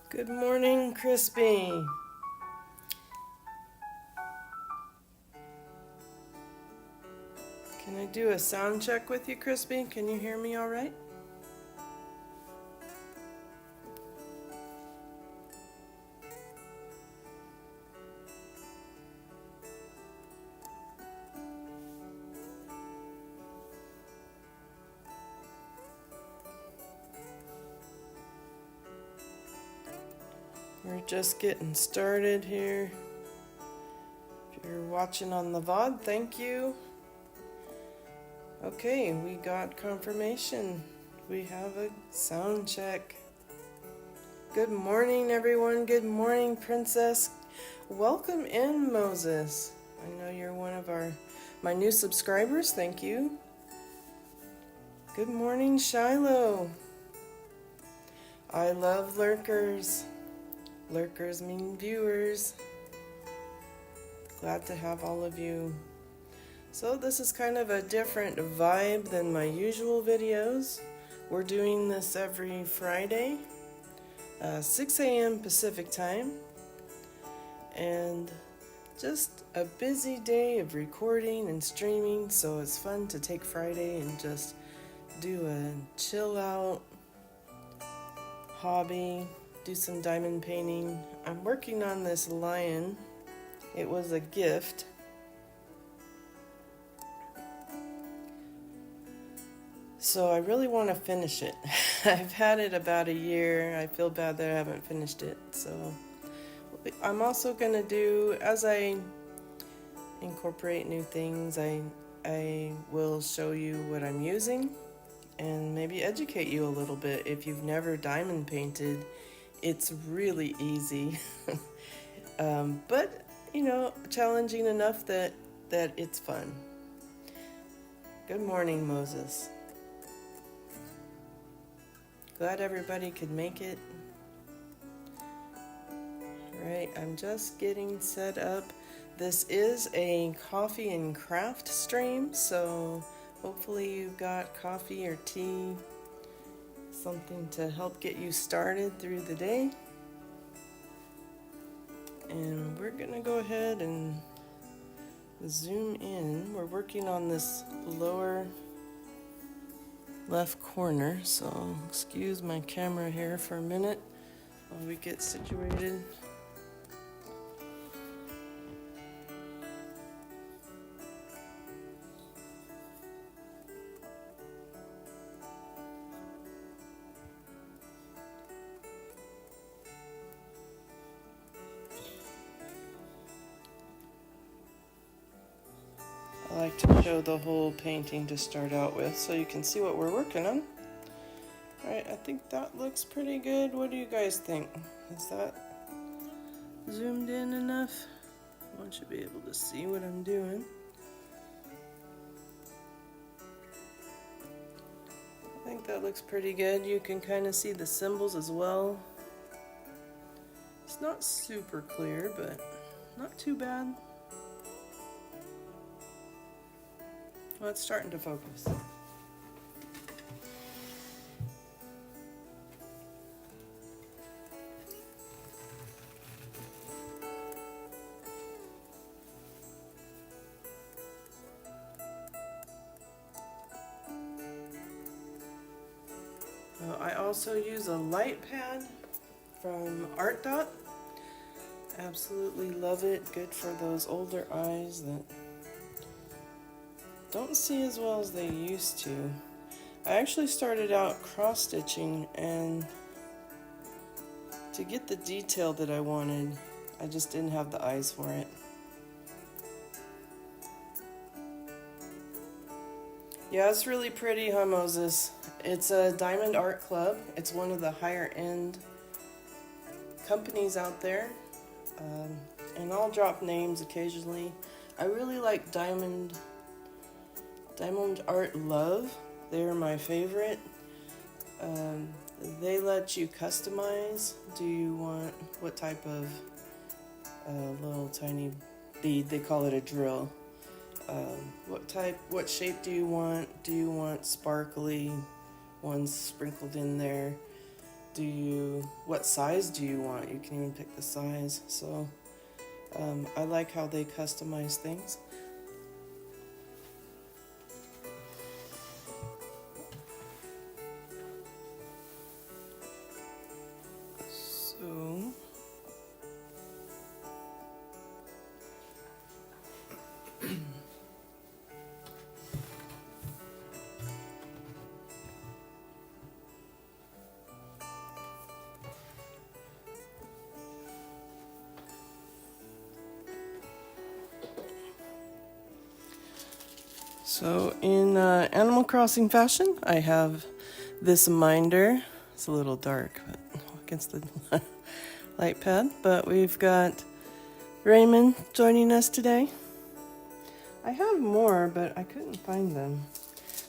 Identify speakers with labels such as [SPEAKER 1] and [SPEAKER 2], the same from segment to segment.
[SPEAKER 1] Good morning, Crispy. Can I do a sound check with you, Crispy? Can you hear me all right? We're just getting started here. If you're watching on the VOD, thank you. Okay, we got confirmation. We have a sound check. Good morning, everyone. Good morning, Princess. Welcome in, Moses. I know you're one of my new subscribers. Thank you. Good morning, Shiloh. I love lurkers. Lurkers mean viewers. Glad to have all of you. So this is kind of a different vibe than my usual videos. We're doing this every Friday, 6 a.m. Pacific time. And just a busy day of recording and streaming, so it's fun to take Friday and just do a chill out hobby. Do some diamond painting. I'm working on this lion. It was a gift. So I really want to finish it. I've had it about a year. I feel bad that I haven't finished it. So I'm also going to do, as I incorporate new things, I will show you what I'm using and maybe educate you a little bit. If you've never diamond painted, it's really easy, but challenging enough that it's fun. Good morning, Moses. Glad everybody could make it. Right, I'm just getting set up. This is a coffee and craft stream, so hopefully you've got coffee or tea, something to help get you started through the day. And we're gonna go ahead and zoom in. We're working on this lower left corner, so excuse my camera here for a minute while we get situated. I like to show the whole painting to start out with so you can see what we're working on. Alright, I think that looks pretty good. What do you guys think? Is that zoomed in enough? I want you to be able to see what I'm doing. I think that looks pretty good. You can kind of see the symbols as well. It's not super clear, but not too bad. Well, it's starting to focus. I also use a light pad from Art Dot. Absolutely love it. Good for those older eyes that don't see as well as they used to. I actually started out cross stitching, and to get the detail that I wanted, I just didn't have the eyes for it. Yeah, it's really pretty, huh, Moses? It's a Diamond Art Club. It's one of the higher end companies out there. And I'll drop names occasionally. I really like Diamond Art Love. They're my favorite. They let you customize. Do you want what type of little tiny bead? They call it a drill. What what shape do you want? Do you want sparkly ones sprinkled in there? What size do you want? You can even pick the size. So I like how they customize things. So So in Animal Crossing fashion, I have this minder. It's a little dark but against the light pad, but we've got Raymond joining us today. I have more, but I couldn't find them.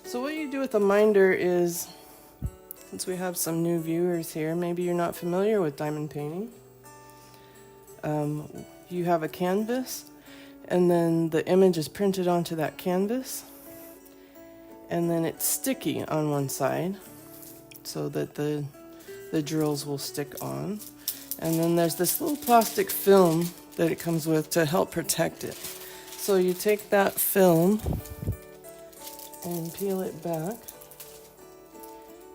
[SPEAKER 1] So what you do with a minder is, since we have some new viewers here, maybe you're not familiar with diamond painting. You have a canvas, and then the image is printed onto that canvas, and then it's sticky on one side so that the drills will stick on. And then there's this little plastic film that it comes with to help protect it. So you take that film and peel it back,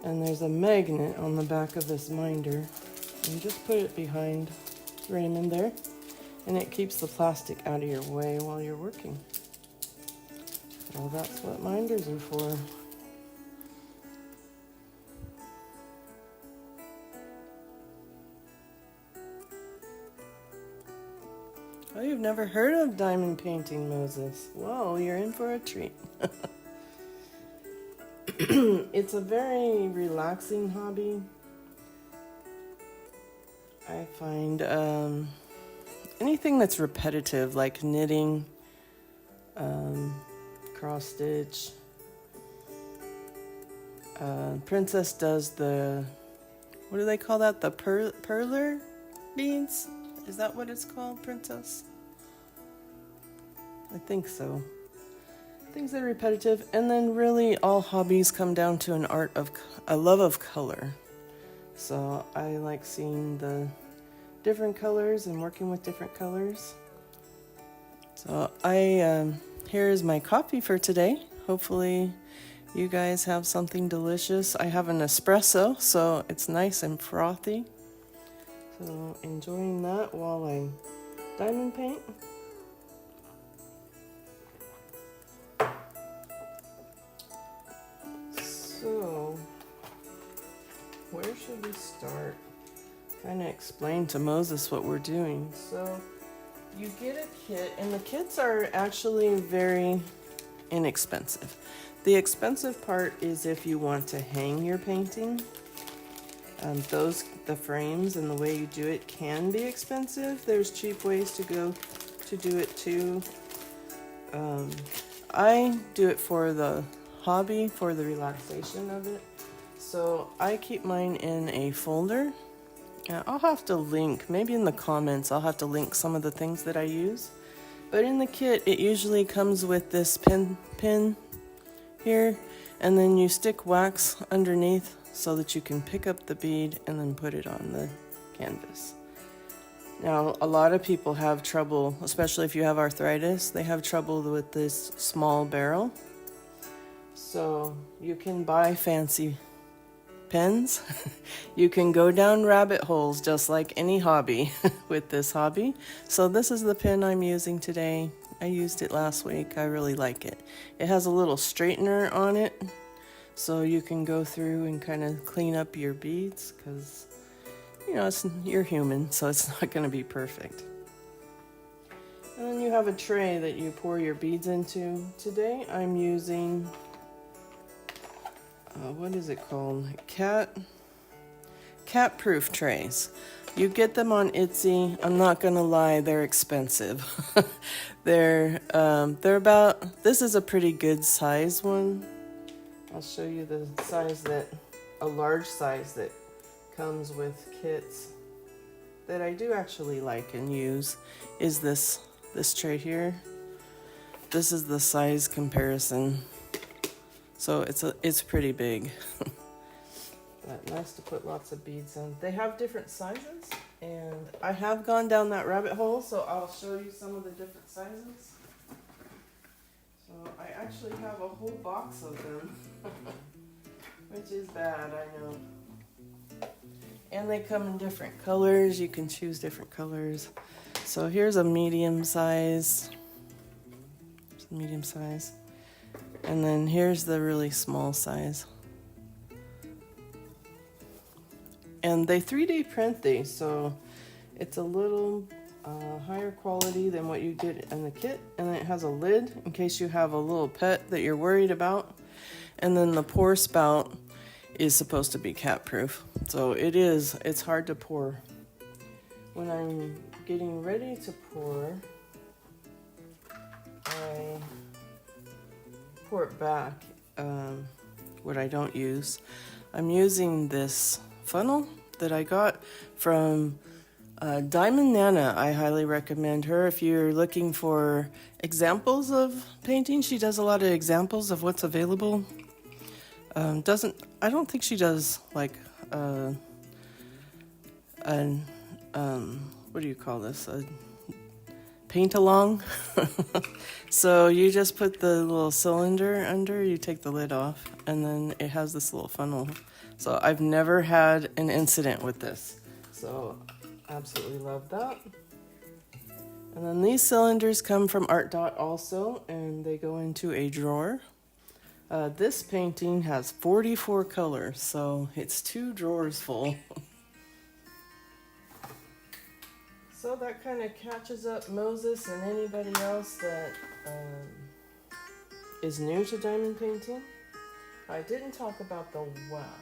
[SPEAKER 1] and there's a magnet on the back of this minder. And just put it behind Raymond there, and it keeps the plastic out of your way while you're working. So that's what minders are for. Oh, you've never heard of diamond painting, Moses? Well, you're in for a treat. It's a very relaxing hobby. I find anything that's repetitive, like knitting, cross stitch. Princess does what do they call that? The perler beads? Is that what it's called, Princess? I think so. Things that are repetitive, and then really all hobbies come down to a love of color. So I like seeing the different colors and working with different colors. So here is my coffee for today. Hopefully you guys have something delicious. I have an espresso, so it's nice and frothy. So enjoying that while I diamond paint. So, where should we start? Trying to explain to Moses what we're doing. So, you get a kit, and the kits are actually very inexpensive. The expensive part is if you want to hang your painting. The frames and the way you do it can be expensive. There's cheap ways to do it too. I do it for the hobby, for the relaxation of it. So I keep mine in a folder. I'll have to link, maybe in the comments, I'll have to link some of the things that I use. But in the kit, it usually comes with this pin here, and then you stick wax underneath so that you can pick up the bead and then put it on the canvas. Now, a lot of people have trouble, especially if you have arthritis, they have trouble with this small barrel. So you can buy fancy pens. You can go down rabbit holes just like any hobby with this hobby. So this is the pen I'm using today. I used it last week. I really like it. It has a little straightener on it, so you can go through and kind of clean up your beads, because you're human, so it's not going to be perfect. And then you have a tray that you pour your beads into. Today I'm using what is it called? Cat proof trays. You get them on Etsy. I'm not gonna lie, they're expensive. They're about, this is a pretty good size one. I'll show you the size a large size that comes with kits that I do actually like and use is this tray here. this is the size comparison. So it's pretty big. But nice to put lots of beads in. They have different sizes, and I have gone down that rabbit hole, so I'll show you some of the different sizes. So I actually have a whole box of them, which is bad, I know. And they come in different colors. You can choose different colors. So here's a medium size. And then here's the really small size. And they 3D print these, so it's a little higher quality than what you get in the kit. And then it has a lid in case you have a little pet that you're worried about. And then the pour spout is supposed to be cat proof. So it's hard to pour. When I'm getting ready to pour, I pour it back, what I don't use. I'm using this funnel that I got from Diamond Nana. I highly recommend her if you're looking for examples of painting. She does a lot of examples of what's available. I don't think she does like what do you call this? A paint along. So you just put the little cylinder under, you take the lid off, and then it has this little funnel. So I've never had an incident with this. So absolutely love that. And then these cylinders come from Art Dot also, and they go into a drawer. This painting has 44 colors, so it's 2 drawers full. So that kind of catches up Moses and anybody else that is new to diamond painting. I didn't talk about the wax.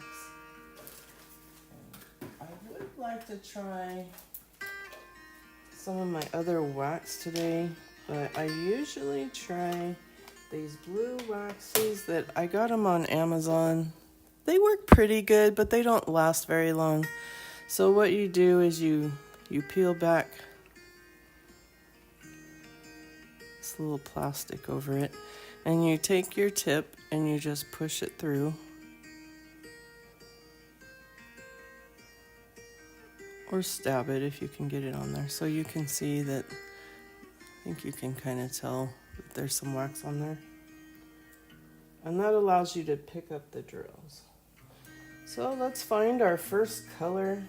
[SPEAKER 1] I would like to try some of my other wax today, but I usually try these blue waxes that I got them on Amazon. They work pretty good, but they don't last very long. So what you do is you peel back this little plastic over it, and you take your tip and you just push it through. Or stab it if you can get it on there. So you can see that, I think you can kind of tell that there's some wax on there. And that allows you to pick up the drills. So let's find our first color.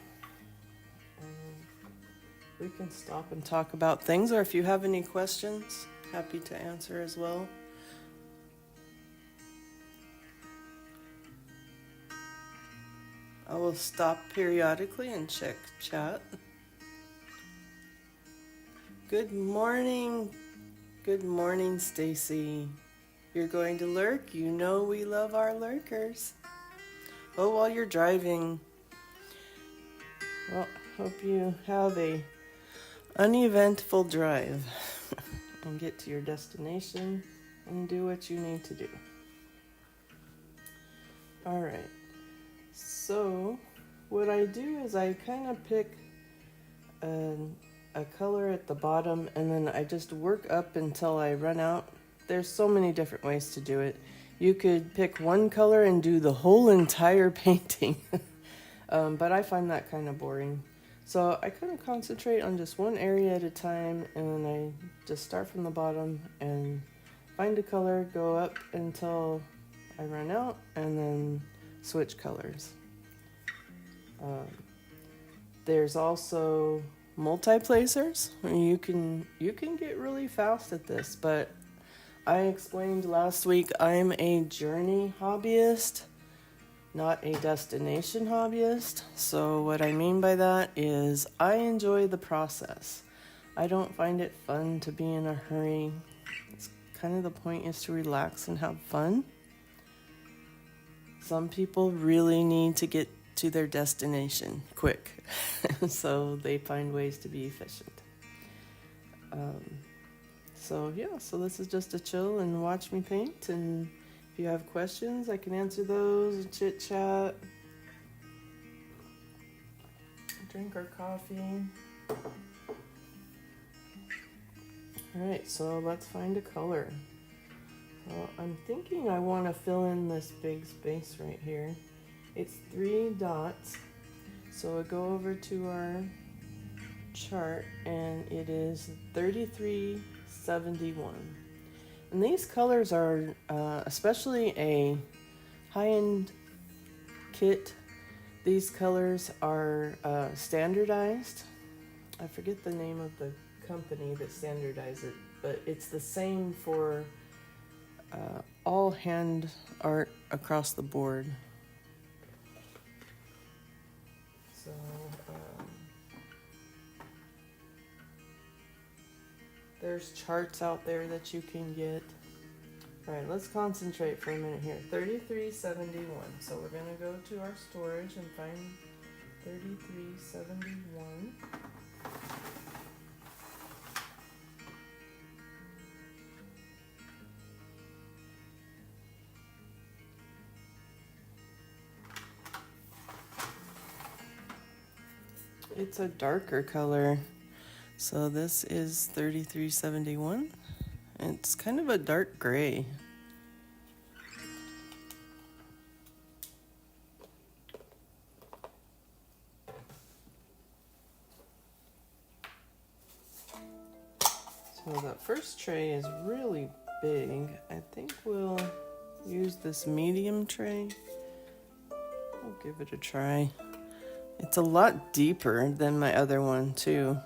[SPEAKER 1] We can stop and talk about things, or if you have any questions, happy to answer as well. I will stop periodically and check chat. Good morning. Good morning, Stacy. You're going to lurk? You know we love our lurkers. Oh, while you're driving. Well, hope you have a uneventful drive and get to your destination and do what you need to do. All right. So what I do is I kind of pick a color at the bottom, and then I just work up until I run out. There's so many different ways to do it. You could pick one color and do the whole entire painting, but I find that kind of boring. So I kind of concentrate on just one area at a time, and then I just start from the bottom and find a color, go up until I run out, and then switch colors. There's also multi-placers. You can get really fast at this, but I explained last week I'm a journey hobbyist, not a destination hobbyist. So what I mean by that is I enjoy the process. I don't find it fun to be in a hurry. It's kind of the point is to relax and have fun. Some people really need to get to their destination quick, so they find ways to be efficient. So this is just a chill and watch me paint, and if you have questions I can answer those, chit chat, drink our coffee. Alright, so let's find a color. Well, I'm thinking I want to fill in this big space right here. It's 3 dots. So I go over to our chart and it is 3371. And these colors are, especially a high-end kit, these colors are standardized. I forget the name of the company that standardized it, but it's the same for all hand art across the board. So, there's charts out there that you can get. All right, let's concentrate for a minute here. 3371. So we're going to go to our storage and find 3371. It's a darker color. So this is 3371. It's kind of a dark gray. So the first tray is really big. I think we'll use this medium tray. I'll give it a try. It's a lot deeper than my other one too.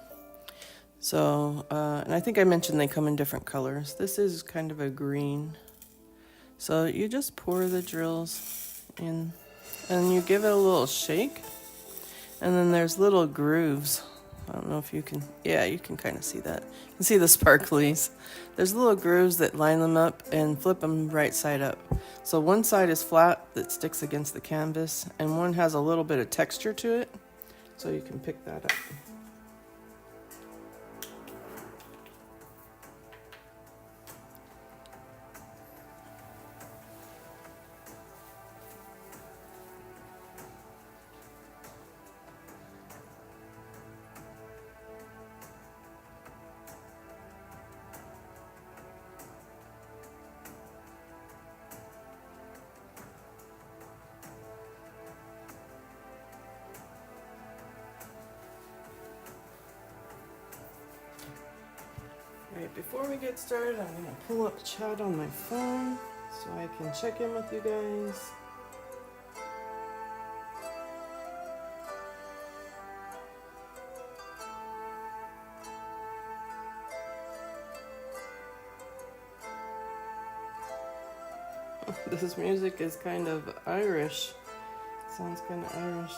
[SPEAKER 1] So, and I think I mentioned they come in different colors. This is kind of a green. So you just pour the drills in and you give it a little shake. And then there's little grooves. I don't know if you can, yeah, you can kind of see that. You can see the sparklies. There's little grooves that line them up and flip them right side up. So one side is flat that sticks against the canvas, and one has a little bit of texture to it. So you can pick that up. Alright, before we get started, I'm going to pull up chat on my phone so I can check in with you guys. This music is kind of Irish. Sounds kind of Irish.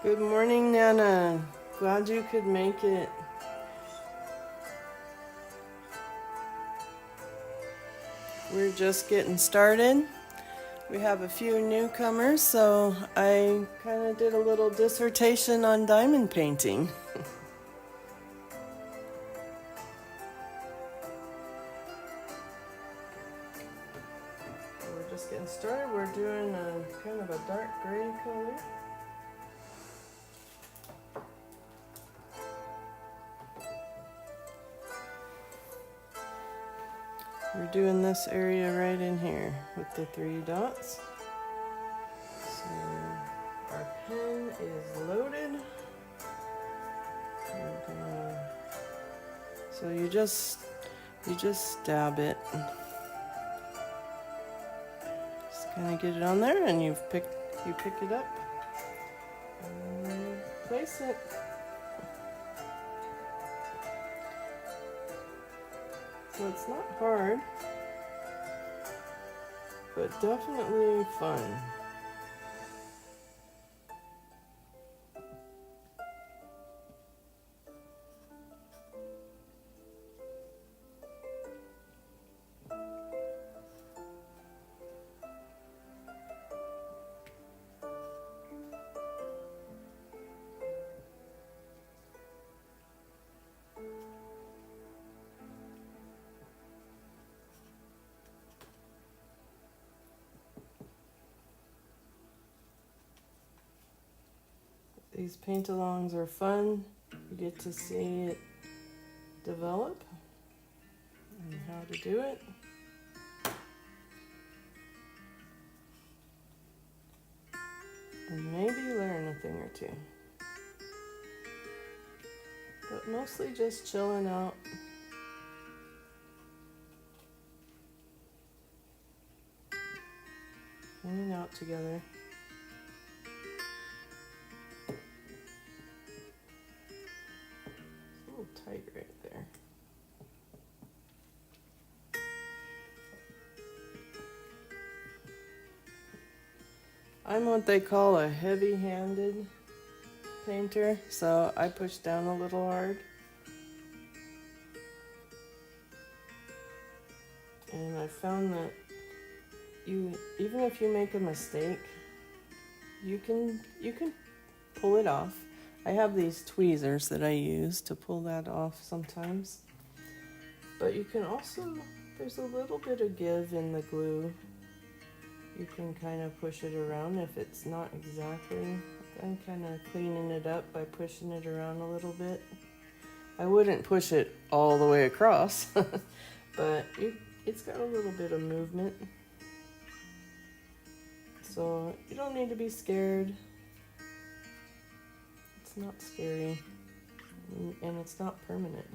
[SPEAKER 1] Good morning, Nana. Glad you could make it. We're just getting started. We have a few newcomers, so I kind of did a little dissertation on diamond painting. We're just getting started. We're doing a kind of a dark gray color. We're doing this area right in here with the 3 dots. So our pen is loaded. So you just stab it. Just kind of get it on there, and you pick it up and place it. So it's not hard, but definitely fun. These paint-alongs are fun. You get to see it develop and how to do it. And maybe learn a thing or two. But mostly just chilling out. Hanging out together. It's a little tight right there. I'm what they call a heavy-handed painter, so I push down a little hard. And I found that even if you make a mistake, you can pull it off. I have these tweezers that I use to pull that off sometimes. But you can also, there's a little bit of give in the glue. You can kind of push it around if it's not exactly. I'm kind of cleaning it up by pushing it around a little bit. I wouldn't push it all the way across, but it's got a little bit of movement. So you don't need to be scared. It's not scary, and it's not permanent.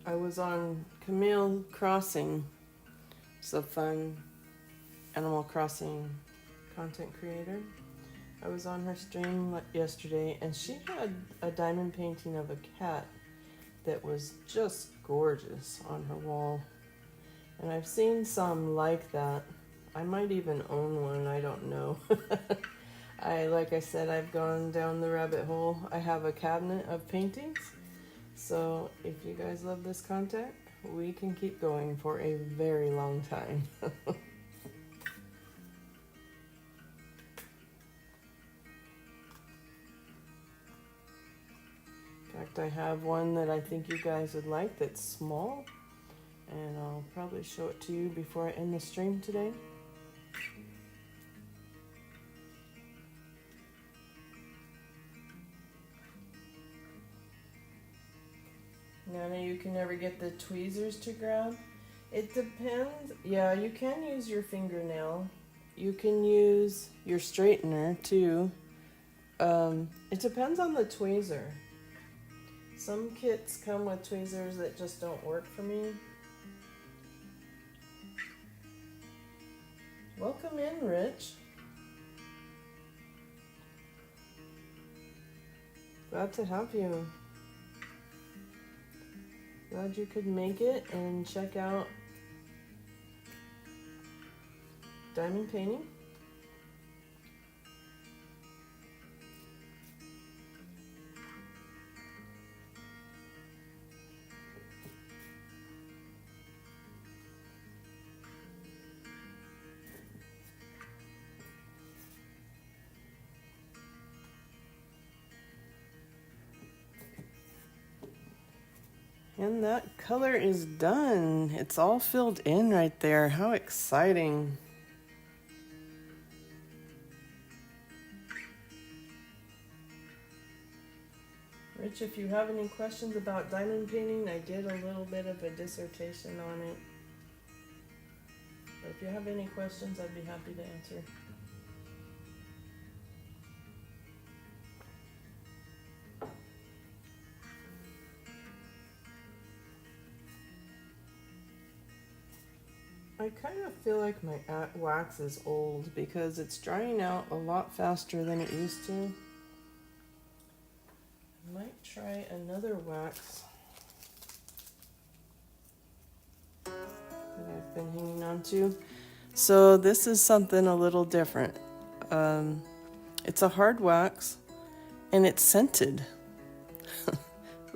[SPEAKER 1] I was on Camille Crossing. It's a fun Animal Crossing content creator. I was on her stream yesterday, and she had a diamond painting of a cat that was just gorgeous on her wall. And I've seen some like that. I might even own one, I don't know. Like I said, I've gone down the rabbit hole. I have a cabinet of paintings. So if you guys love this content, we can keep going for a very long time. In fact, I have one that I think you guys would like that's small, and I'll probably show it to you before I end the stream today. Nana, you can never get the tweezers to grab? It depends. Yeah, you can use your fingernail. You can use your straightener too. It depends on the tweezer. Some kits come with tweezers that just don't work for me. Welcome in, Rich. Glad to have you. Glad you could make it and check out diamond painting. And that color is done. It's all filled in right there. How exciting. Rich, if you have any questions about diamond painting, I did a little bit of a dissertation on it. But if you have any questions, I'd be happy to answer. I kind of feel like my wax is old because it's drying out a lot faster than it used to. I might try another wax that I've been hanging on to. So this is something a little different. It's a hard wax and it's scented.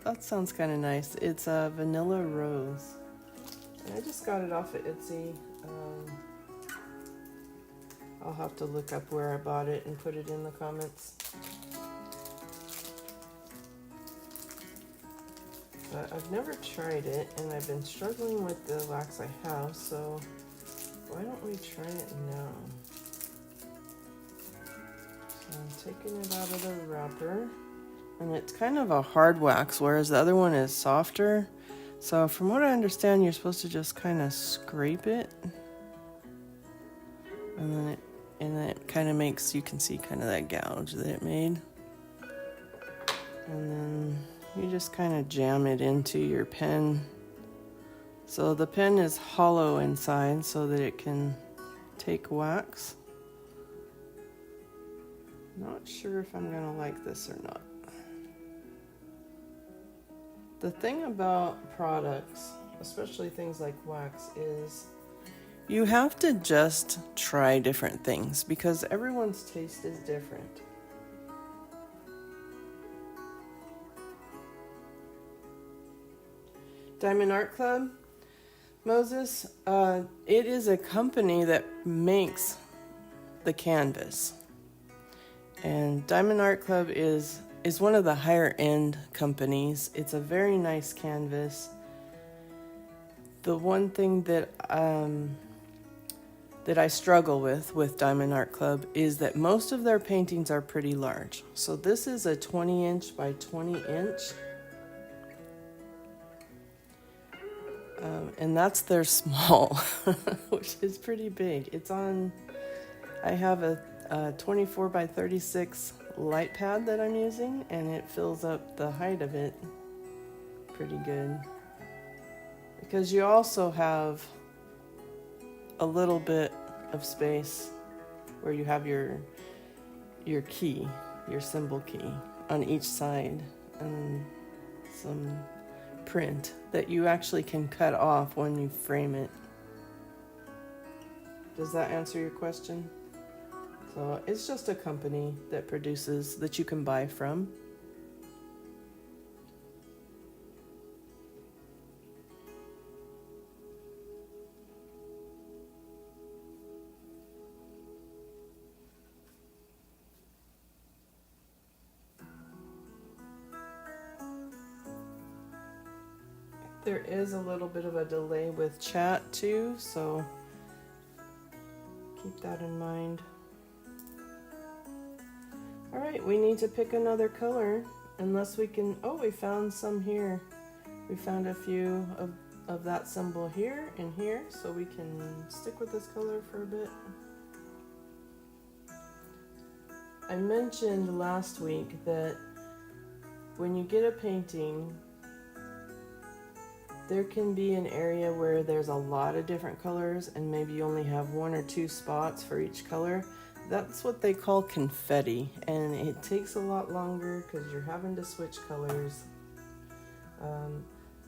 [SPEAKER 1] That sounds kind of nice. It's a vanilla rose. And I just got it off at Etsy. I'll have to look up where I bought it and put it in the comments. But I've never tried it, and I've been struggling with the wax I have, so why don't we try it now? So I'm taking it out of the wrapper, and it's kind of a hard wax, whereas the other one is softer. So from what I understand, you're supposed to just kind of scrape it, and then it kind of makes, you can see kind of that gouge that it made. And then you just kind of jam it into your pen. So the pen is hollow inside so that it can take wax. Not sure if I'm gonna like this or not. The thing about products, especially things like wax, is you have to just try different things because everyone's taste is different. Diamond Art Club, Moses, it is a company that makes the canvas. And Diamond Art Club is one of the higher end companies. It's a very nice canvas. The one thing that I struggle with Diamond Art Club is that most of their paintings are pretty large. So this is a 20 inch by 20 inch. And that's their small, which is pretty big. It's on, I have a 24 by 36 light pad that I'm using, and it fills up the height of it pretty good. Because you also have a little bit of space where you have your key, your symbol key on each side, and some print that you actually can cut off when you frame it. Does that answer your question? So it's just a company that produces, that you can buy from. There is a little bit of a delay with chat too, so keep that in mind. All right, we need to pick another color, unless we can, oh, we found some here. We found a few of that symbol here and here, so we can stick with this color for a bit. I mentioned last week that when you get a painting, there can be an area where there's a lot of different colors and maybe you only have one or two spots for each color. That's what they call confetti, and it takes a lot longer because you're having to switch colors.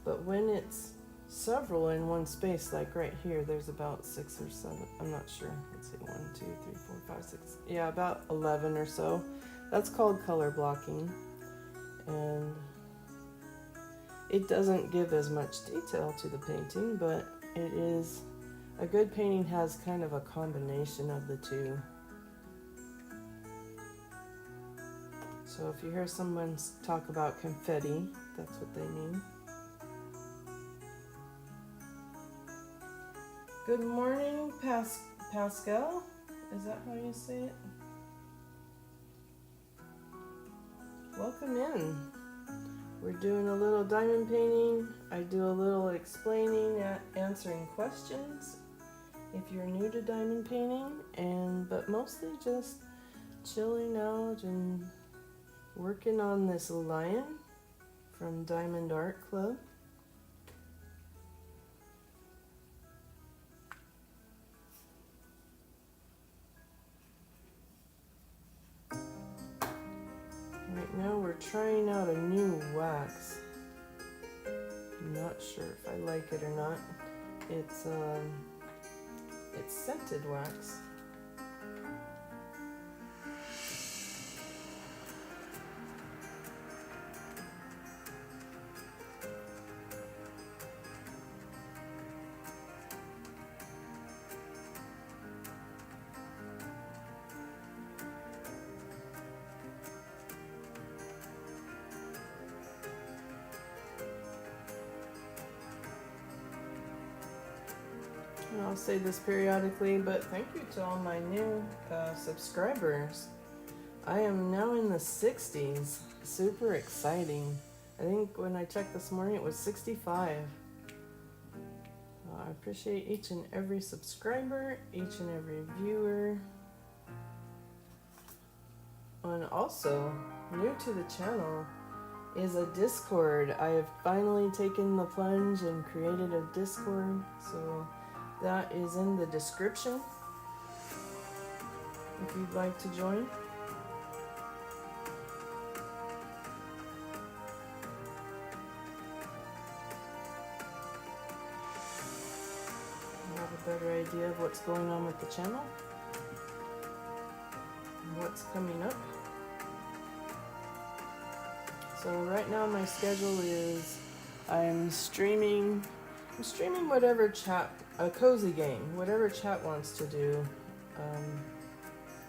[SPEAKER 1] But when it's several in one space, like right here, there's about 6 or 7, I'm not sure. Let's see, 1, 2, 3, 4, 5, 6. Yeah, about 11 or so. That's called color blocking. And it doesn't give as much detail to the painting, but it is, a good painting has kind of a combination of the two. So if you hear someone talk about confetti, that's what they mean. Good morning, Pascal. Is that how you say it? Welcome in. We're doing a little diamond painting. I do a little explaining, answering questions if you're new to diamond painting, but mostly just chilling out and working on this lion from Diamond Art Club. Right now we're trying out a new wax. I'm not sure if I like it or not. It's scented wax. And I'll say this periodically, but thank you to all my new subscribers. I am now in the 60s. Super exciting. I think when I checked this morning it was 65. I appreciate each and every subscriber, each and every viewer. And also, new to the channel is a Discord. I have finally taken the plunge and created a Discord, so that is in the description if you'd like to join. You have a better idea of what's going on with the channel and what's coming up. So right now my schedule is I'm streaming whatever chat, a cozy game, whatever chat wants to do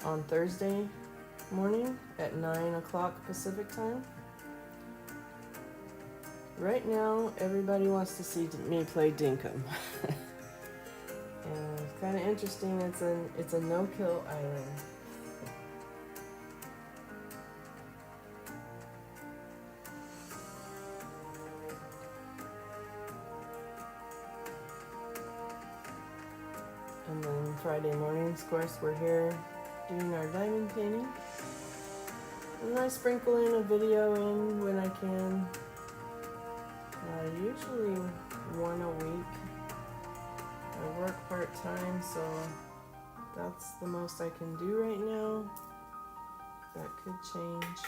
[SPEAKER 1] on Thursday morning at 9 o'clock Pacific time. Right now everybody wants to see me play Dinkum. And it's kind of interesting, it's a no-kill island. And then Friday mornings, of course, we're here doing our diamond painting. And I sprinkle in a video in when I can. Usually one a week. I work part-time, so that's the most I can do right now. That could change.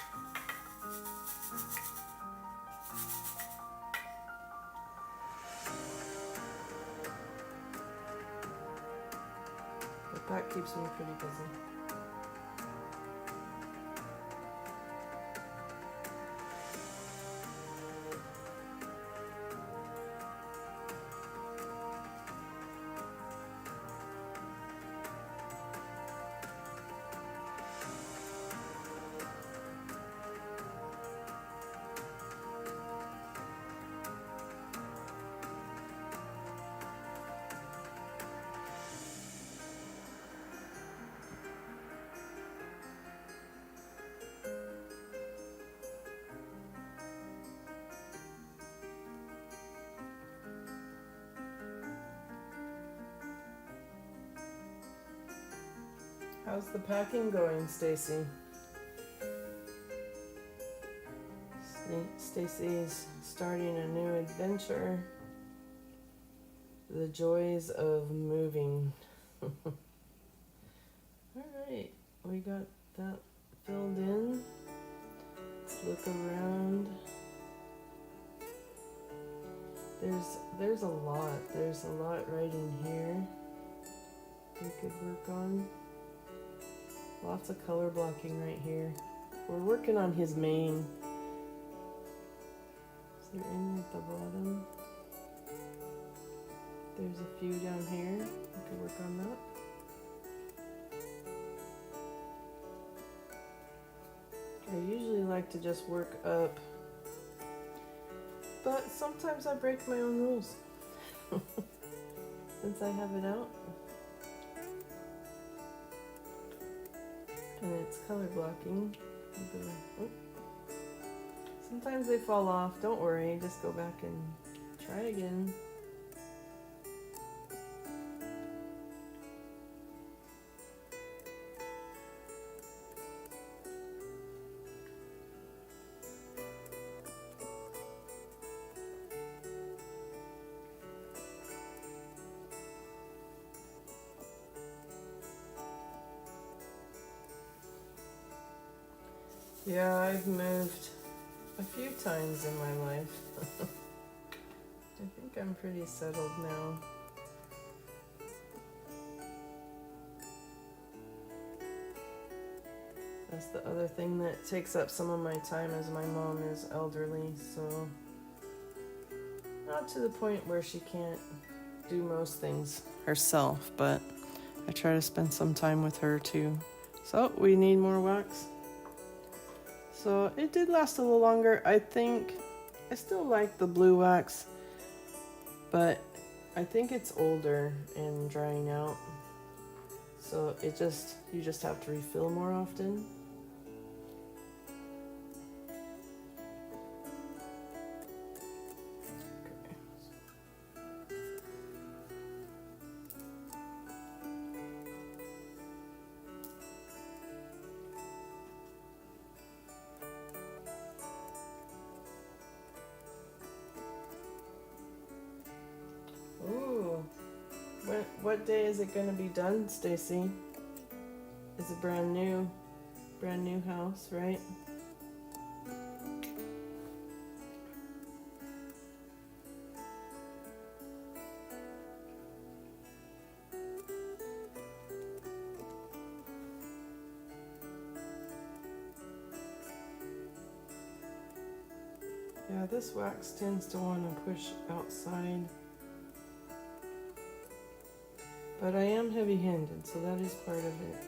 [SPEAKER 1] But that keeps me pretty busy. How's the packing going, Stacy? Stacy's starting a new adventure. The joys of moving. Alright, we got that filled in. Let's look around. There's a lot. There's a lot right in here we could work on. Lots of color blocking right here. We're working on his mane. Is there any at the bottom? There's a few down here. We could work on that. I usually like to just work up, but sometimes I break my own rules. Since I have it out. And it's color blocking. Oh. Sometimes they fall off. Don't worry, just go back and try again. Yeah, I've moved a few times in my life. I think I'm pretty settled now. That's the other thing that takes up some of my time, is my mom is elderly, so not to the point where she can't do most things herself, but I try to spend some time with her too. So we need more wax. So it did last a little longer. I think I still like the blue wax, but I think it's older and drying out. So you just have to refill more often. Ooh. What day is it gonna be done, Stacy? It's a brand new house, right? Yeah, this wax tends to want to push outside. But I am heavy-handed, so that is part of it.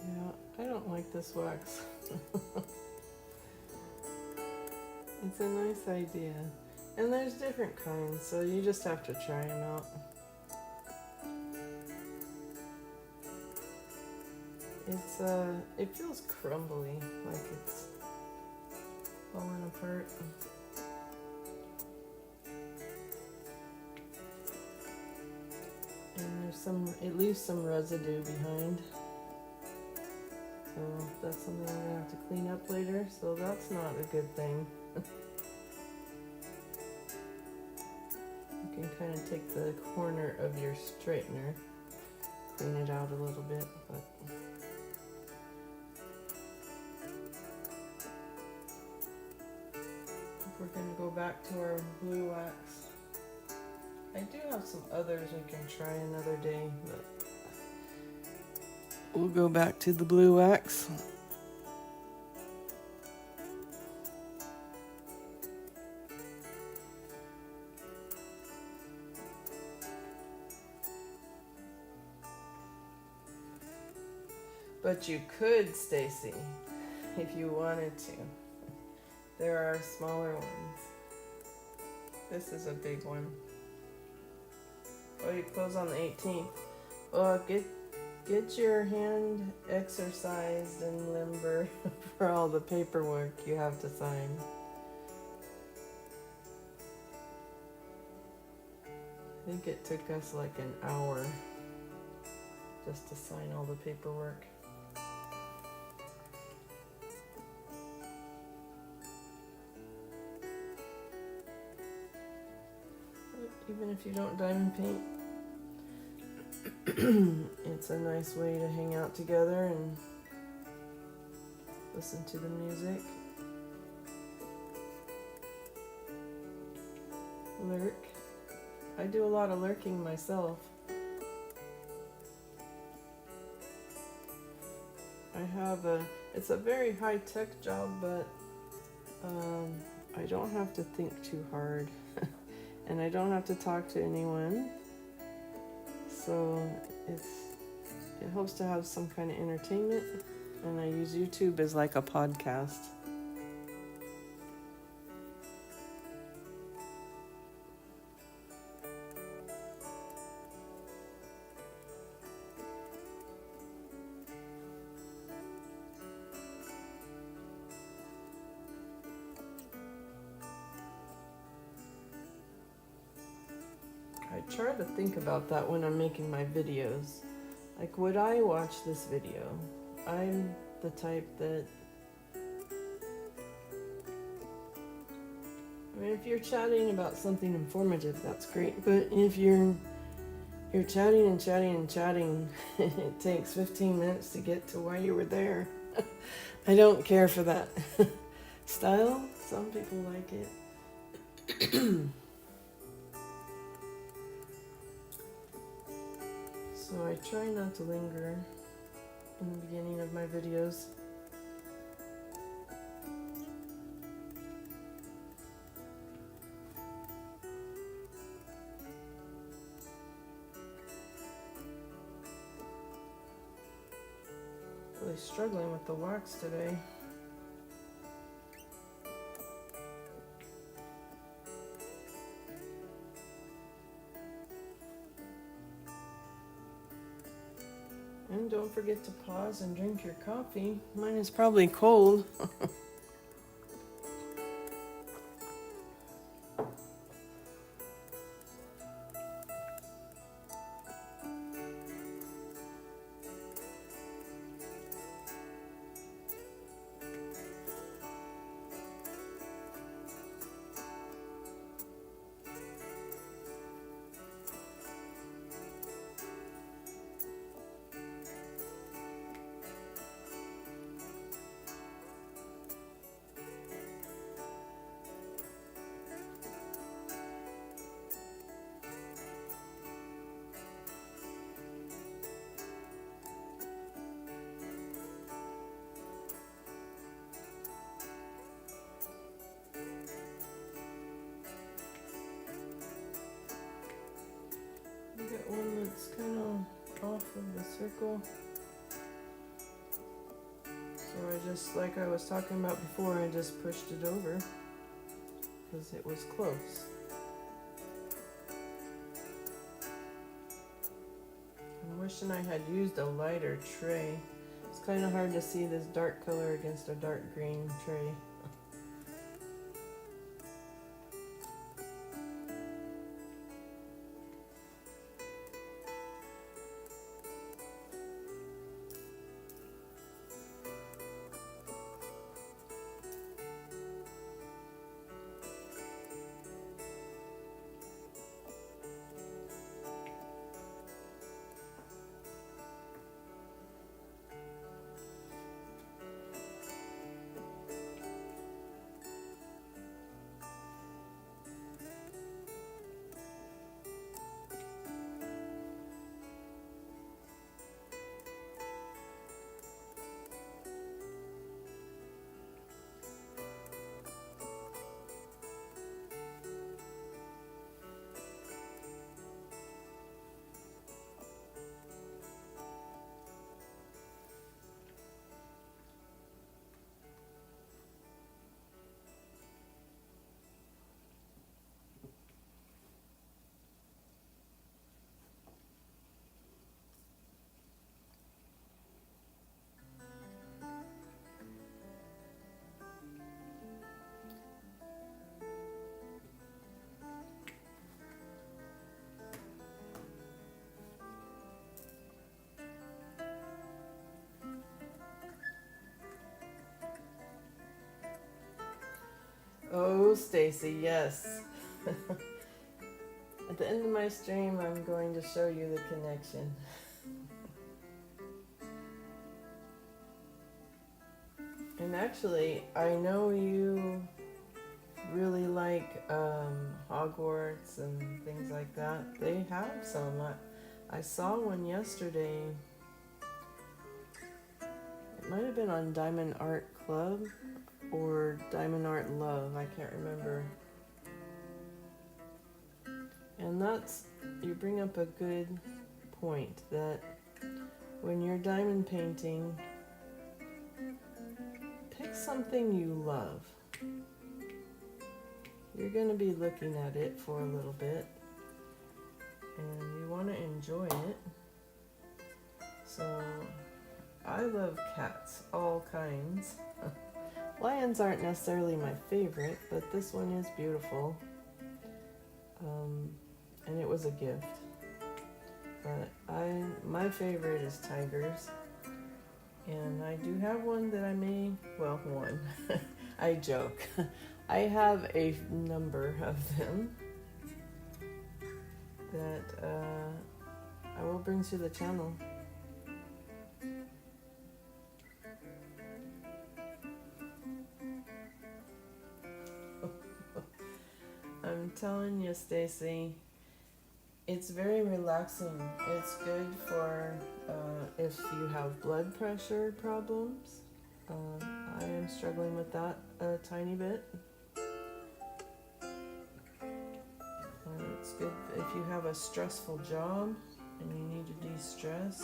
[SPEAKER 1] Yeah, I don't like this wax. It's a nice idea. And there's different kinds, so you just have to try them out. It feels crumbly, like it's falling apart. And it leaves some residue behind. So that's something I'm gonna have to clean up later, so that's not a good thing. You can kind of take the corner of your straightener, clean it out a little bit, but we're gonna go back to our blue wax. I do have some others we can try another day, but we'll go back to the blue wax. But you could, Stacy, if you wanted to. There are smaller ones. This is a big one. Oh, you close on the 18th. Well, get your hand exercised and limber for all the paperwork you have to sign. I think it took us like an hour just to sign all the paperwork. Even if you don't diamond paint, it's a nice way to hang out together and listen to the music. Lurk. I do a lot of lurking myself. It's a very high-tech job, but I don't have to think too hard. And I don't have to talk to anyone, so it helps to have some kind of entertainment, and I use YouTube as like a podcast. I try to think about that when I'm making my videos. Like, would I watch this video? I'm the type that... I mean, if you're chatting about something informative, that's great. But if you're You're chatting and chatting and chatting. It takes 15 minutes to get to why you were there. I don't care for that style. Some people like it. So I try not to linger in the beginning of my videos. Really struggling with the wax today. And don't forget to pause and drink your coffee. Mine is probably cold. Get one that's kind of off of the circle. So I just, like I was talking about before, I just pushed it over because it was close. I'm wishing I had used a lighter tray. It's kind of hard to see this dark color against a dark green tray. Oh, Stacy, yes. At the end of my stream, I'm going to show you the connection. And actually, I know you really like Hogwarts and things like that. They have some. I saw one yesterday. It might have been on Diamond Art Club or Diamond Art Love. I can't remember. And that's, you bring up a good point that when you're diamond painting, pick something you love. You're going to be looking at it for a little bit and you want to enjoy it. So I love cats, all kinds. Lions aren't necessarily my favorite, but this one is beautiful. And it was a gift. But my favorite is tigers. And I do have one that I may, well, one. I joke. I have a number of them that I will bring to the channel. I'm telling you, Stacy, it's very relaxing. It's good for if you have blood pressure problems. I am struggling with that a tiny bit. It's good if you have a stressful job and you need to de-stress.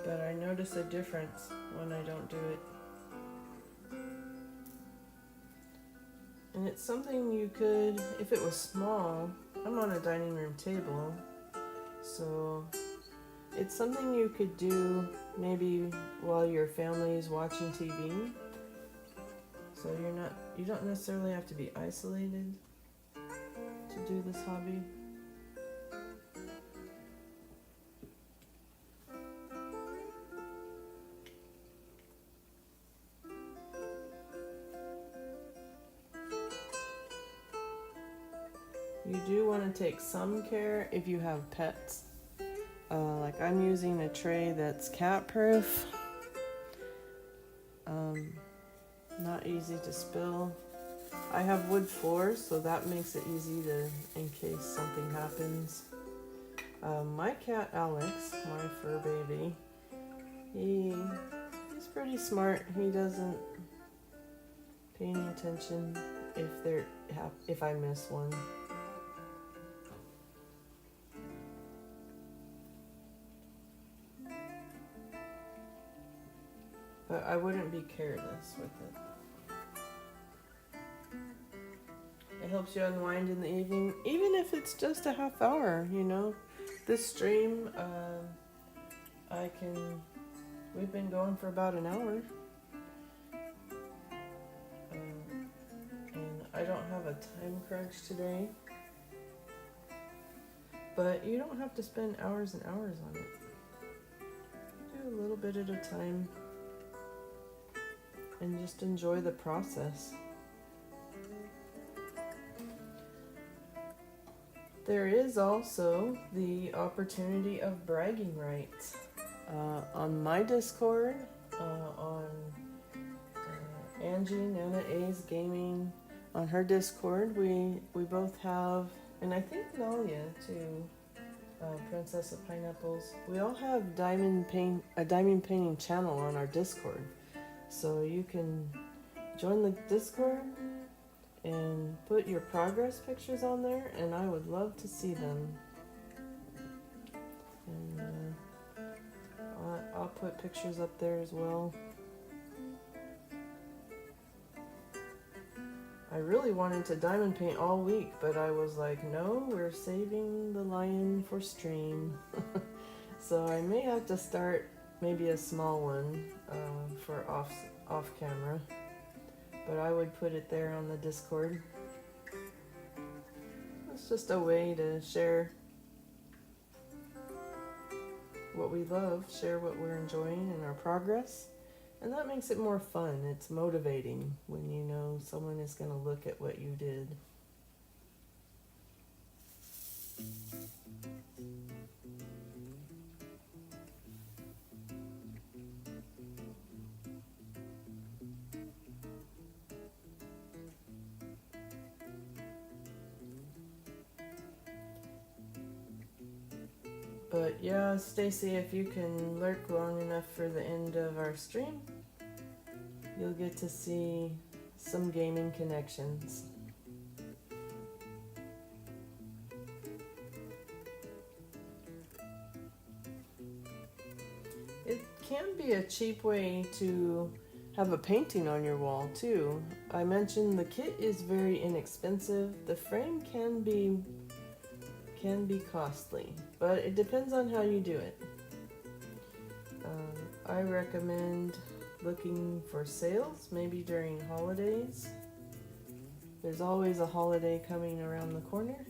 [SPEAKER 1] But I notice a difference when I don't do it. And it's something you could, if it was small, I'm on a dining room table, so it's something you could do maybe while your family is watching TV. So you don't necessarily have to be isolated to do this hobby. You do want to take some care if you have pets. Like I'm using a tray that's cat proof. Not easy to spill. I have wood floors, so that makes it easy to, in case something happens. My cat Alex, my fur baby, he's pretty smart. He doesn't pay any attention if I miss one. But I wouldn't be careless with it. It helps you unwind in the evening, even if it's just a half hour, you know. This stream, we've been going for about an hour. And I don't have a time crunch today. But you don't have to spend hours and hours on it. Do a little bit at a time. And just enjoy the process. There is also the opportunity of bragging rights. On my Discord, on Angie, Nana A's Gaming, on her Discord, we both have, and I think Nalia too, Princess of Pineapples. We all have a diamond painting channel on our Discord. So you can join the Discord and put your progress pictures on there, and I would love to see them. And I'll put pictures up there as well. I really wanted to diamond paint all week, but I was like, no, we're saving the lion for stream. So I may have to start maybe a small one for off camera, but I would put it there on the Discord. It's just a way to share what we love, share what we're enjoying and our progress, and that makes it more fun. It's motivating when you know someone is going to look at what you did. But yeah, Stacy, if you can lurk long enough for the end of our stream, you'll get to see some gaming connections. It can be a cheap way to have a painting on your wall too. I mentioned the kit is very inexpensive. The frame can be costly, but it depends on how you do it. I recommend looking for sales, maybe during holidays. There's always a holiday coming around the corner,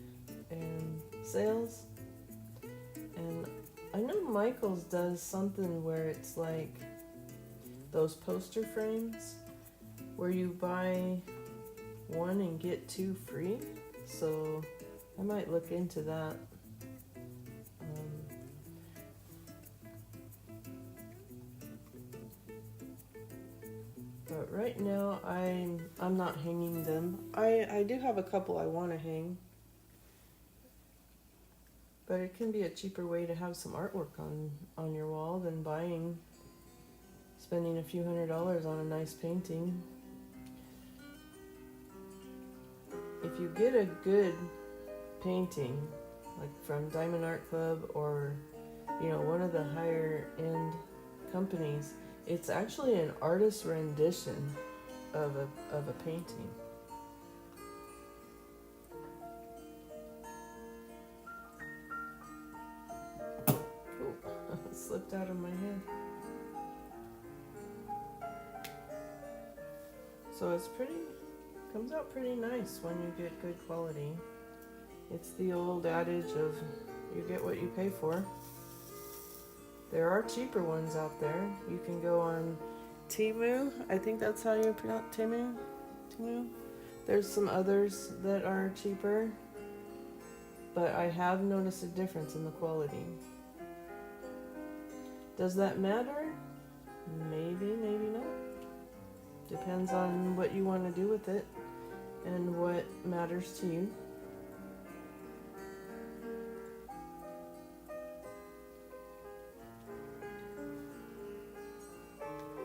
[SPEAKER 1] and sales. And I know Michael's does something where it's like those poster frames where you buy one and get two free. So I might look into that. But right now I'm not hanging them. I do have a couple I want to hang. But it can be a cheaper way to have some artwork on your wall than spending a few $100s on a nice painting. If you get a good painting, like from Diamond Art Club or, one of the higher end companies, it's actually an artist's rendition of a painting. Slipped out of my hand. So it's comes out pretty nice when you get good quality. It's the old adage of you get what you pay for. There are cheaper ones out there. You can go on Temu. I think that's how you pronounce Temu. There's some others that are cheaper, but I have noticed a difference in the quality. Does that matter? Maybe, maybe not. Depends on what you want to do with it and what matters to you.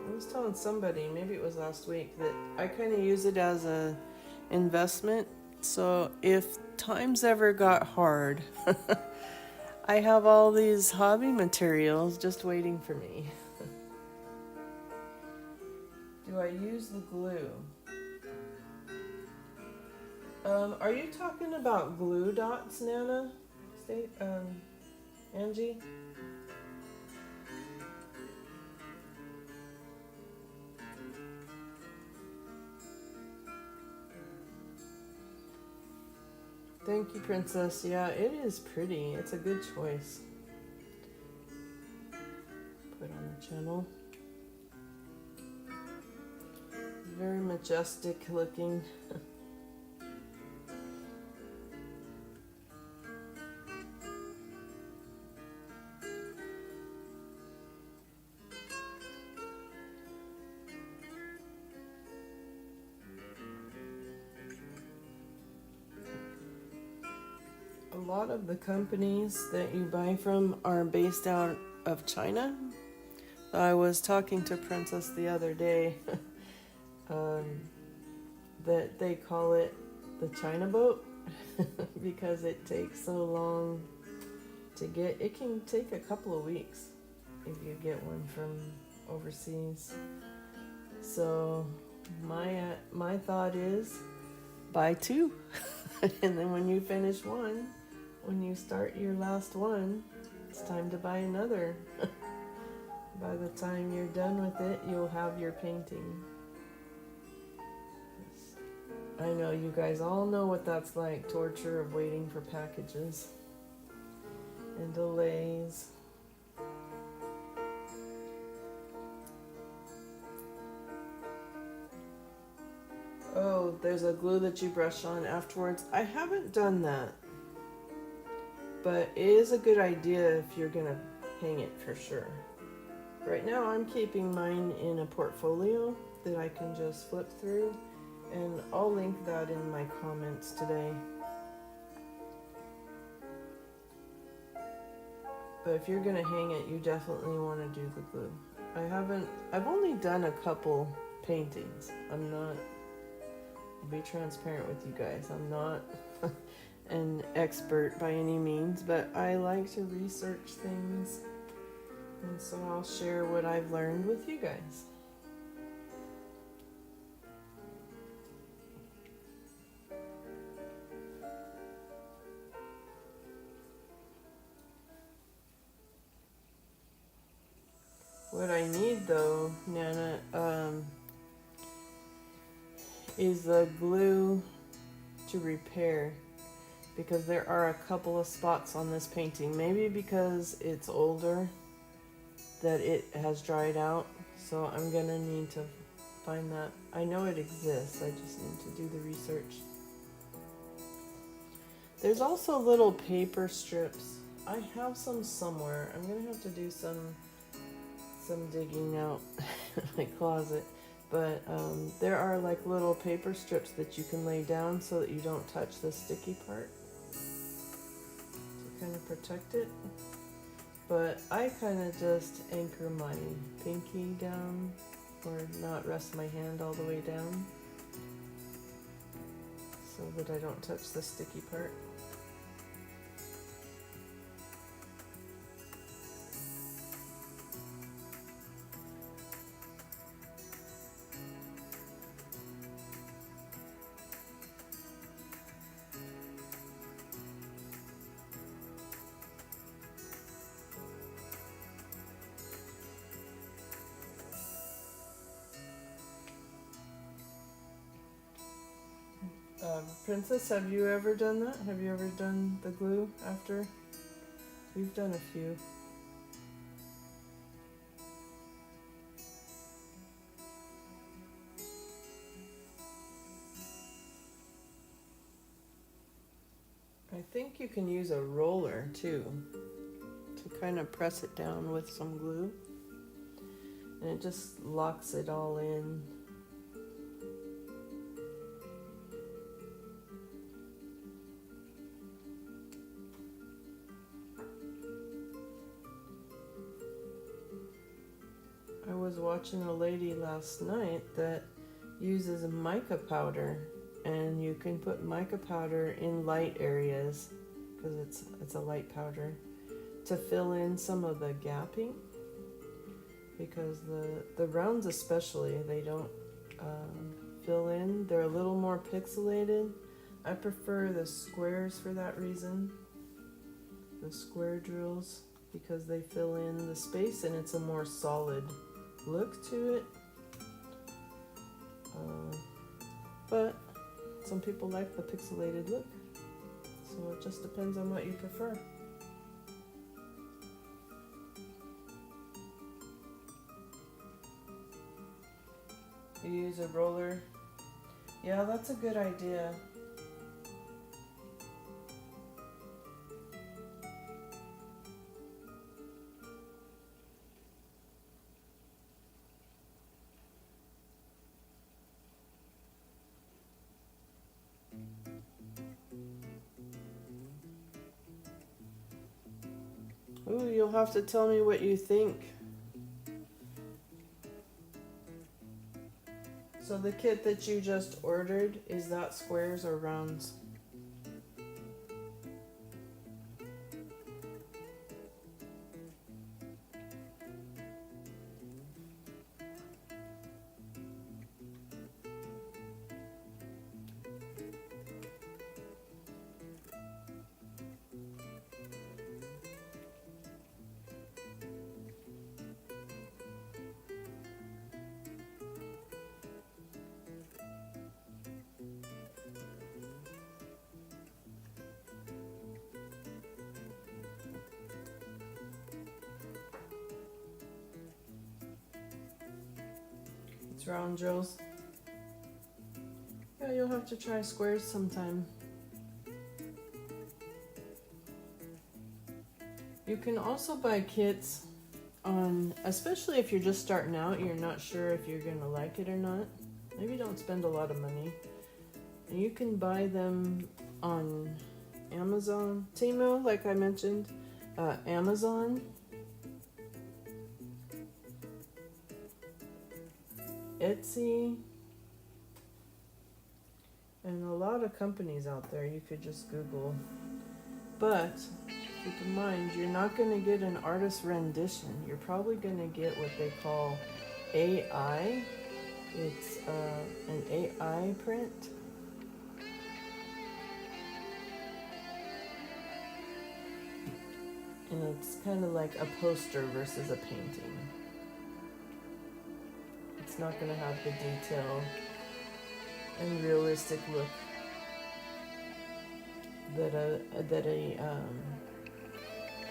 [SPEAKER 1] I was telling somebody, maybe it was last week, that I kind of use it as a investment. So if times ever got hard, I have all these hobby materials just waiting for me. Do I use the glue? Are you talking about glue dots, Nana? Angie? Thank you, Princess. Yeah, it is pretty. It's a good choice. Put on the channel. Very majestic looking. A lot of the companies that you buy from are based out of China. I was talking to Princess the other day that they call it the China boat because it takes so long to get. It can take a couple of weeks if you get one from overseas. So my thought is buy two and then when you finish one, when you start your last one, it's time to buy another. By the time you're done with it, you'll have your painting. I know you guys all know what that's like, torture of waiting for packages and delays. Oh, there's a glue that you brush on afterwards. I haven't done that, but it is a good idea if you're gonna hang it for sure. Right now I'm keeping mine in a portfolio that I can just flip through, and I'll link that in my comments today. But if you're gonna hang it, you definitely want to do the glue. I've only done a couple paintings. I'll be transparent with you guys. I'm not an expert by any means, but I like to research things, and so I'll share what I've learned with you guys. What I need though, Nana, is the glue to repair, because there are a couple of spots on this painting. Maybe because it's older that it has dried out. So I'm gonna need to find that. I know it exists, I just need to do the research. There's also little paper strips. I have some somewhere. I'm gonna have to do some digging out my closet. But there are like little paper strips that you can lay down so that you don't touch the sticky part to kind of protect it. But I kind of just anchor my pinky down, or not rest my hand all the way down, so that I don't touch the sticky part. Princess, have you ever done that? Have you ever done the glue after? We've done a few. I think you can use a roller too to kind of press it down with some glue, and it just locks it all in. I was watching a lady last night that uses mica powder, and you can put mica powder in light areas because it's a light powder to fill in some of the gapping, because the rounds especially, they don't fill in. They're a little more pixelated. I prefer the squares for that reason, the square drills, because they fill in the space and it's a more solid look to it. But some people like the pixelated look, so it just depends on what you prefer. You use a roller. Yeah, that's a good idea. Ooh, you'll have to tell me what you think. So the kit that you just ordered, is that squares or rounds? It's round drills. Yeah, you'll have to try squares sometime. You can also buy kits on, especially if you're just starting out, you're not sure if you're gonna like it or not. Maybe don't spend a lot of money. And you can buy them on Amazon, Temu, like I mentioned, Amazon, Etsy, and a lot of companies out there you could just Google. But keep in mind, you're not going to get an artist rendition. You're probably going to get what they call AI. It's an AI print. And it's kind of like a poster versus a painting. It's not going to have the detail and realistic look that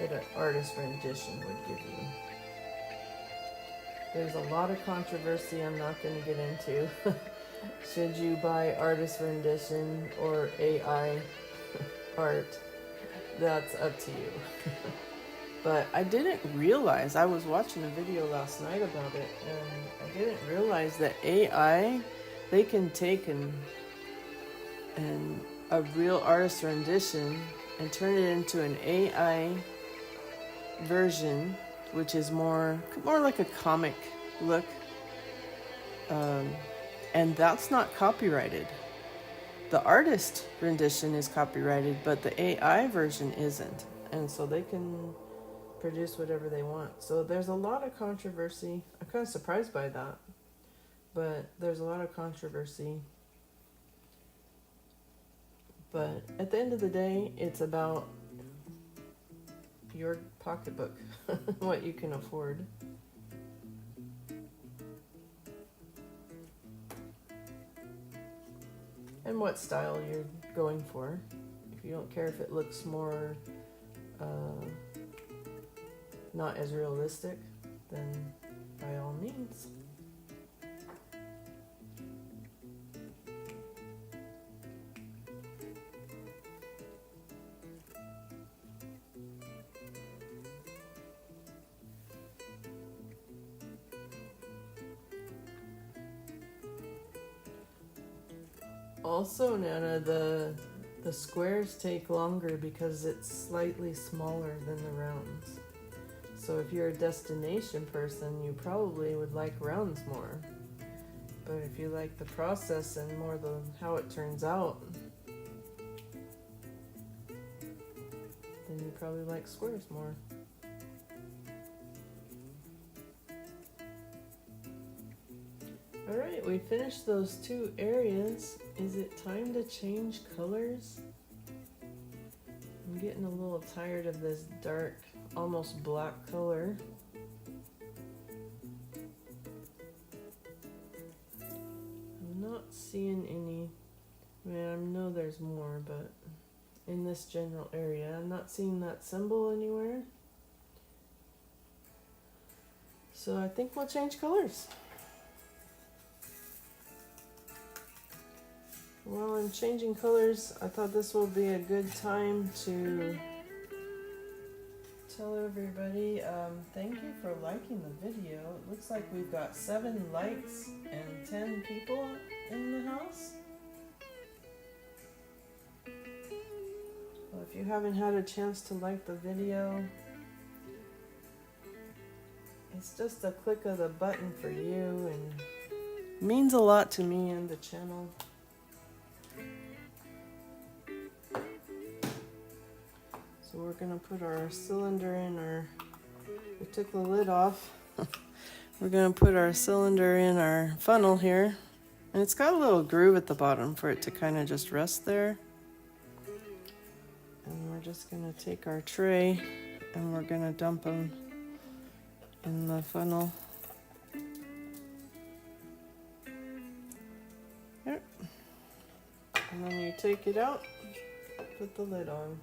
[SPEAKER 1] an artist rendition would give you. There's a lot of controversy I'm not going to get into. Should you buy artist rendition or AI art? That's up to you. But I didn't realize, I was watching a video last night about it, and I didn't realize that AI, they can take and a real artist rendition and turn it into an AI version, which is more like a comic look, and that's not copyrighted. The artist rendition is copyrighted, but the AI version isn't, and so they can produce whatever they want. So there's a lot of controversy. I'm kind of surprised by that, but there's a lot of controversy. But at the end of the day, it's about your pocketbook, what you can afford. And what style you're going for. If you don't care if it looks more not as realistic, then by all means. Also, Nana, the squares take longer because it's slightly smaller than the rounds. So if you're a destination person, you probably would like rounds more. But if you like the process and more how it turns out, then you probably like squares more. Alright, we finished those two areas. Is it time to change colors? I'm getting a little tired of this dark, almost black color. I'm not seeing any. I mean, I know there's more, but in this general area, I'm not seeing that symbol anywhere. So I think we'll change colors. While I'm changing colors, I thought this will be a good time to tell everybody thank you for liking the video. It looks like we've got 7 likes and 10 people in the house. Well, if you haven't had a chance to like the video, it's just a click of the button for you, and it means a lot to me and the channel. So we're going to put our cylinder in we took the lid off. We're going to put our cylinder in our funnel here. And it's got a little groove at the bottom for it to kind of just rest there. And we're just going to take our tray and we're going to dump them in the funnel. There. And then you take it out, put the lid on.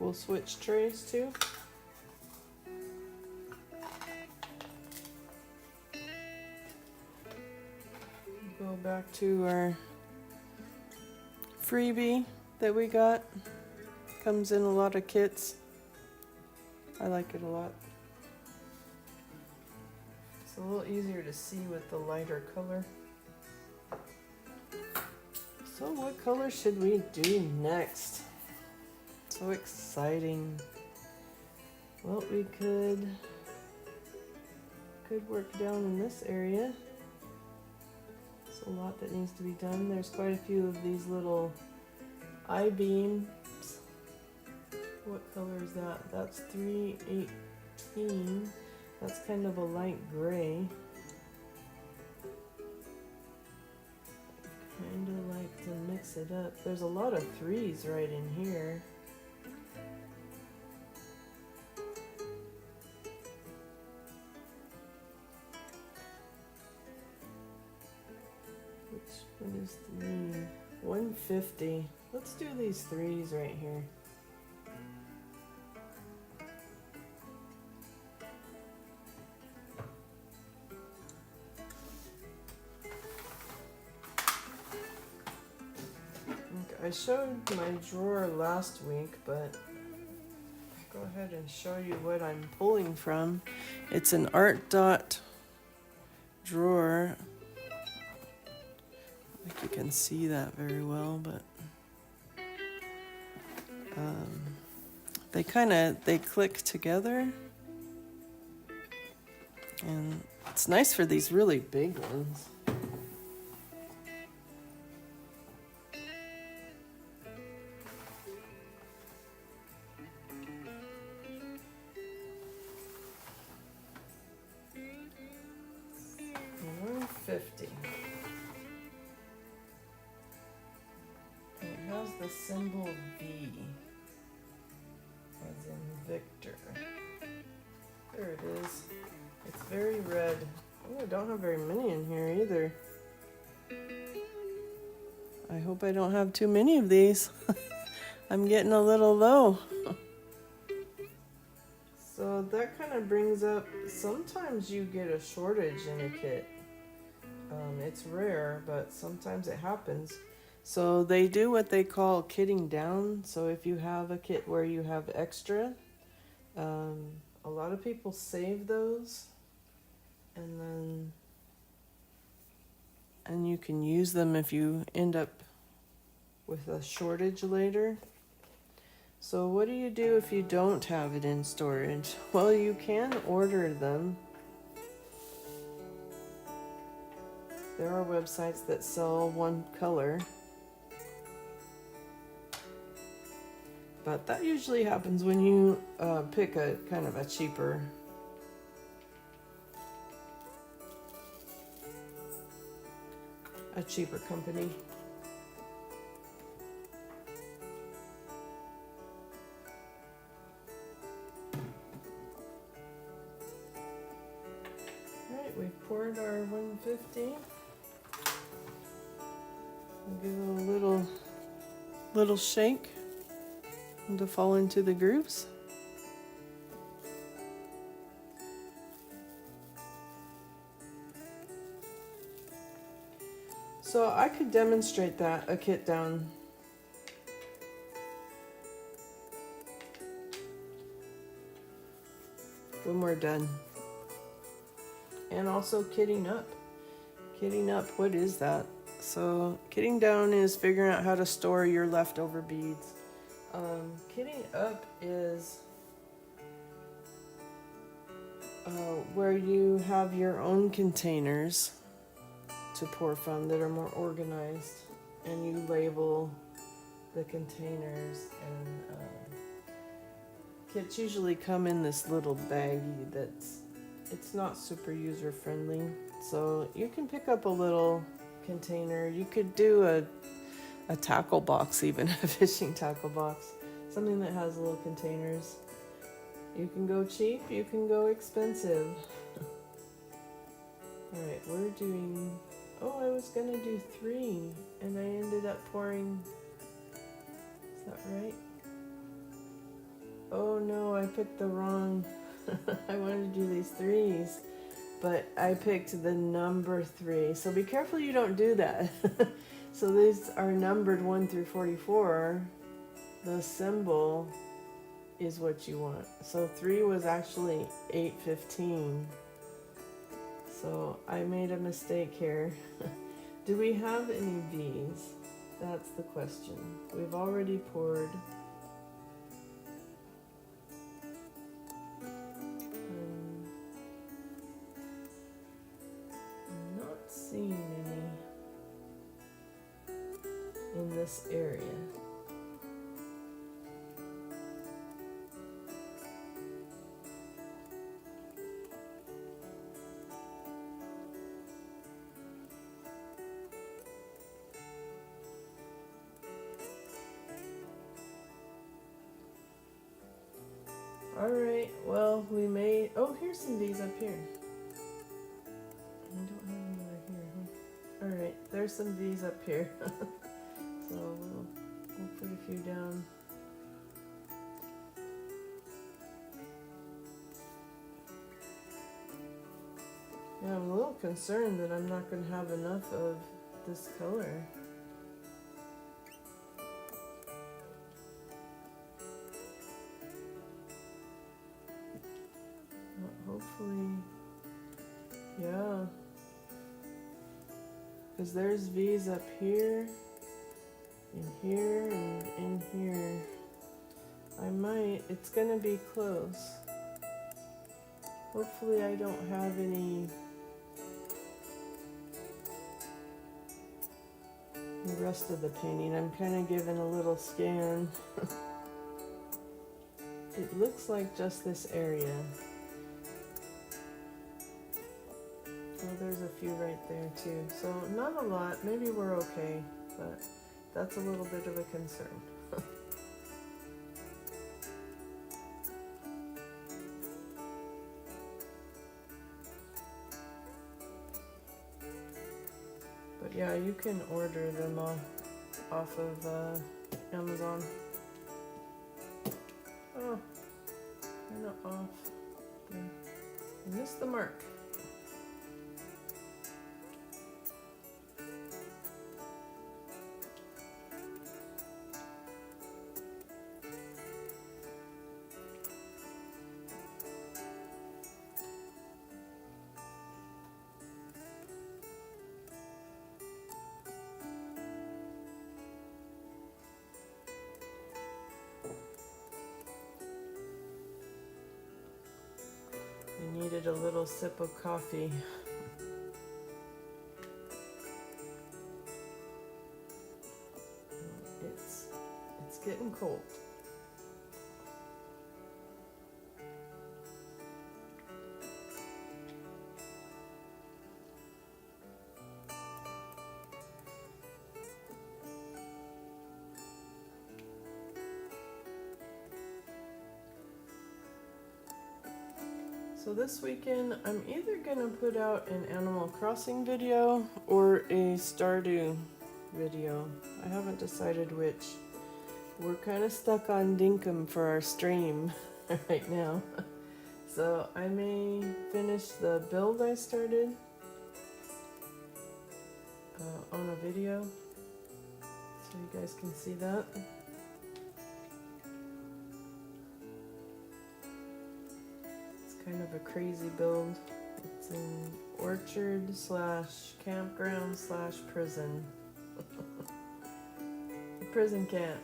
[SPEAKER 1] We'll switch trays too. Go back to our freebie that we got. Comes in a lot of kits. I like it a lot. It's a little easier to see with the lighter color. So what color should we do next? So exciting. Well, we could work down in this area. There's a lot that needs to be done. There's quite a few of these little I-beams. What color is that? That's 318. That's kind of a light gray. Kind of like to mix it up. There's a lot of 3s right in here. What is 3? 150. Let's do these threes right here. I showed my drawer last week, but I'll go ahead and show you what I'm pulling from. It's an Art Dot drawer. I think you can see that very well, but they click together, and it's nice for these really big ones. $150. It has the symbol V, as in Victor. There it is. It's very red. Oh, I don't have very many in here either. I hope I don't have too many of these. I'm getting a little low. So that kind of brings up, sometimes you get a shortage in a kit. It's rare, but sometimes it happens. So they do what they call kitting down. So if you have a kit where you have extra, a lot of people save those, and you can use them if you end up with a shortage later. So what do you do if you don't have it in storage? Well, you can order them. There are websites that sell one color, but that usually happens when you pick a kind of a cheaper company. Alright, we've poured our 150. Give it a little shake to fall into the grooves. So I could demonstrate that, a kit down. When we're done. And also kitting up. Kitting up, what is that? So kitting down is figuring out how to store your leftover beads. Kitting up is where you have your own containers to pour from that are more organized, and you label the containers, and kits usually come in this little baggie it's not super user friendly. So you can pick up a little container. You could do a tackle box, even a fishing tackle box, something that has little containers. You can go cheap, you can go expensive. Alright, we're doing, I was gonna do 3 and I ended up pouring, is that right? Oh no, I picked the wrong, I wanted to do these 3s. But I picked the number 3. So be careful you don't do that. So these are numbered 1 through 44. The symbol is what you want. So 3 was actually 815. So I made a mistake here. Do we have any V's? That's the question. We've already poured. Seeing any in this area. All right, well, we made, here's some V's up here. I don't have any over here, huh? All right, there's some V's up here. So we'll put a few down. Yeah, I'm a little concerned that I'm not going to have enough of this color. Hopefully, yeah. Because there's V's up here, and here, and in here. I might, it's going to be close. Hopefully I don't have any the rest of the painting. I'm kind of giving a little scan. It looks like just this area. Oh, there's a few right there too. So not a lot. Maybe we're okay, but that's a little bit of a concern. But yeah, you can order them off of Amazon. Oh, kind of off. There. I missed the mark. I needed a little sip of coffee. It's getting cold. So this weekend, I'm either gonna put out an Animal Crossing video or a Stardew video. I haven't decided which. We're kind of stuck on Dinkum for our stream right now. So I may finish the build I started on a video so you guys can see that. Kind of a crazy build. It's an orchard slash campground slash prison. The prison camp.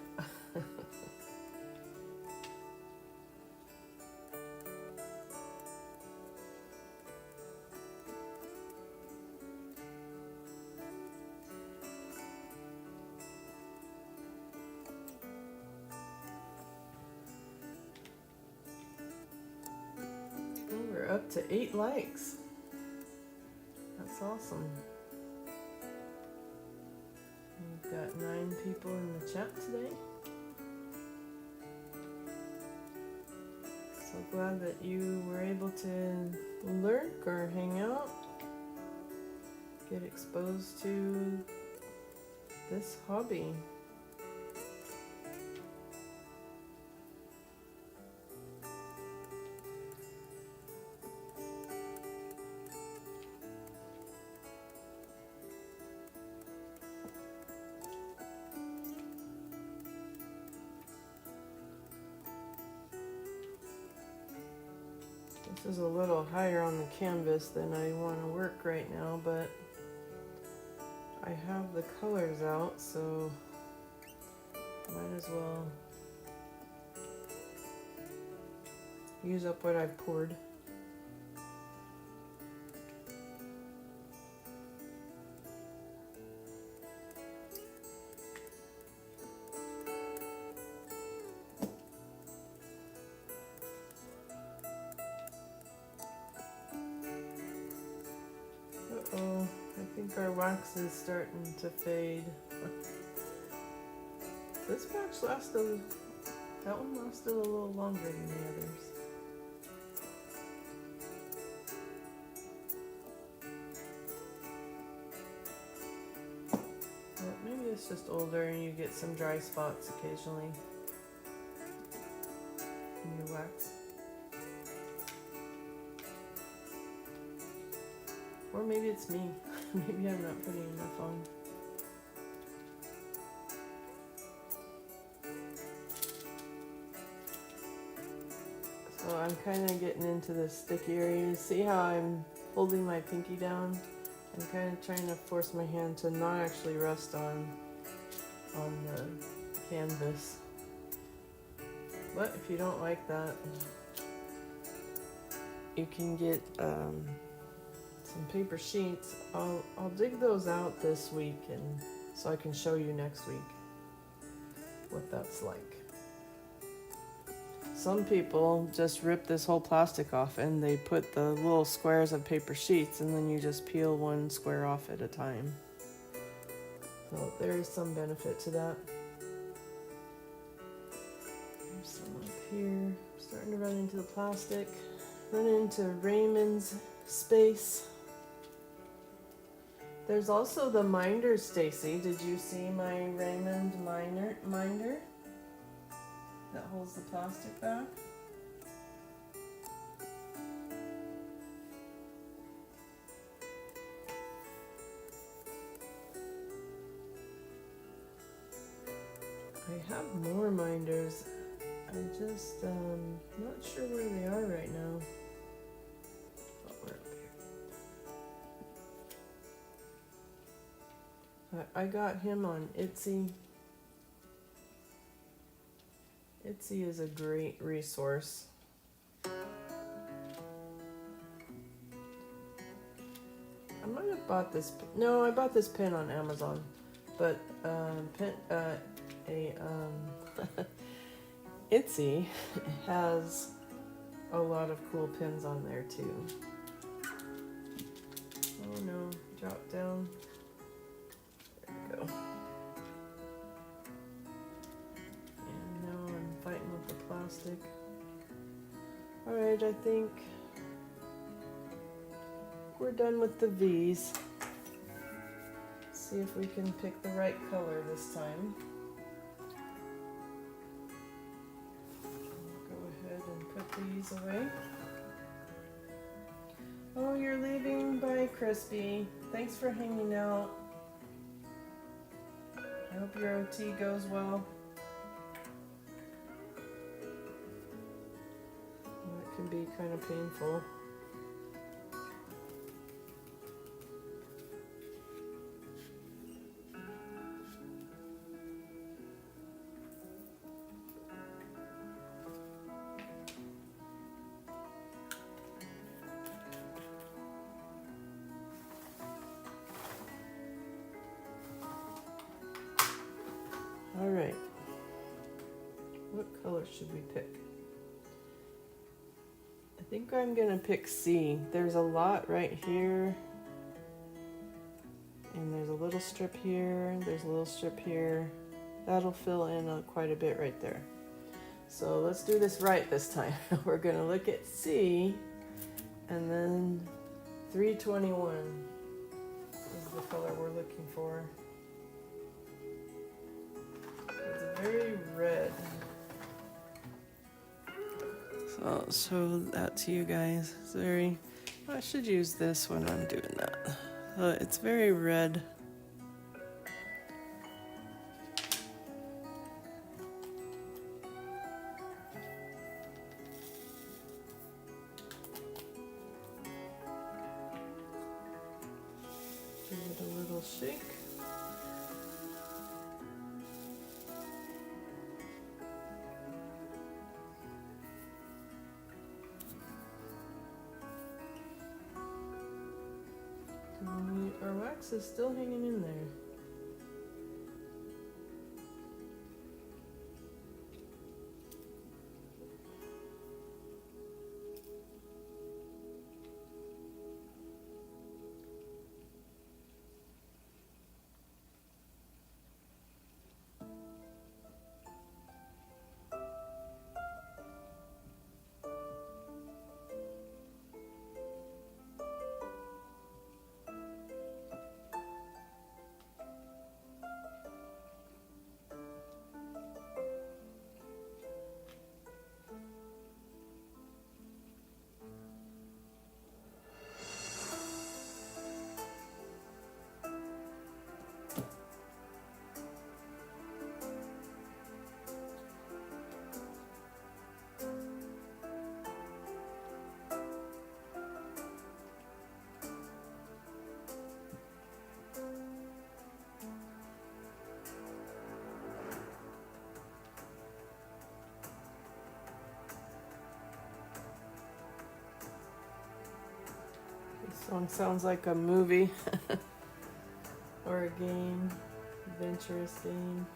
[SPEAKER 1] Up to 8 likes. That's awesome. We've got 9 people in the chat today. So glad that you were able to lurk or hang out, get exposed to this hobby. This is a little higher on the canvas than I want to work right now, but I have the colors out, so might as well use up what I've poured. Uh-oh, I think our wax is starting to fade. This batch lasted, that one lasted a little longer than the others. But maybe it's just older and you get some dry spots occasionally in your wax. Or maybe it's me. Maybe I'm not putting enough on. So I'm kind of getting into the sticky area. You see how I'm holding my pinky down? I'm kind of trying to force my hand to not actually rest on the canvas. But if you don't like that, you can get some paper sheets. I'll dig those out this week, and so I can show you next week what that's like. Some people just rip this whole plastic off and they put the little squares of paper sheets, and then you just peel one square off at a time. So there is some benefit to that. There's some up here. I'm starting to run into the plastic. Run into Raymond's space. There's also the minder, Stacy. Did you see my Raymond minder that holds the plastic back? I have more minders. I'm just not sure where they are right now. Oh, we're up here. I got him on Etsy. Etsy is a great resource. I might have bought this. No, I bought this pin on Amazon, but Etsy has a lot of cool pins on there too. Oh no, drop down. There we go. And now I'm fighting with the plastic. Alright, I think we're done with the V's. See if we can pick the right color this time. Put these away. Oh, you're leaving. Bye, Crispy. Thanks for hanging out. I hope your OT goes well. It can be kind of painful. Alright, what color should we pick? I think I'm gonna pick C. There's a lot right here, and there's a little strip here, there's a little strip here. That'll fill in quite a bit right there. So let's do this right this time. We're gonna look at C, and then 321 is the color we're looking for. Very red. So I'll show that to you guys. It's very, I should use this when I'm doing that. It's very red. Give it a little shake. Our wax is still hanging in there. Song sounds like a movie or a game, adventurous game.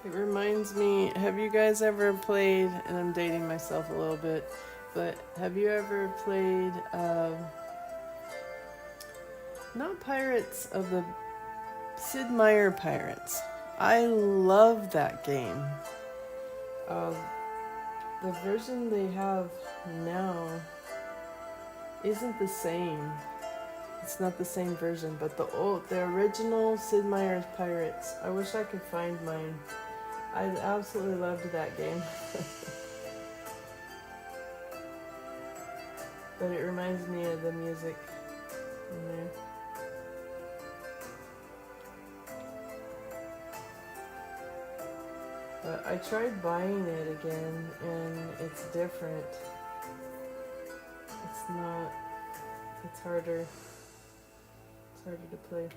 [SPEAKER 1] It reminds me, have you guys ever played, and I'm dating myself a little bit, but have you ever played, not Pirates of the, Sid Meier Pirates? I love that game. The version they have now isn't the same. It's not the same version, but the original Sid Meier's Pirates, I wish I could find mine. I absolutely loved that game. But it reminds me of the music in there. But I tried buying it again, and it's different. It's not, it's harder. It's harder to play.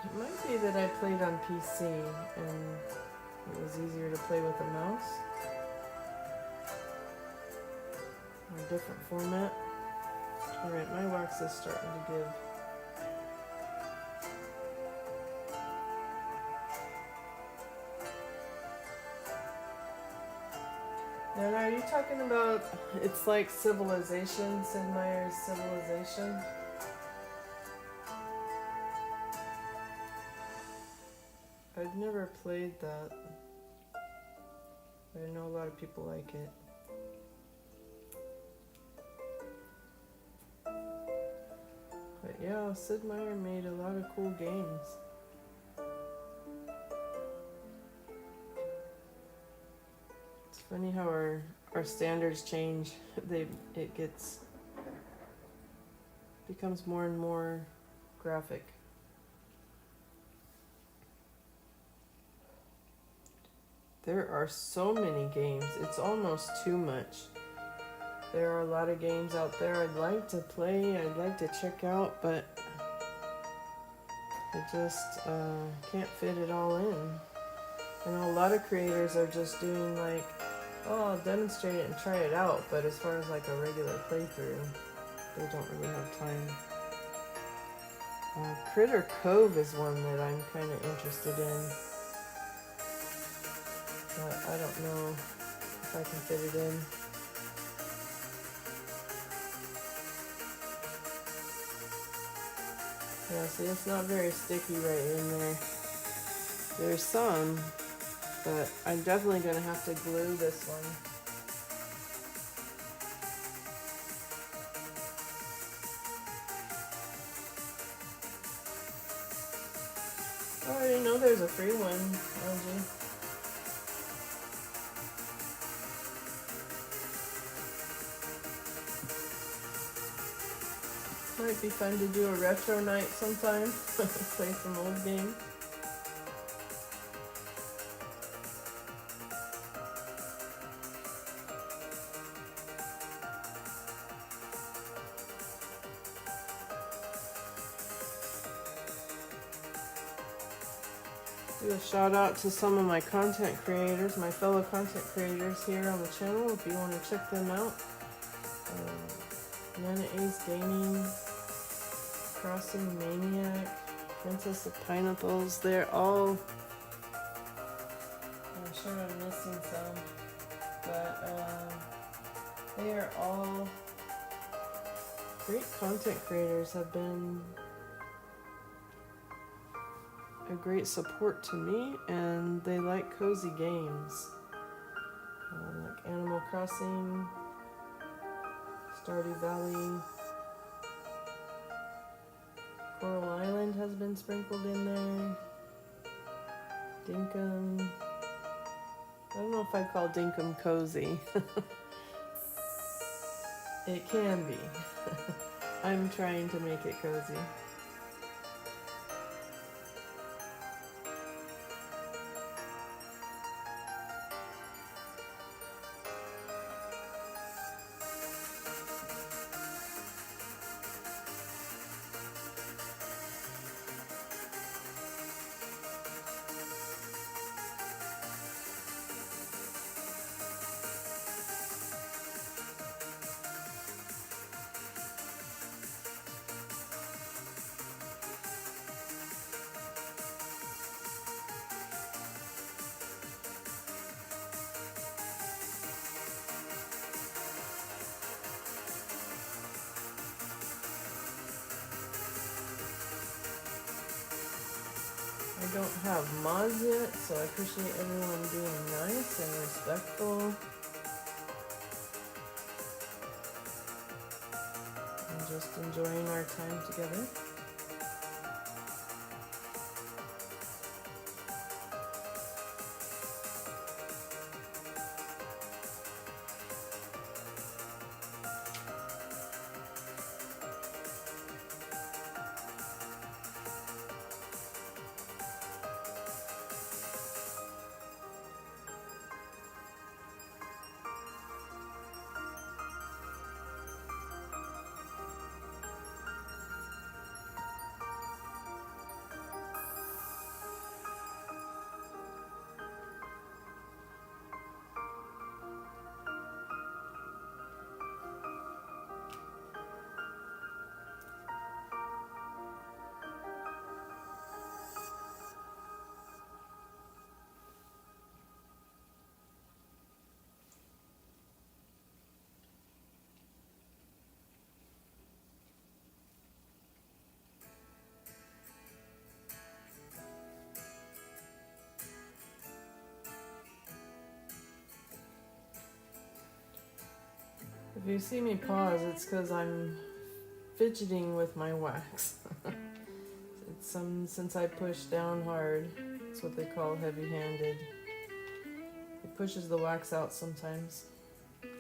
[SPEAKER 1] It might be that I played on PC and it was easier to play with a mouse. Or a different format. Alright, my wax is starting to give. Now, are you talking about, it's like Civilization, Sid Meier's Civilization? I've never played that. I know a lot of people like it. But yeah, Sid Meier made a lot of cool games. It's funny how our standards change. It becomes more and more graphic. There are so many games, it's almost too much. There are a lot of games out there I'd like to play, I'd like to check out, but I just can't fit it all in. I know a lot of creators are just doing like, oh, I'll demonstrate it and try it out, but as far as like a regular playthrough, they don't really have time. Critter Cove is one that I'm kind of interested in. But I don't know if I can fit it in. Yeah, see, it's not very sticky right in there. There's some, but I'm definitely going to have to glue this one. Oh, I didn't know there's a free one, LG. Might be fun to do a retro night sometime. Play some old games. Do a shout out to some of my content creators, my fellow content creators here on the channel if you want to check them out. Nana Ace Gaming, Crossing Maniac, Princess of Pineapples, they're all, I'm sure I'm missing some, but they are all great content creators, have been a great support to me, and they like cozy games, like Animal Crossing, Stardew Valley, Coral Island has been sprinkled in there, Dinkum, I don't know if I'd call dinkum cozy. It can be. I'm trying to make it cozy. I don't have mods yet, so I appreciate everyone being nice and respectful. And just enjoying our time together. If you see me pause, it's because I'm fidgeting with my wax. Since I push down hard, it's what they call heavy-handed. It pushes the wax out sometimes. I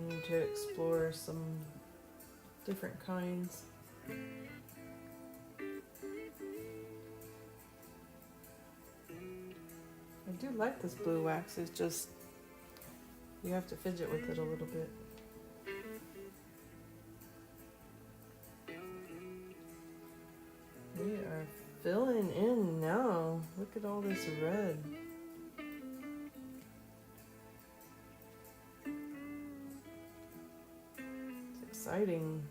[SPEAKER 1] need to explore some different kinds. I do like this blue wax, it's just you have to fidget with it a little bit. We are filling in now. Look at all this red. It's exciting.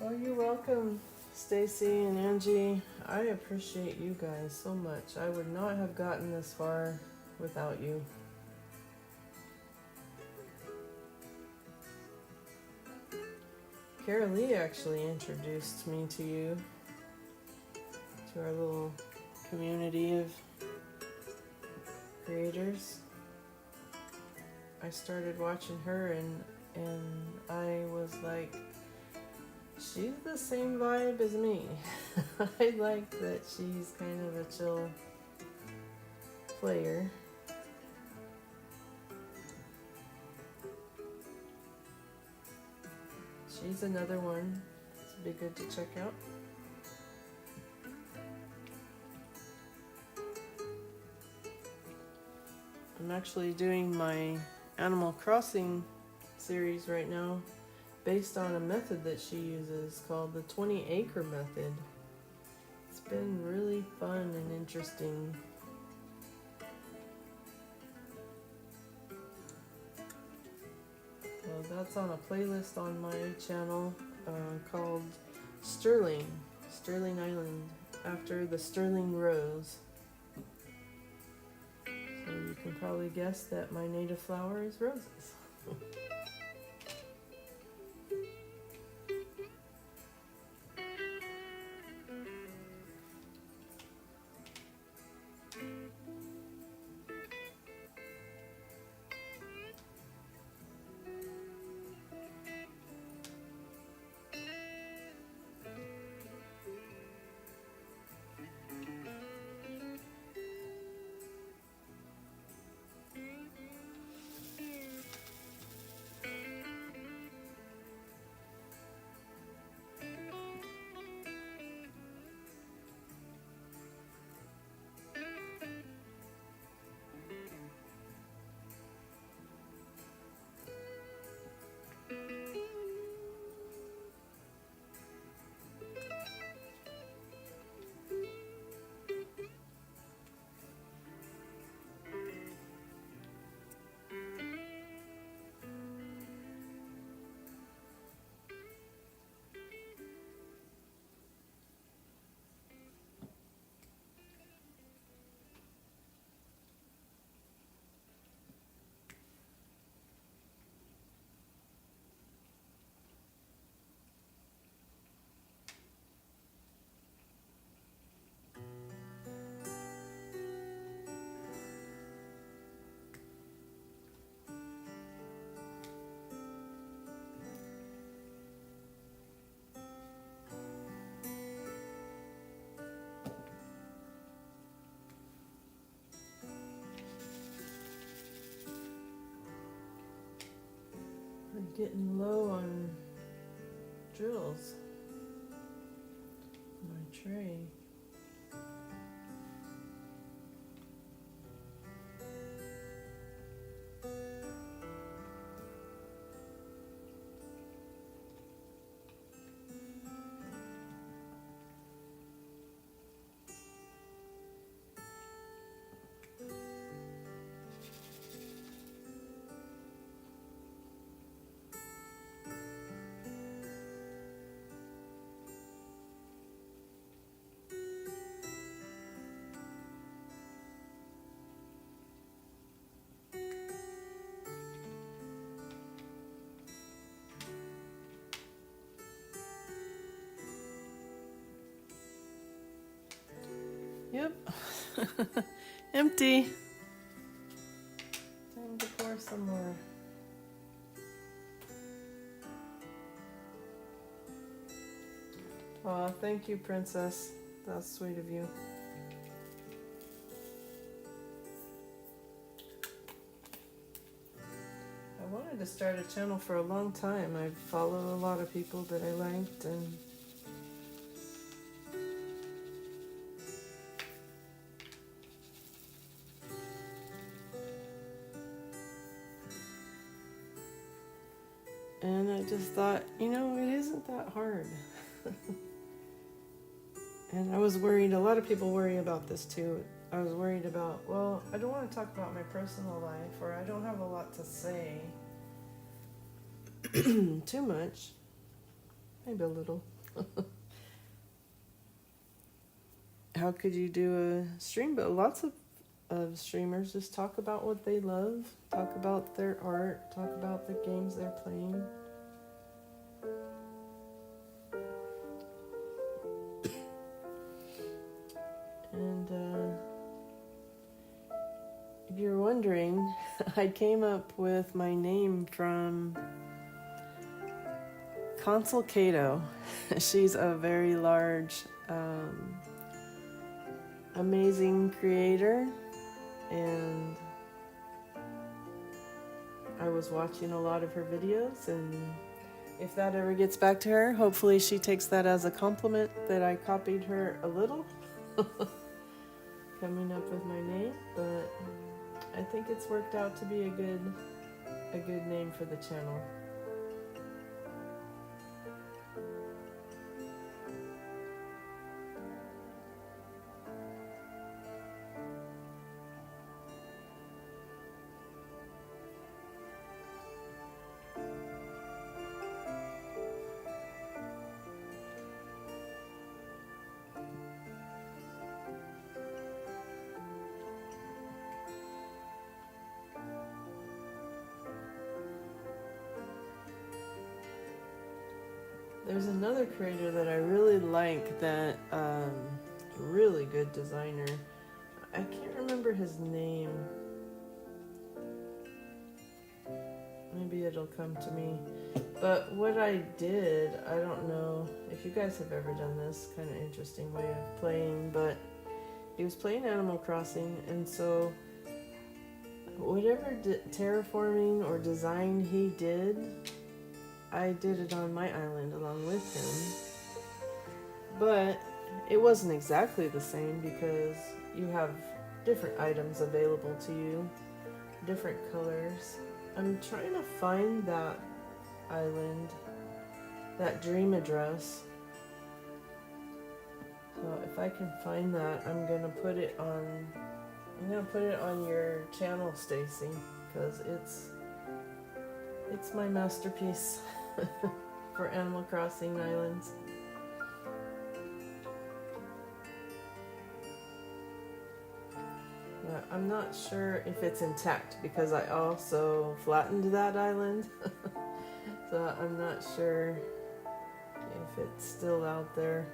[SPEAKER 1] Oh, you're welcome, Stacy and Angie. I appreciate you guys so much. I would not have gotten this far without you. Carol Lee actually introduced me to you, to our little community of creators. I started watching her and I was like, she's the same vibe as me. I like that she's kind of a chill player. She's another one. It'd be good to check out. I'm actually doing my Animal Crossing series right now based on a method that she uses called the 20-acre method. It's been really fun and interesting. So that's on a playlist on my channel called Sterling Island. after the Sterling Rose. So you can probably guess that my native flower is roses. I'm getting low on drills in my tray. Yep. Empty. Time to pour some more. Aw, thank you, Princess. That's sweet of you. I wanted to start a channel for a long time. I follow a lot of people that I liked, and I just thought, you know, it isn't that hard. And I was worried, a lot of people worry about this too. I was worried about, well, I don't want to talk about my personal life, or I don't have a lot to say. Too much. Maybe a little. How could you do a stream? But lots of streamers just talk about what they love, talk about their art, talk about the games they're playing. And if you're wondering, I came up with my name from Consul Cato. She's a very large, amazing creator, and I was watching a lot of her videos, and if that ever gets back to her, hopefully she takes that as a compliment that I copied her a little. Coming up with my name, but I think it's worked out to be a good name for the channel. There's another creator that I really like that, really good designer. I can't remember his name. Maybe it'll come to me. But what I did, I don't know if you guys have ever done this kind of interesting way of playing, but he was playing Animal Crossing, and so whatever terraforming or design he did, I did it on my island along with him. But it wasn't exactly the same because you have different items available to you, different colors. I'm trying to find that island, that dream address. So if I can find that, I'm gonna put it on your channel, Stacy, because it's my masterpiece for Animal Crossing Islands. But I'm not sure if it's intact because I also flattened that island. So I'm not sure if it's still out there.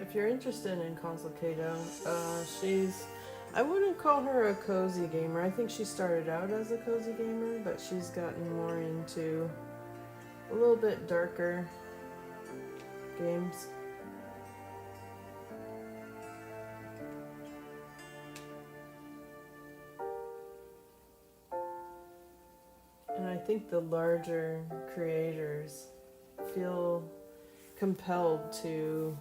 [SPEAKER 1] If you're interested in Console Kato, I wouldn't call her a cozy gamer. I think she started out as a cozy gamer, but she's gotten more into a little bit darker games. And I think the larger creators feel compelled to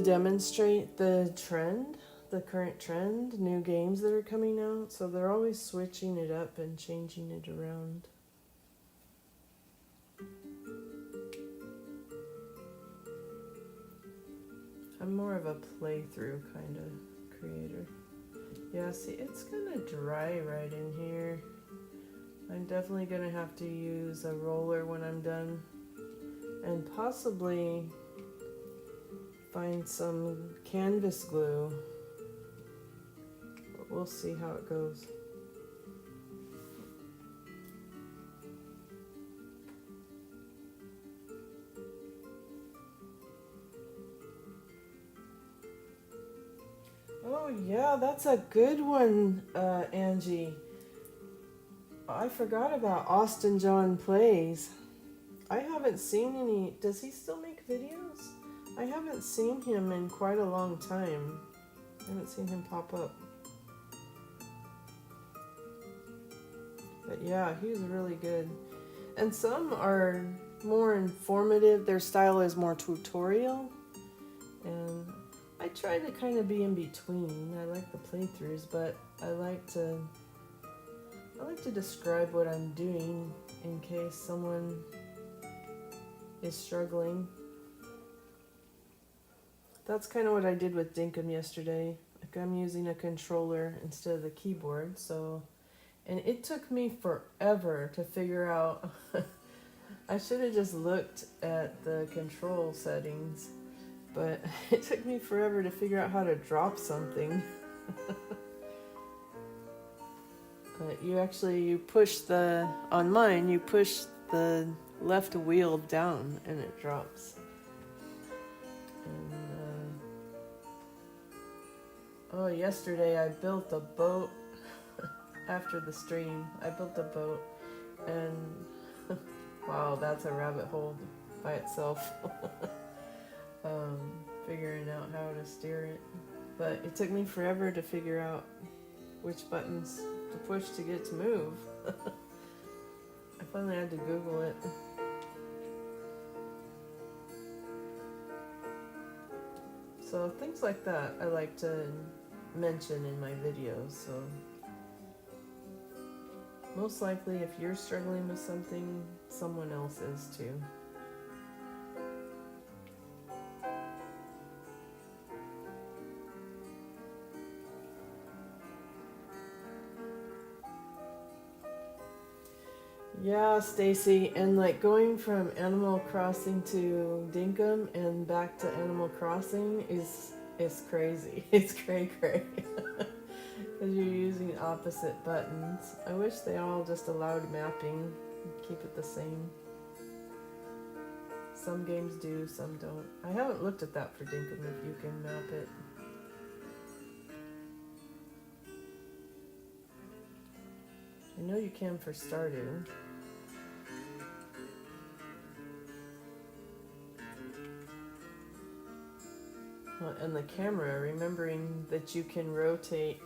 [SPEAKER 1] demonstrate the trend, the current trend, new games that are coming out. So they're always switching it up and changing it around. I'm more of a playthrough kind of creator. Yeah, see, it's kind of dry right in here. I'm definitely going to have to use a roller when I'm done. And possibly find some canvas glue. But we'll see how it goes. Oh yeah, that's a good one, Angie. I forgot about Austin John Plays. I haven't seen any. Does he still make videos? I haven't seen him in quite a long time. I haven't seen him pop up. But yeah, he's really good. And some are more informative. Their style is more tutorial. And I try to kind of be in between. I like the playthroughs, but I like to describe what I'm doing in case someone is struggling. That's kind of what I did with Dinkum yesterday. Like, I'm using a controller instead of the keyboard, so, and it took me forever to figure out. I should have just looked at the control settings, but it took me forever to figure out how to drop something. But you push on mine, you push the left wheel down and it drops. And, yesterday I built a boat after the stream. I built a boat and wow, that's a rabbit hole by itself. Figuring out how to steer it. But it took me forever to figure out which buttons to push to get it to move. I finally had to Google it. So things like that I like to mention in my videos. So most likely if you're struggling with something, someone else is too. Yeah, Stacy, and like going from Animal Crossing to Dinkum and back to Animal Crossing is crazy. It's cray cray. Because you're using opposite buttons. I wish they all just allowed mapping. Keep it the same. Some games do, some don't. I haven't looked at that for Dinkum if you can map it. I know you can for Stardew. And the camera, remembering that you can rotate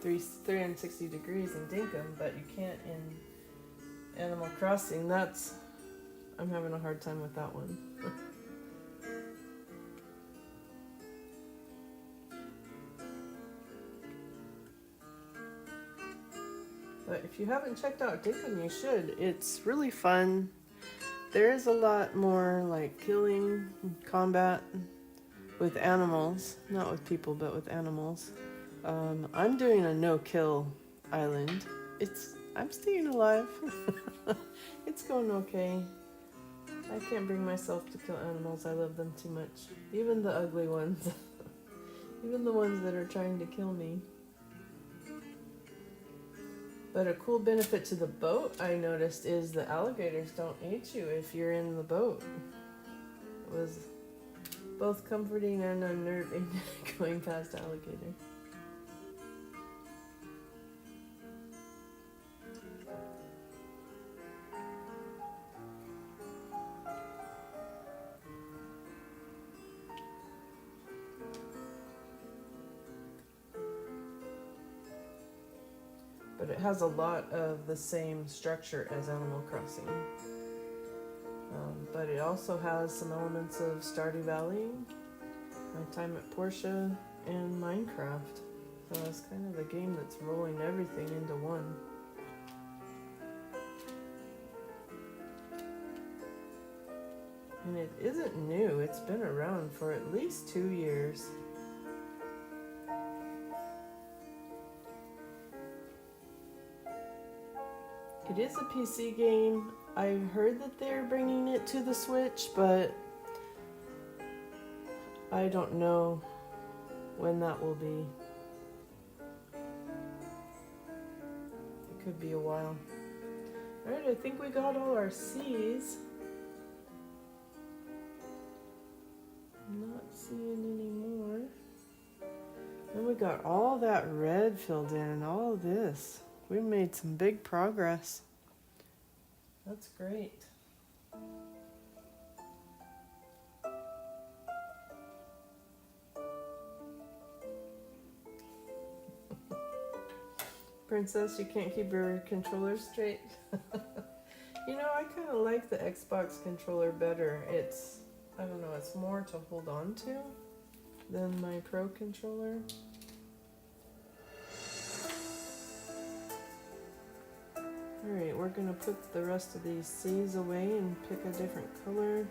[SPEAKER 1] 360 degrees in Dinkum, but you can't in Animal Crossing. I'm having a hard time with that one. But if you haven't checked out Dinkum, you should. It's really fun. There is a lot more like killing, combat with animals, not with people, but with animals. I'm doing a no-kill island. I'm staying alive. It's going okay. I can't bring myself to kill animals. I love them too much. Even the ugly ones. Even the ones that are trying to kill me. But a cool benefit to the boat I noticed is the alligators don't eat you if you're in the boat. It was both comforting and unnerving going past alligator. But it has a lot of the same structure as Animal Crossing. But it also has some elements of Stardew Valley, My Time at Portia, and Minecraft. So it's kind of a game that's rolling everything into one. And it isn't new, it's been around for at least 2 years. It is a PC game. I heard that they're bringing it to the Switch, but I don't know when that will be. It could be a while. Alright, I think we got all our C's. Not seeing any more. And we got all that red filled in, all of this. We made some big progress. That's great. Princess, you can't keep your controller straight. You know, I kind of like the Xbox controller better. I don't know, it's more to hold on to than my Pro controller. Alright, we're going to put the rest of these C's away and pick a different color.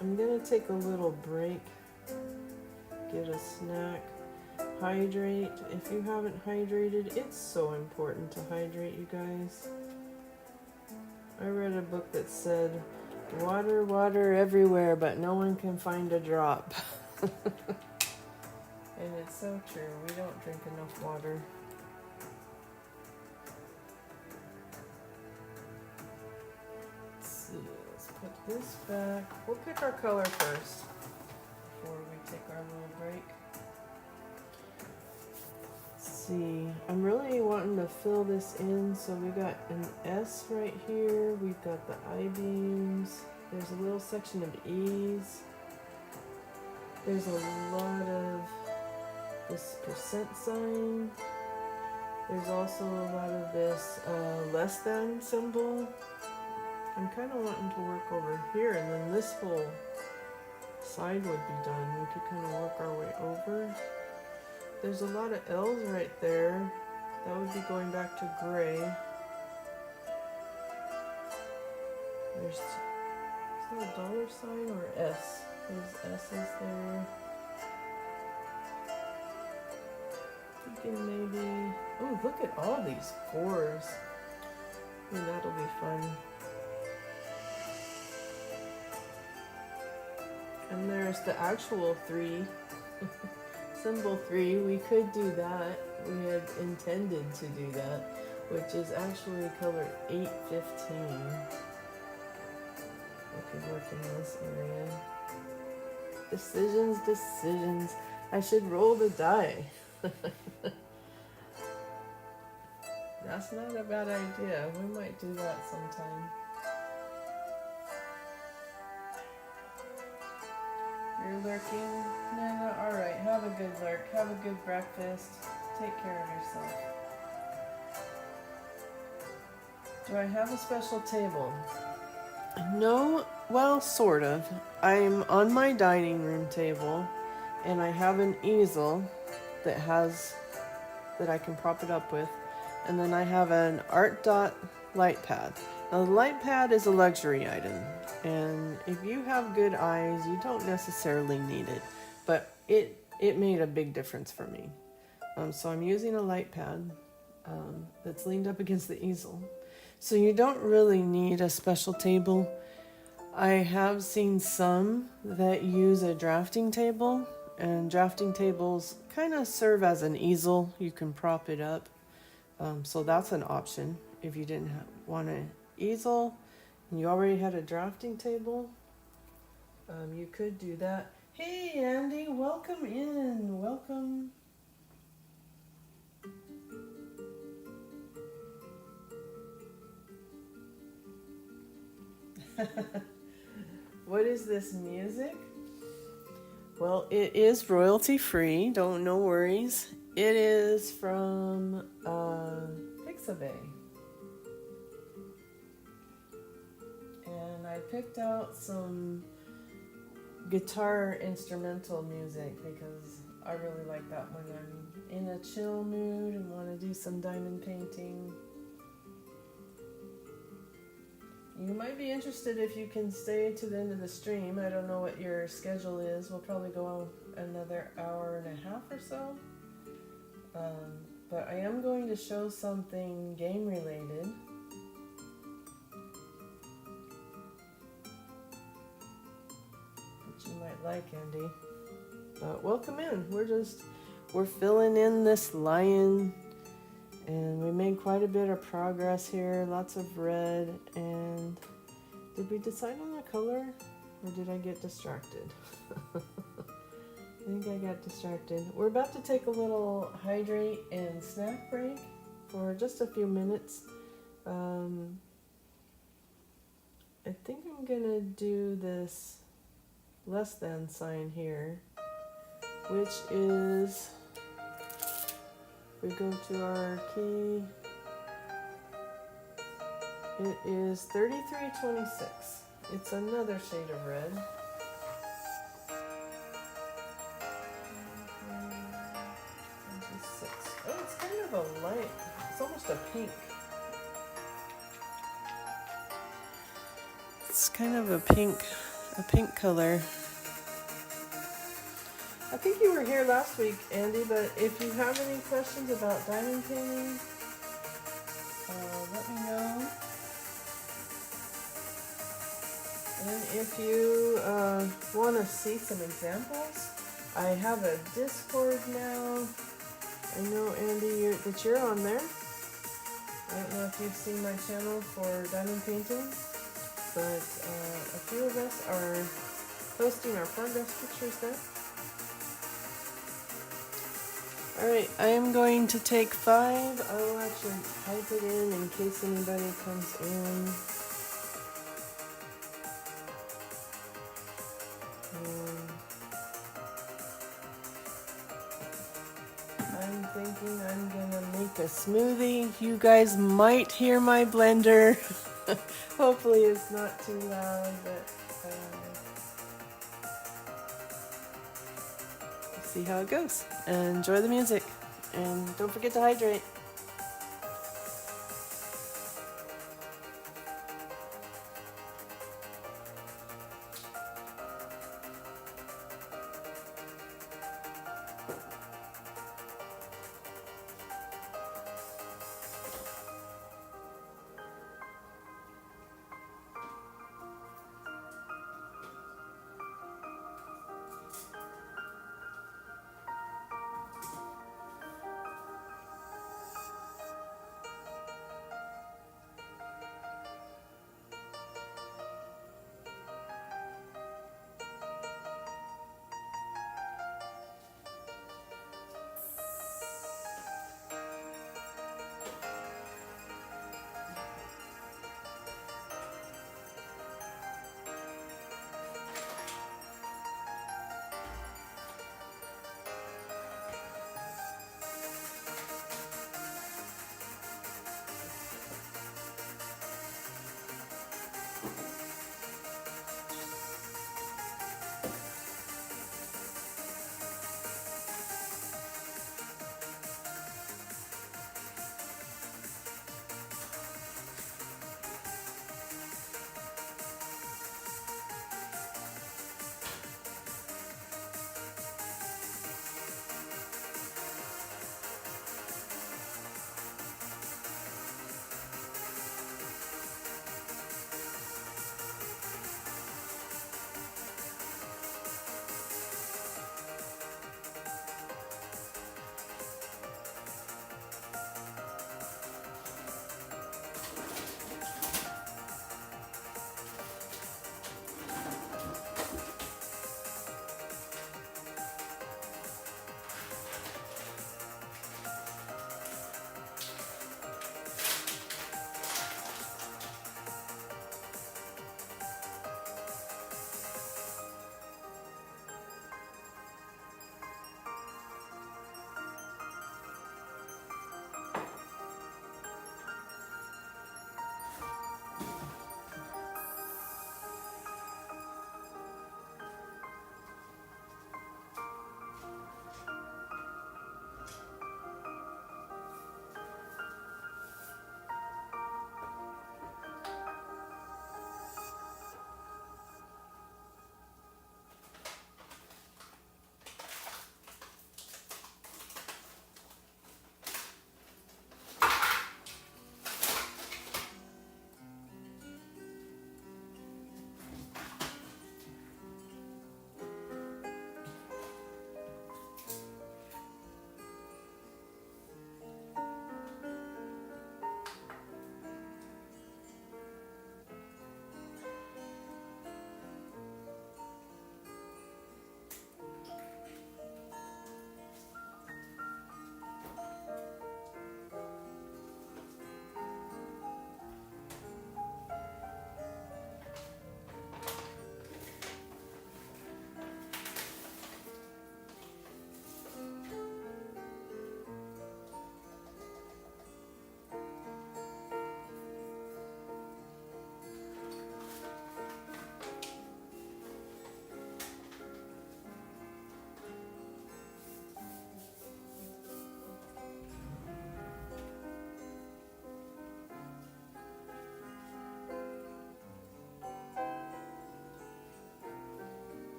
[SPEAKER 1] I'm going to take a little break, get a snack, hydrate. If you haven't hydrated, it's so important to hydrate, you guys. I read a book that said, water, water everywhere, but no one can find a drop. And it's so true, we don't drink enough water. Let's put this back. We'll pick our color first before we take our little break. Let's see, I'm really wanting to fill this in, so we got an S right here, we've got the I-beams, there's a little section of E's, there's a lot of this percent sign, there's also a lot of this less than symbol. I'm kind of wanting to work over here, and then this whole side would be done. We could kind of work our way over. There's a lot of L's right there. That would be going back to gray. There's, is that a dollar sign or S? There's S's there. Thinking maybe, oh, look at all these 4s. And that'll be fun. And there's the actual 3. Symbol 3, we could do that. We had intended to do that, which is actually color 815. We could work in this area. Decisions, decisions. I should roll the die. That's not a bad idea. We might do that sometime. You're lurking? No, alright. Have a good lurk. Have a good breakfast. Take care of yourself. Do I have a special table? No, well, sort of. I'm on my dining room table, and I have an easel that I can prop it up with, and then I have an Art Dot light pad. Now, the light pad is a luxury item, and if you have good eyes, you don't necessarily need it, but it made a big difference for me. So I'm using a light pad that's leaned up against the easel. So you don't really need a special table. I have seen some that use a drafting table, and drafting tables kind of serve as an easel. You can prop it up. So that's an option if you didn't want an easel and you already had a drafting table. You could do that. Hey Andy, welcome in. Welcome. What is this music? Well, it is royalty free. No worries. It is from Pixabay. And I picked out some guitar instrumental music because I really like that when I'm in a chill mood and want to do some diamond painting. You might be interested if you can stay to the end of the stream. I don't know what your schedule is. We'll probably go another hour and a half or so. But I am going to show something game related. That you might like, Andy. But welcome in. We're filling in this lion. And we made quite a bit of progress here, lots of red, and did we decide on the color, or did I get distracted? I think I got distracted. We're about to take a little hydrate and snack break for just a few minutes. I think I'm gonna do this less than sign here, which is... We go to our key. It is 3326. It's another shade of red. Oh, it's kind of a light. It's almost a pink. It's kind of a pink color. I think you were here last week, Andy, but if you have any questions about diamond painting, let me know. And if you want to see some examples, I have a Discord now. I know, Andy, that you're on there. I don't know if you've seen my channel for diamond painting, but a few of us are posting our progress pictures there. Alright, I am going to take 5. I will actually type it in case anybody comes in. I'm thinking I'm gonna make a smoothie. You guys might hear my blender. Hopefully it's not too loud, but see how it goes. And enjoy the music. And don't forget to hydrate.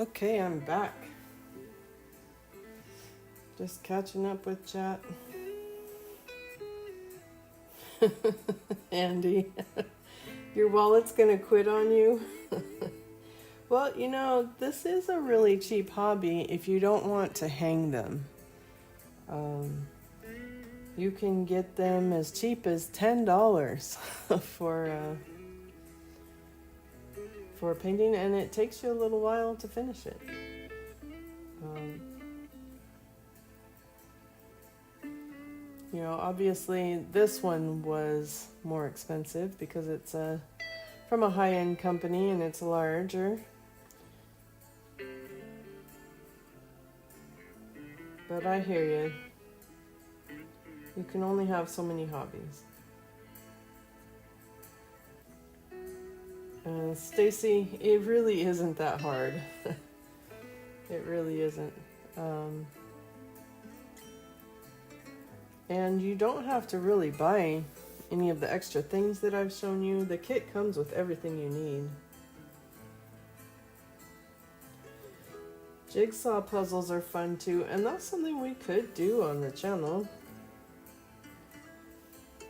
[SPEAKER 1] Okay, I'm back. Just catching up with chat. Andy, your wallet's gonna quit on you? Well, you know, this is a really cheap hobby if you don't want to hang them. You can get them as cheap as $10 for painting, and it takes you a little while to finish it. You know, obviously this one was more expensive because it's from a high-end company and it's larger. But I hear you. You can only have so many hobbies. Stacy, it really isn't that hard. It really isn't. And you don't have to really buy any of the extra things that I've shown you. The kit comes with everything you need. Jigsaw puzzles are fun too, and that's something we could do on the channel.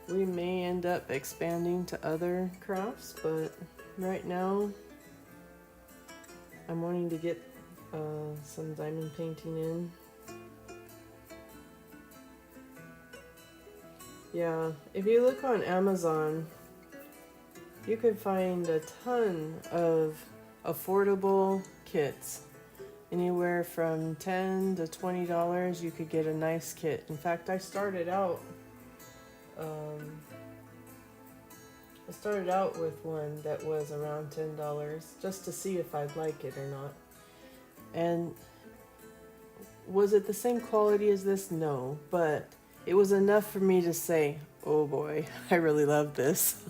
[SPEAKER 1] We may end up expanding to other crafts, but right now I'm wanting to get some diamond painting in. Yeah, if you look on Amazon, you can find a ton of affordable kits. Anywhere from $10 to $20, you could get a nice kit. In fact, I started out with one that was around $10 just to see if I'd like it or not. And was it the same quality as this? No, but it was enough for me to say, oh boy, I really love this.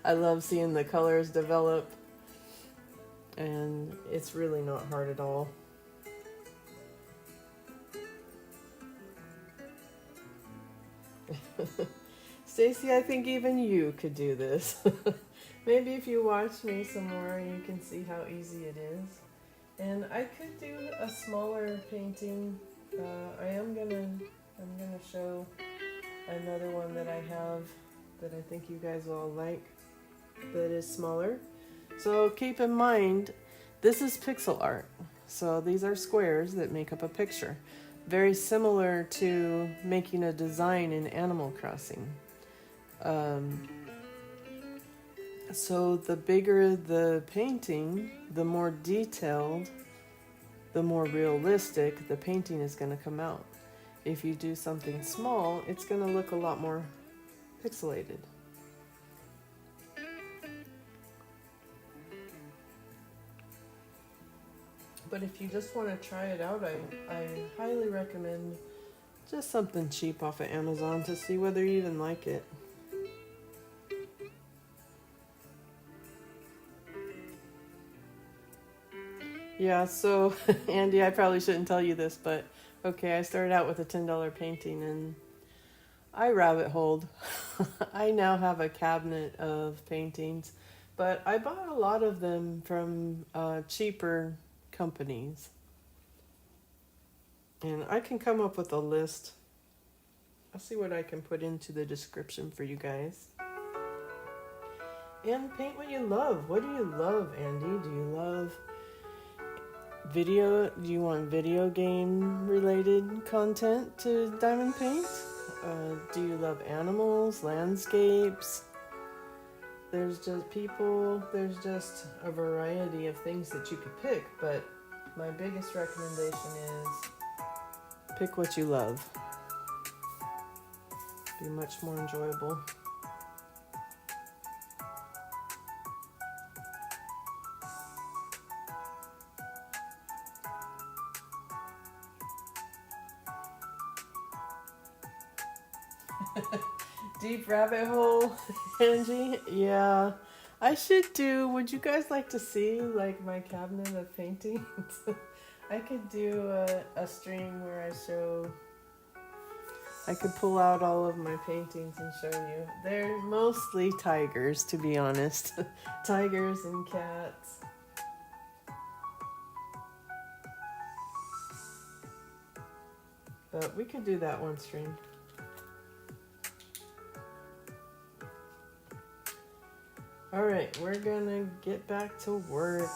[SPEAKER 1] I love seeing the colors develop, and it's really not hard at all. Stacy, I think even you could do this. Maybe if you watch me some more, you can see how easy it is. And I could do a smaller painting. I'm gonna show another one that I have that I think you guys will like that is smaller. So keep in mind, this is pixel art. So these are squares that make up a picture. Very similar to making a design in Animal Crossing. So the bigger the painting, the more detailed, the more realistic the painting is going to come out. If you do something small, it's going to look a lot more pixelated. But if you just want to try it out, I highly recommend just something cheap off of Amazon to see whether you even like it. Yeah, so Andy, I probably shouldn't tell you this, but okay, I started out with a $10 painting and I rabbit holed. I now have a cabinet of paintings, but I bought a lot of them from cheaper companies. And I can come up with a list. I'll see what I can put into the description for you guys. And paint what you love. What do you love, Andy? Do you love video? Do you want video game related content to diamond paint? Do you love animals, landscapes? There's just people, there's just a variety of things that you could pick, but my biggest recommendation is pick what you love. Be much more enjoyable. Deep rabbit hole, Angie? Yeah. I should do, would you guys like to see like my cabinet of paintings? I could do a stream where I could pull out all of my paintings and show you. They're mostly tigers, to be honest. Tigers and cats. But we could do that one stream. Alright, we're gonna get back to work.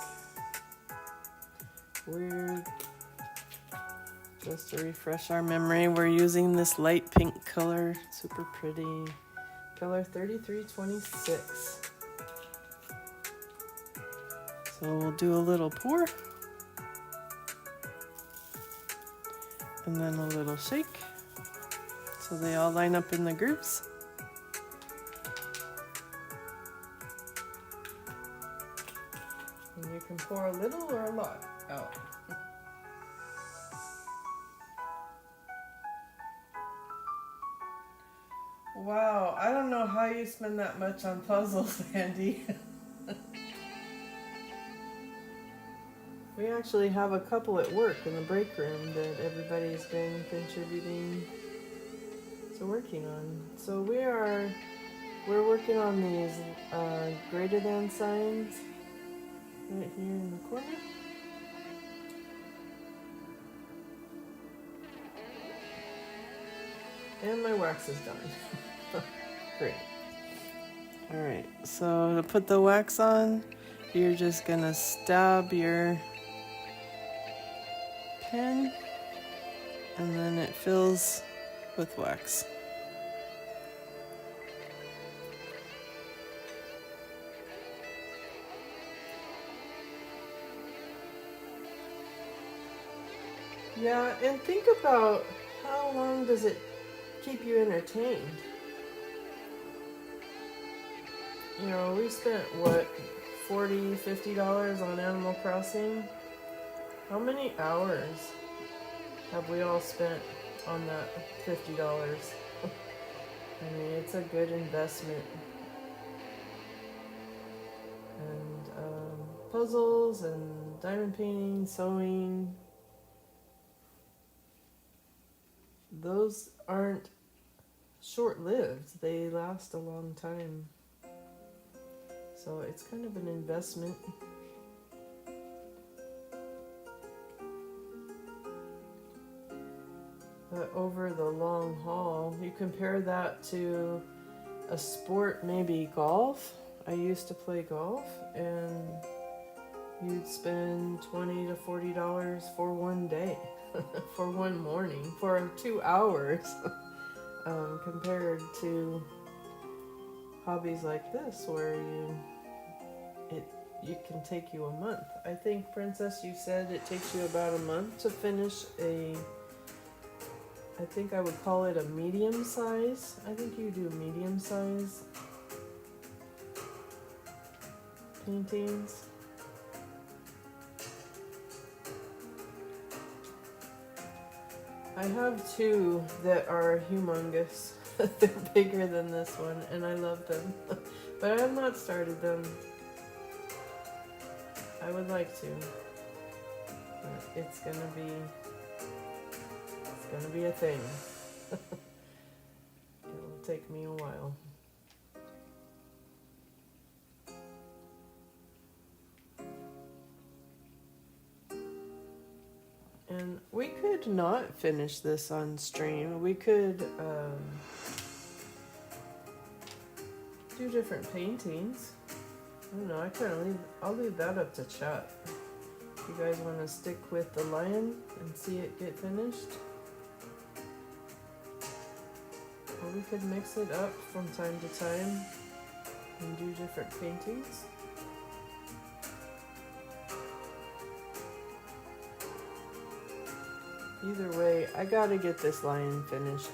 [SPEAKER 1] Just to refresh our memory, we're using this light pink color, super pretty. Color 3326. So we'll do a little pour. And then a little shake. So they all line up in the groups. And you can pour a little or a lot out. Wow, I don't know how you spend that much on puzzles, Andy. We actually have a couple at work in the break room that everybody's been contributing to working on. So we're working on these greater than signs right here in the corner. And my wax is done. Great. Alright, so to put the wax on, you're just gonna stab your pen and then it fills with wax. Yeah, and think about how long does it keep you entertained? You know, we spent what, $40, $50 on Animal Crossing? How many hours have we all spent on that $50? I mean, it's a good investment. And puzzles and diamond painting, sewing, those aren't short-lived. They last a long time. So it's kind of an investment. But over the long haul, you compare that to a sport, maybe golf. I used to play golf, and you'd spend $20 to $40 for one day, for one morning, for 2 hours, compared to hobbies like this where it can take you a month. I think, Princess, you said it takes you about a month to finish I think I would call it a medium size. I think you do medium size paintings. I have two that are humongous. They're bigger than this one, and I love them. But I have not started them. I would like to. But it's gonna be a thing. It'll take me a while. And we could not finish this on stream. We could do different paintings. I don't know, I'll leave that up to chat. If you guys want to stick with the lion and see it get finished. Or we could mix it up from time to time and do different paintings. Either way, I gotta get this lion finished.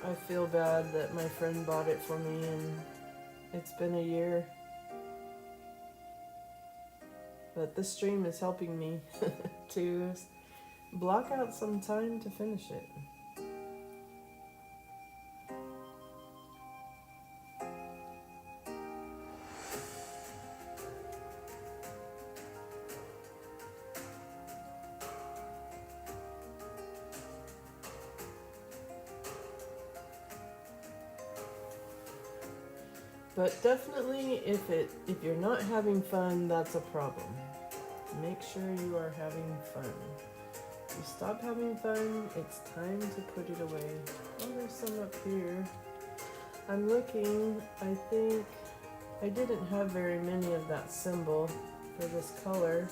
[SPEAKER 1] I feel bad that my friend bought it for me and it's been a year. But this stream is helping me to block out some time to finish it. But definitely, if you're not having fun, that's a problem. Make sure you are having fun. you stop having fun, it's time to put it away. Oh, there's some up here. I'm looking, I think I didn't have very many of that symbol for this color.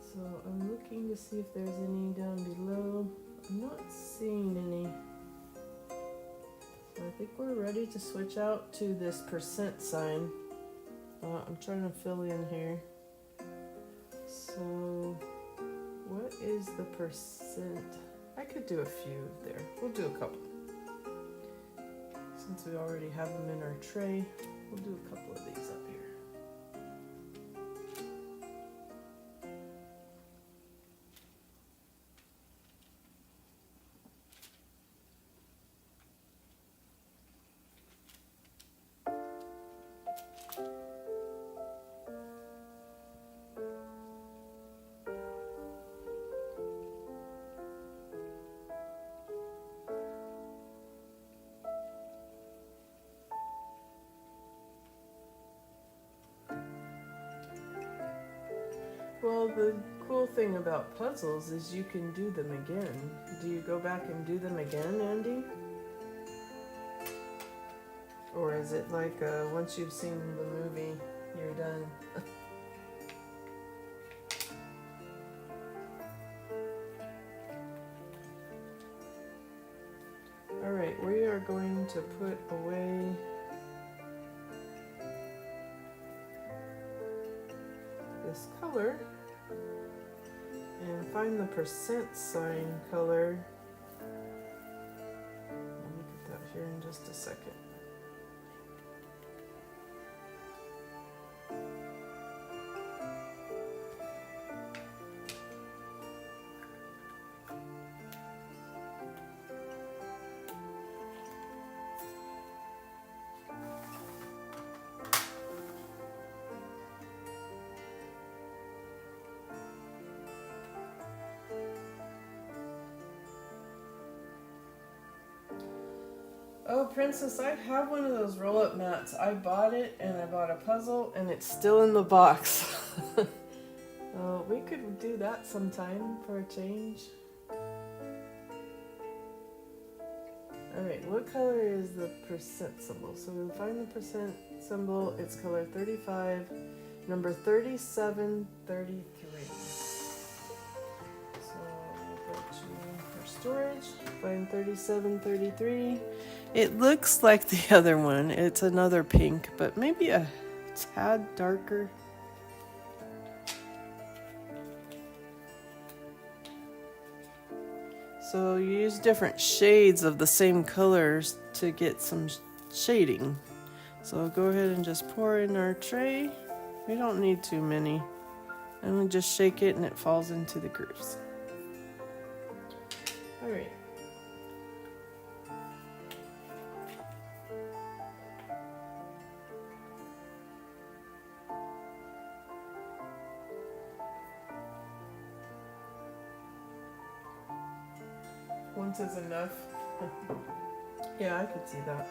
[SPEAKER 1] So I'm looking to see if there's any down below. I'm not seeing any. So I think we're ready to switch out to this percent sign. I'm trying to fill in here. So what is the percent? I could do a few there. We'll do a couple. Since we already have them in our tray, we'll do a couple of these up here. Well, the cool thing about puzzles is you can do them again. Do you go back and do them again, Andy? Or is it like once you've seen the movie, you're done? Alright, we are going to put away this color and find the percent sign color. I'll look at that here in just a second. Oh, Princess, I have one of those roll-up mats. I bought it, and I bought a puzzle, and it's still in the box. We could do that sometime for a change. Alright, what color is the percent symbol? So we'll find the percent symbol. It's color 35, number 3733. So we'll go to our storage, find 3733. It looks like the other one. It's another pink, but maybe a tad darker. So you use different shades of the same colors to get some shading. So I'll go ahead and just pour in our tray. We don't need too many. And we just shake it and it falls into the grooves. All right. Once is enough. Yeah, I could see that.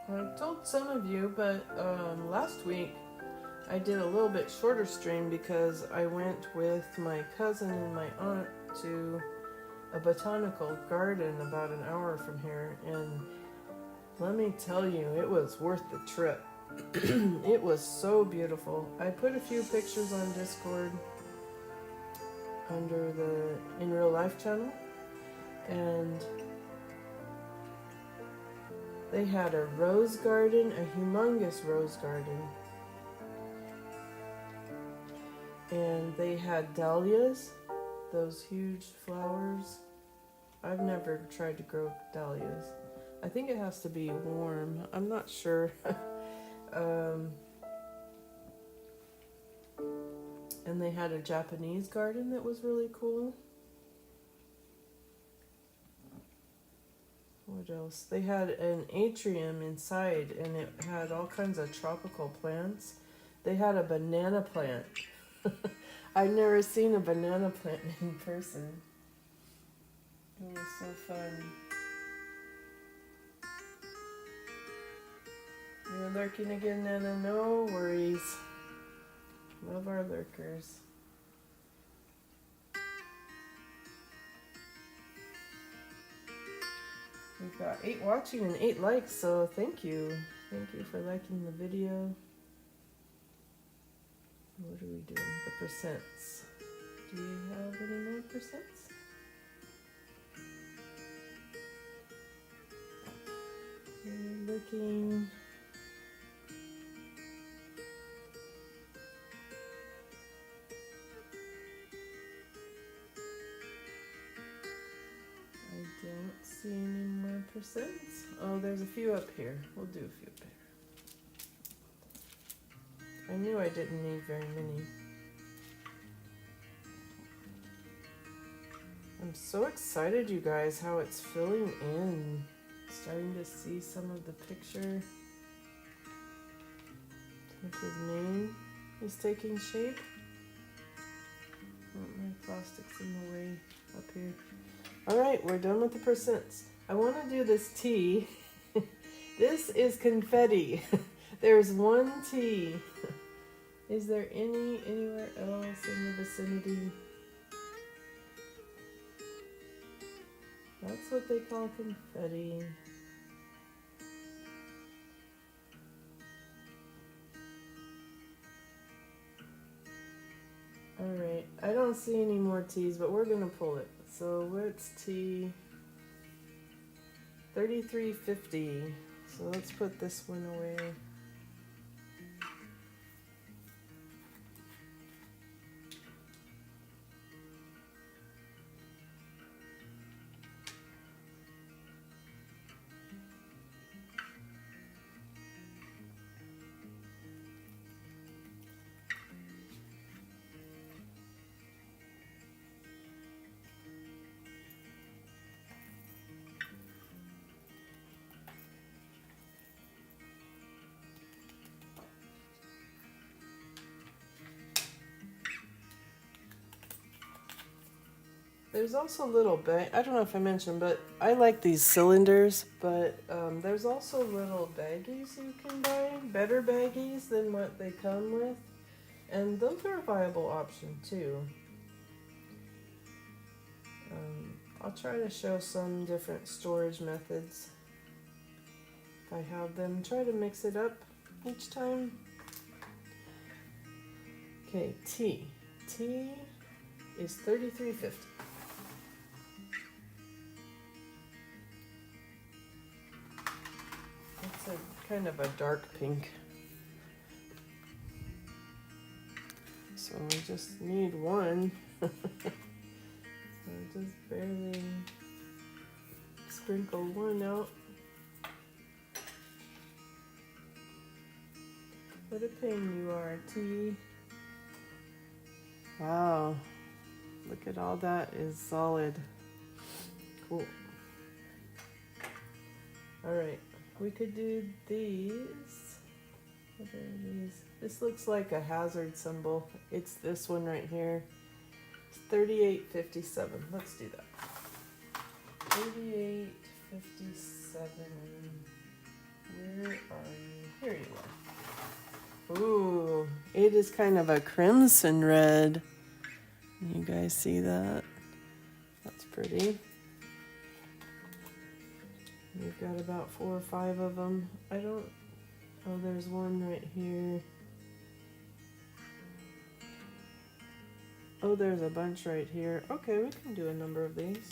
[SPEAKER 1] I told some of you, but last week I did a little bit shorter stream because I went with my cousin and my aunt to a botanical garden about an hour from here, and let me tell you, it was worth the trip. It was so beautiful. I put a few pictures on Discord under the In Real Life channel, and they had a rose garden, a humongous rose garden, and they had dahlias, those huge flowers. I've never tried to grow dahlias. I think it has to be warm. I'm not sure. And they had a Japanese garden that was really cool. What else? They had an atrium inside, and it had all kinds of tropical plants. They had a banana plant. I've never seen a banana plant in person. It was so fun. You're lurking again, Nana. No worries. Love our lurkers. We've got 8 watching and 8 likes, so thank you. Thank you for liking the video. What are we doing? The percents. Do we have any more percents? We're looking. I don't see any more percents. Oh, there's a few up here. We'll do a few up here. I knew I didn't need very many. I'm so excited, you guys, how it's filling in. Starting to see some of the picture. Like his name is taking shape. Oh, my plastic's in the way up here. Alright, we're done with the percents. I want to do this T. This is confetti. There's one T. Is there anywhere else in the vicinity? That's what they call confetti. Alright, I don't see any more T's, but we're gonna pull it. So what's T? 3350. So let's put this one away. There's also little bag. I don't know if I mentioned, but I like these cylinders. But there's also little baggies you can buy, better baggies than what they come with, and those are a viable option too. I'll try to show some different storage methods if I have them. Try to mix it up each time. Okay, T is 3350. It's a kind of a dark pink. So we just need one. I'll just barely sprinkle one out. What a pain you are, T. Wow. Look at all that is solid. Cool. Alright. We could do these. What are these? This looks like a hazard symbol. It's this one right here. It's 3857. Let's do that. 3857. Where are you? Here you are. Ooh, it is kind of a crimson red. You guys see that? That's pretty. We've got about 4 or 5 of them. Oh, there's one right here. Oh, there's a bunch right here. Okay, we can do a number of these.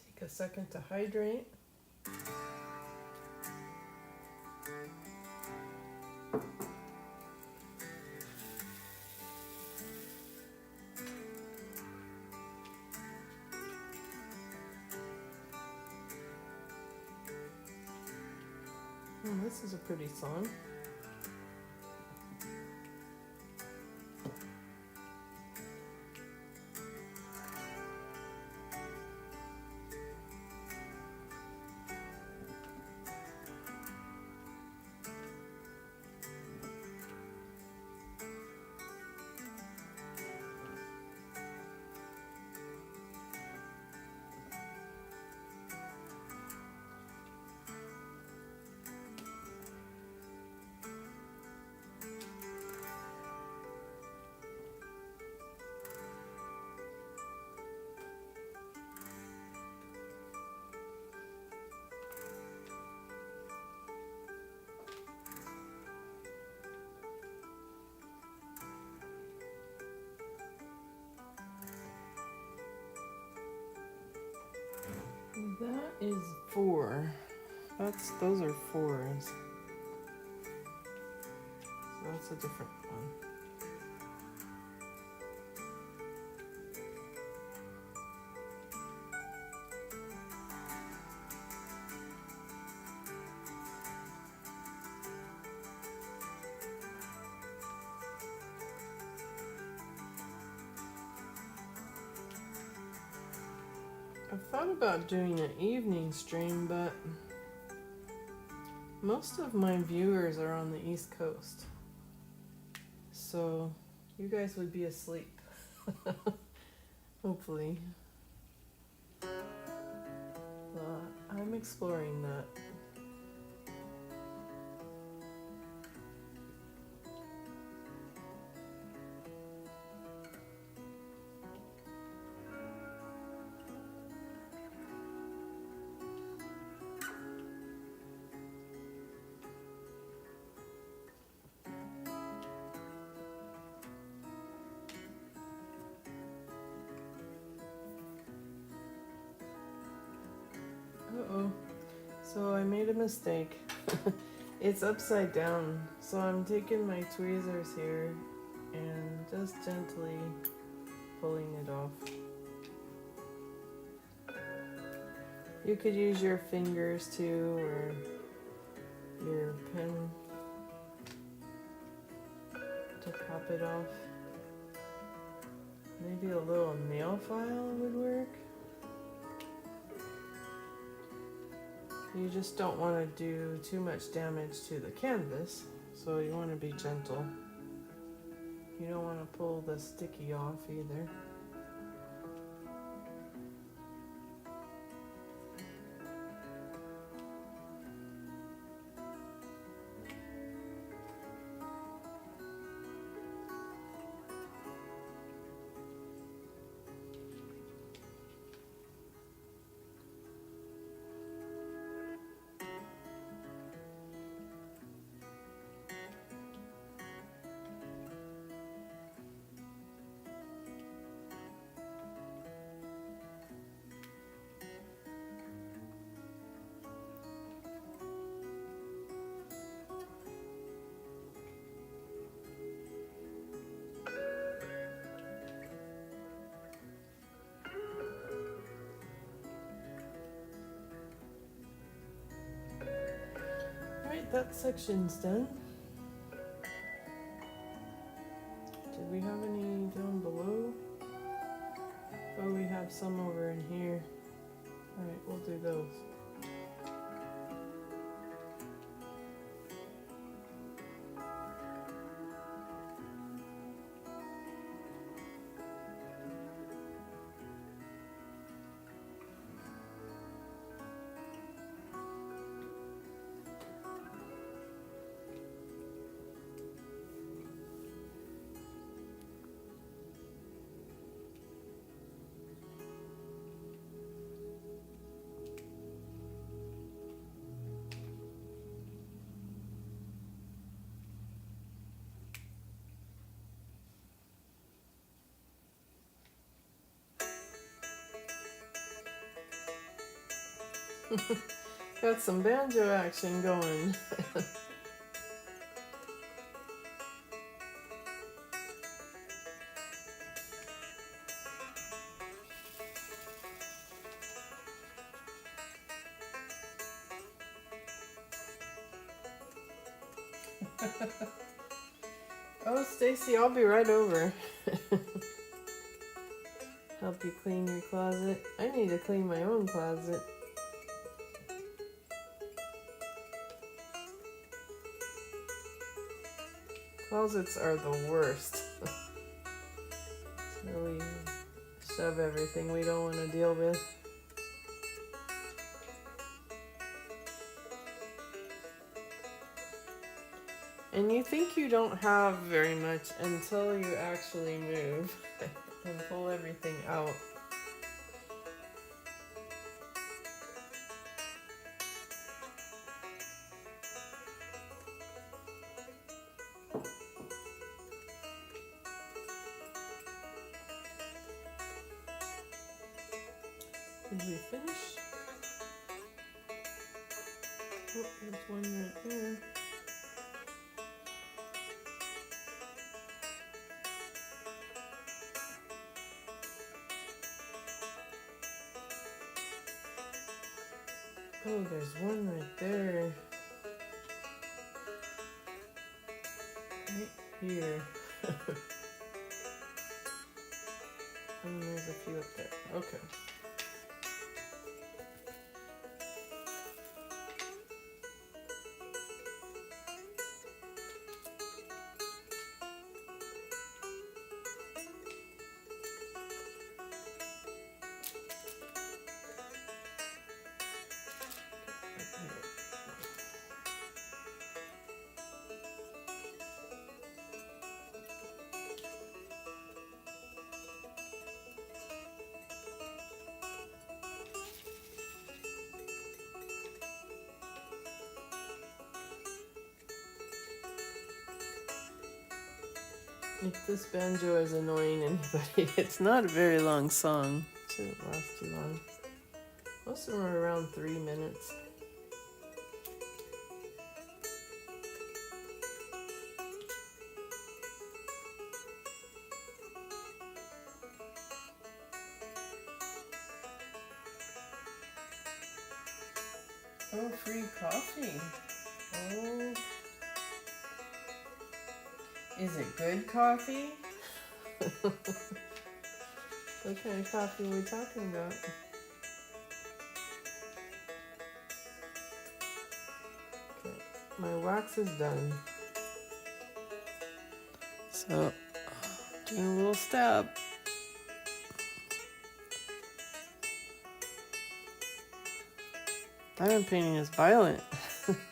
[SPEAKER 1] Take a second to hydrate. This is a pretty song. is 4. Those are 4s. So that's a different one. I've thought about doing an evening stream, but most of my viewers are on the East Coast. So you guys would be asleep. Hopefully. I'm exploring that. Uh-oh. So I made a mistake. It's upside down. So I'm taking my tweezers here and just gently pulling it off. You could use your fingers too, or your pen to pop it off. Maybe a little nail file would work. You just don't want to do too much damage to the canvas, so you want to be gentle. You don't want to pull the sticky off either. Alright, that section's done. Did we have any down below? Oh, we have some over in here. Alright, we'll do those. Got some banjo action going. Oh, Stacy, I'll be right over. Help you clean your closet. I need to clean my own closet. Closets are the worst. So we shove everything we don't want to deal with. And you think you don't have very much until you actually move and pull everything out. Did we finish? Oh, there's one right there. Oh, there's one right there. Right here. And there's a few up there. Okay. If this banjo is annoying anybody, it's not a very long song. It shouldn't last too long. Most of them are around 3 minutes. Oh, free coffee. Oh. Is it good coffee? What kind of coffee are we talking about? Okay, my wax is done. So, doing a little stab. Diamond painting is violent.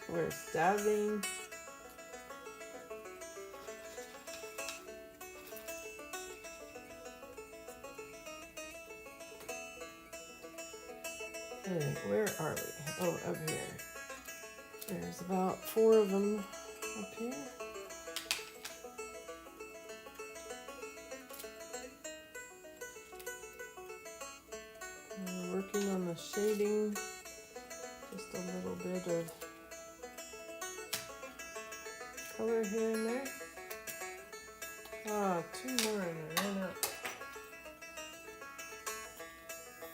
[SPEAKER 1] We're stabbing. Alright, where are we? Oh, up here. There's about 4 of them up here. We're working on the shading. Just a little bit of color here and there. Ah, 2 more and I ran out.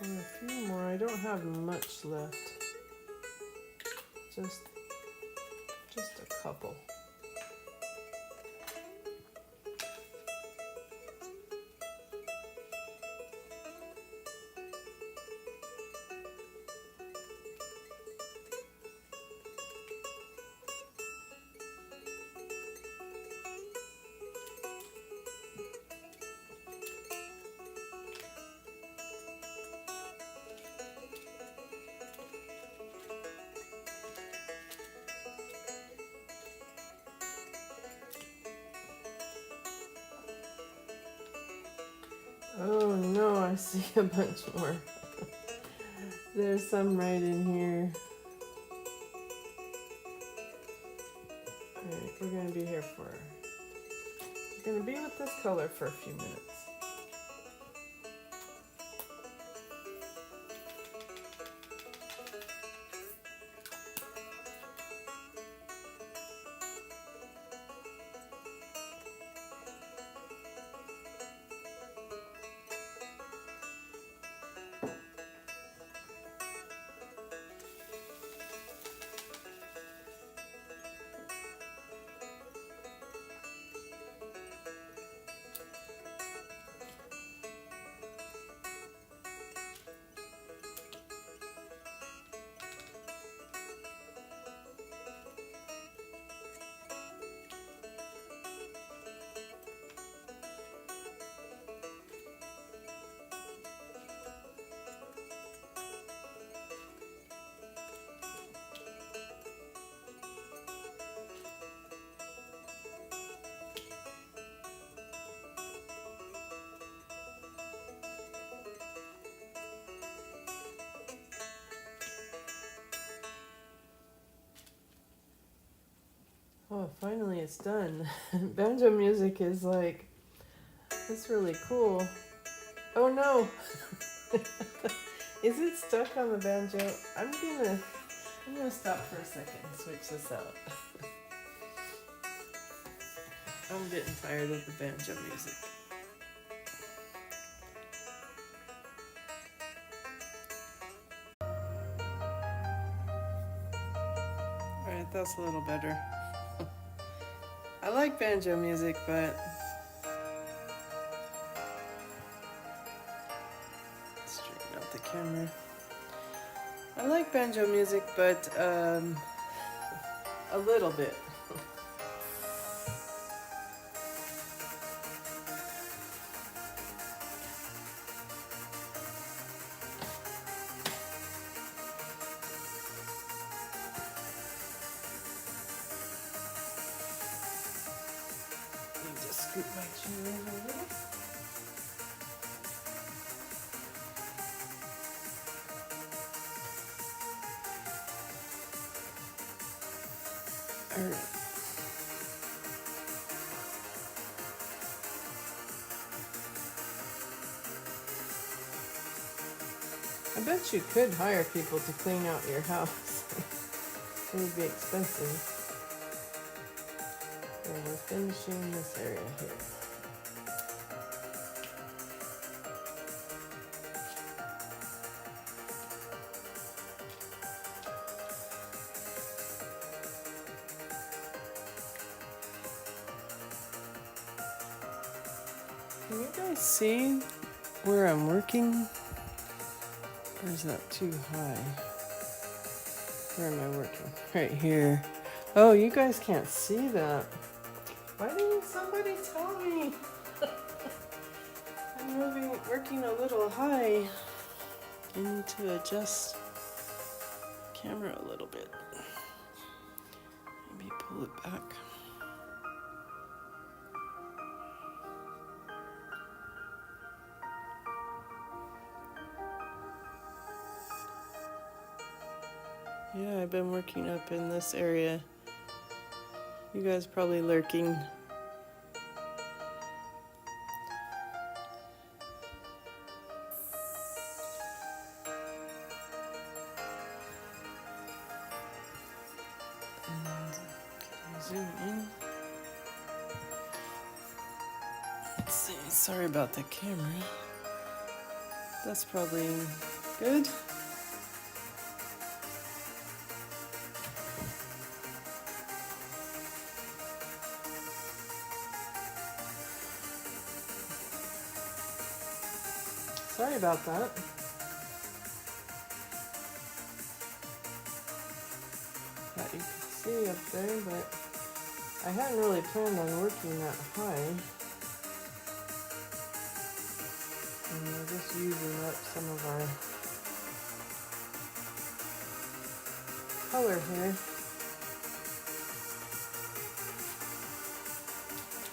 [SPEAKER 1] And a few more. I don't have much left. Just a couple. Oh no, I see a bunch more. There's some right in here. Alright, we're going to be here for... We're going to be with this color for a few minutes. Oh, finally it's done. Banjo music is like, it's really cool. Oh no! Is it stuck on the banjo? I'm gonna I'm gonna stop for a second and switch this out. I'm getting tired of the banjo music. Alright, that's a little better. I like banjo music, but straighten out the camera. I like banjo music, but a little bit. Let me just scoot my chair in a little. All right. I bet you could hire people to clean out your house. It would be expensive. So we're finishing this area here. Can you guys see where I'm working? Or is that too high? Where am I working? Right here. Oh, you guys can't see that. Why didn't somebody tell me? I'm working a little high. I need to adjust the camera a little bit. Maybe pull it back. Yeah, I've been working up in this area. You guys probably lurking. And can you zoom in? Let's see. Sorry about the camera. That's probably good. Sorry about that. That you can see up there, but I hadn't really planned on working that high. And we're just using up some of our color here.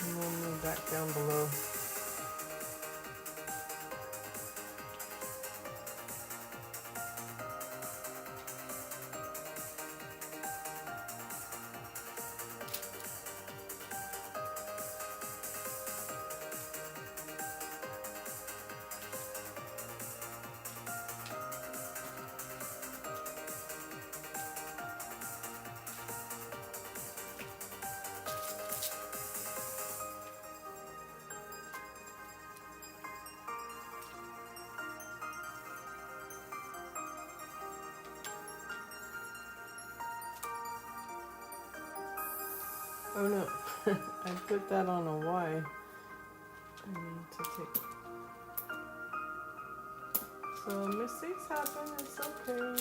[SPEAKER 1] And we'll move back down below. Oh no, I put that on a Y. I need to take. So mistakes happen, it's okay.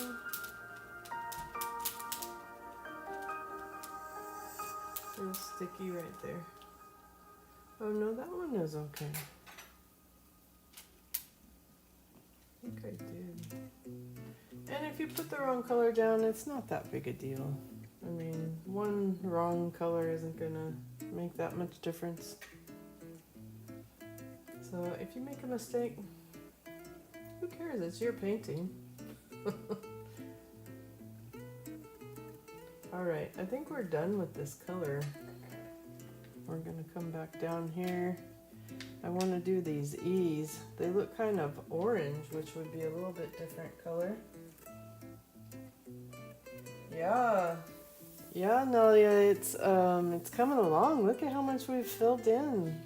[SPEAKER 1] Real sticky right there. Oh no, that one is okay. I think I did. And if you put the wrong color down, it's not that big a deal. I mean, one wrong color isn't gonna make that much difference. So if you make a mistake, who cares? It's your painting. Alright, I think we're done with this color. We're gonna come back down here. I want to do these E's. They look kind of orange, which would be a little bit different color. Yeah. Yeah, Nelia, it's coming along. Look at how much we've filled in.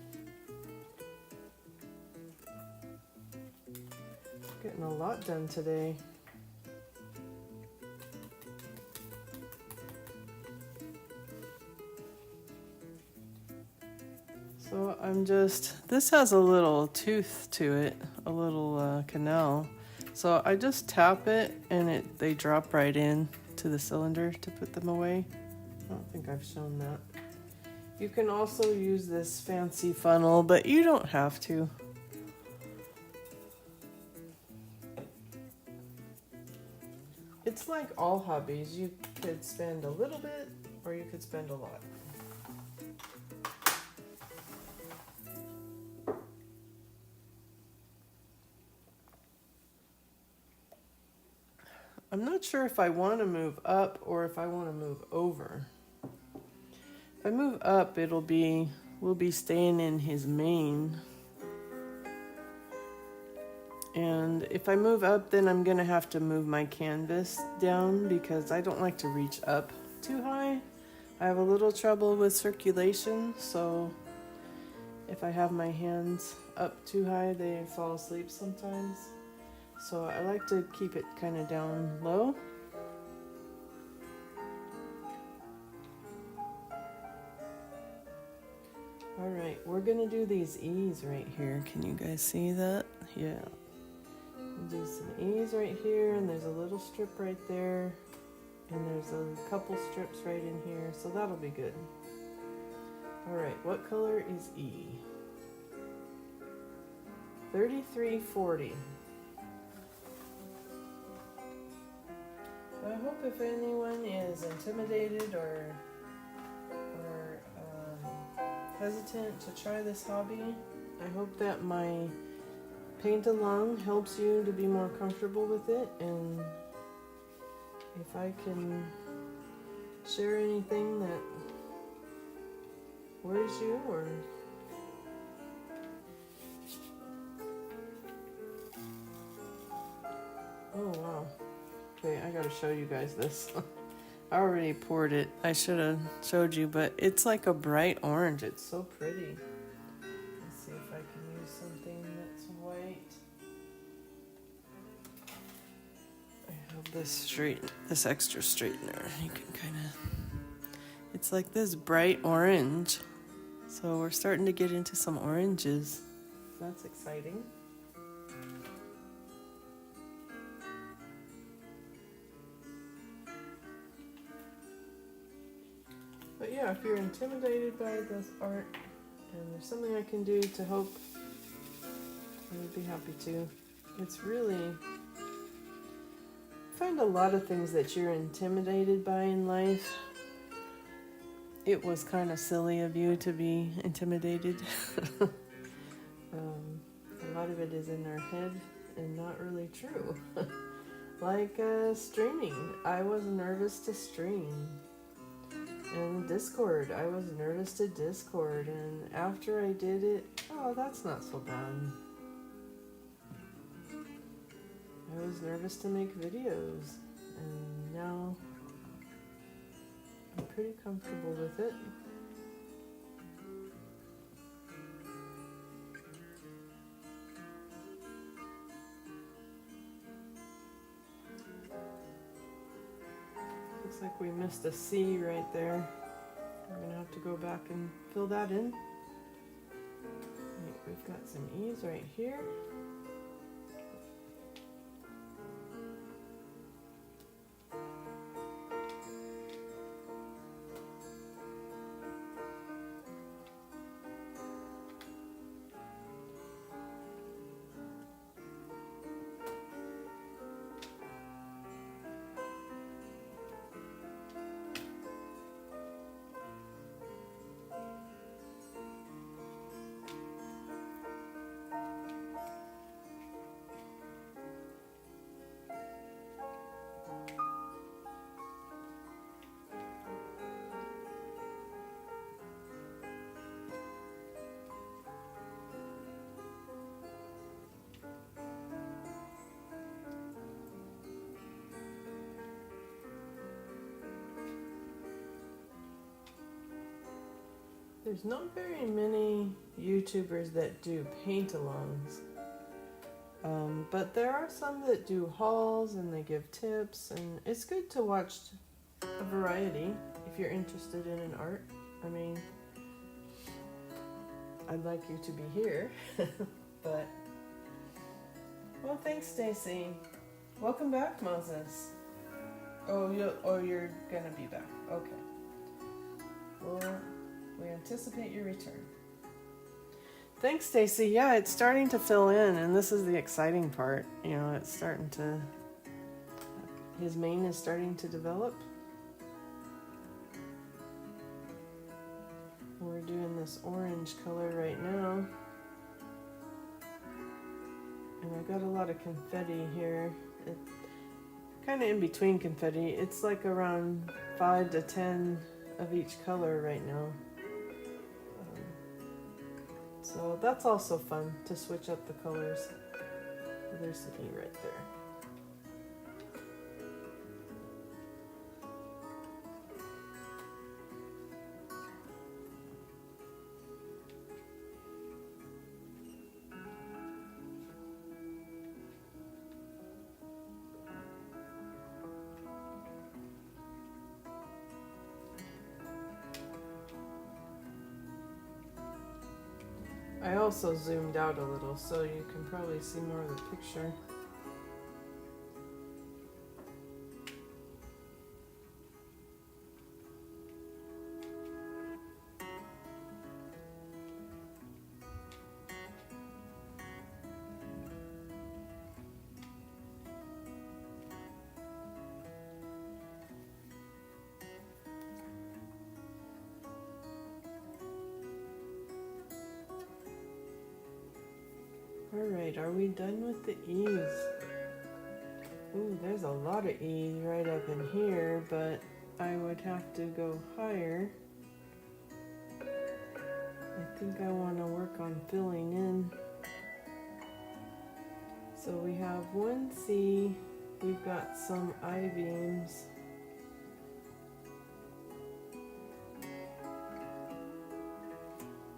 [SPEAKER 1] Getting a lot done today. So this has a little tooth to it, a little canal. So I just tap it and they drop right in to the cylinder to put them away. I don't think I've shown that. You can also use this fancy funnel, but you don't have to. It's like all hobbies. You could spend a little bit or you could spend a lot. I'm not sure if I want to move up or if I want to move over. If I move up, we'll be staying in his mane. And if I move up, then I'm gonna have to move my canvas down because I don't like to reach up too high. I have a little trouble with circulation, so if I have my hands up too high, they fall asleep sometimes. So I like to keep it kind of down low. All right, we're gonna do these E's right here. Can you guys see that? Yeah. Do some E's right here, and there's a little strip right there, and there's a couple strips right in here, so that'll be good. All right, what color is E? 3340. I hope if anyone is intimidated or hesitant to try this hobby, I hope that my paint along helps you to be more comfortable with it, and if I can share anything that worries you or oh wow. Okay, I gotta show you guys this. I already poured it. I should have showed you, but it's like a bright orange. It's so pretty. Let's see if I can use something that's white. I have this extra straightener. You can kind of, it's like this bright orange. So we're starting to get into some oranges. That's exciting. But yeah, if you're intimidated by this art and there's something I can do to help, I would be happy to. It's really, I find a lot of things that you're intimidated by in life. It was kind of silly of you to be intimidated. A lot of it is in our head and not really true. Like streaming. I was nervous to stream. And Discord, I was nervous to Discord, and after I did it, oh, that's not so bad. I was nervous to make videos, and now I'm pretty comfortable with it. Looks like we missed a C right there. We're gonna have to go back and fill that in. Right, we've got some E's right here. There's not very many YouTubers that do paint-alongs. But there are some that do hauls and they give tips, and it's good to watch a variety if you're interested in an art. I mean, I'd like you to be here, but well, thanks, Stacy. Welcome back, Moses. Oh, you're gonna be back. Okay. Well, we anticipate your return. Thanks, Stacy. Yeah, it's starting to fill in, and this is the exciting part. You know, it's starting to. His mane is starting to develop. We're doing this orange color right now. And I got a lot of confetti here. Kind of in between confetti. It's like around 5 to 10 of each color right now. So that's also fun to switch up the colors. There's some E right there. I also zoomed out a little so you can probably see more of the picture. Alright, are we done with the E's? Ooh, there's a lot of E's right up in here, but I would have to go higher. I think I want to work on filling in. So we have one C, we've got some I-beams.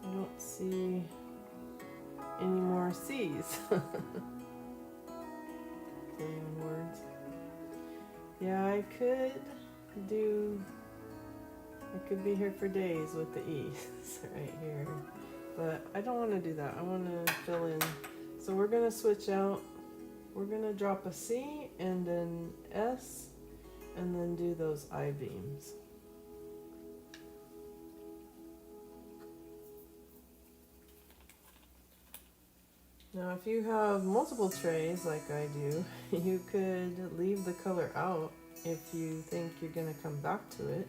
[SPEAKER 1] I don't see any more C's. Play on words. Yeah, I could be here for days with the E's right here. But I don't want to do that. I want to fill in. So we're going to switch out. We're going to drop a C and then S and then do those I-beams. Now if you have multiple trays like I do, you could leave the color out if you think you're going to come back to it.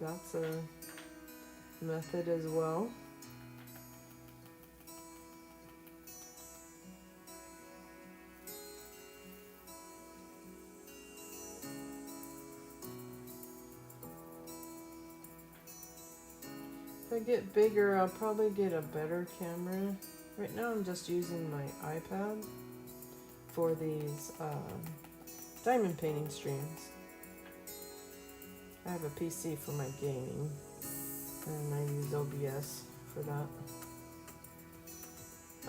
[SPEAKER 1] That's a method as well. If I get bigger, I'll probably get a better camera. Right now I'm just using my iPad for these diamond painting streams. I have a PC for my gaming, and I use OBS for that.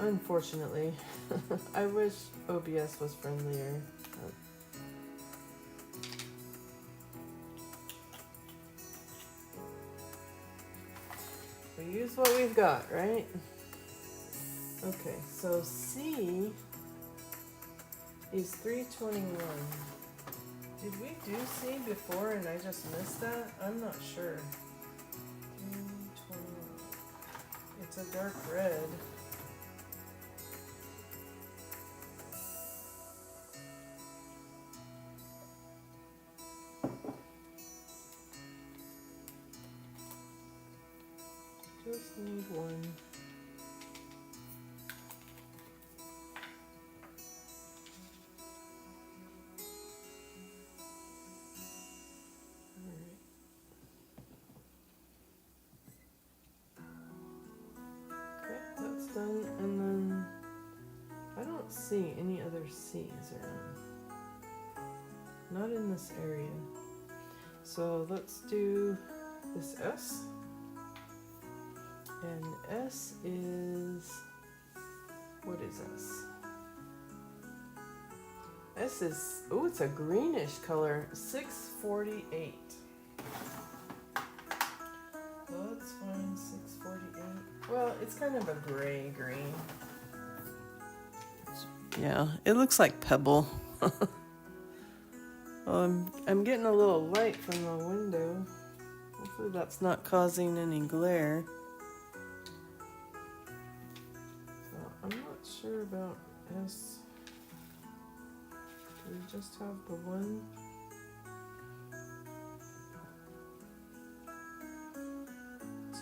[SPEAKER 1] Unfortunately, I wish OBS was friendlier. We use what we've got, right? Okay, so C is 321. Did we do C before and I just missed that? I'm not sure. 321. It's a dark red. Just need one. Done, and then I don't see any other C's around. Not in this area. So let's do this S. And S is, what is S? S is, oh, it's a greenish color, 648. Let's find 648. Well, it's kind of a gray green. Yeah, it looks like pebble. I'm getting a little light from the window. Hopefully that's not causing any glare. So I'm not sure about S. Do we just have the one?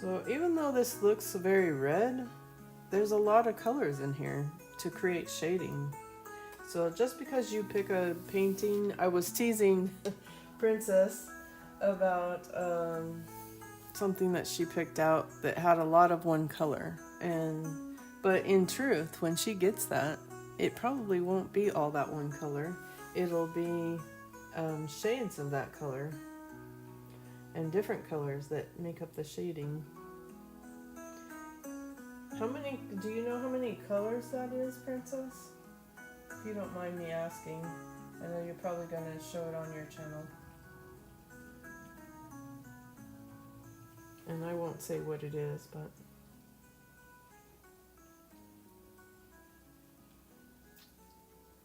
[SPEAKER 1] So even though this looks very red, there's a lot of colors in here to create shading. So just because you pick a painting, I was teasing Princess about something that she picked out that had a lot of one color, but in truth, when she gets that, it probably won't be all that one color. It'll be shades of that color and different colors that make up the shading. Do you know how many colors that is, Princess? If you don't mind me asking. I know you're probably going to show it on your channel. And I won't say what it is, but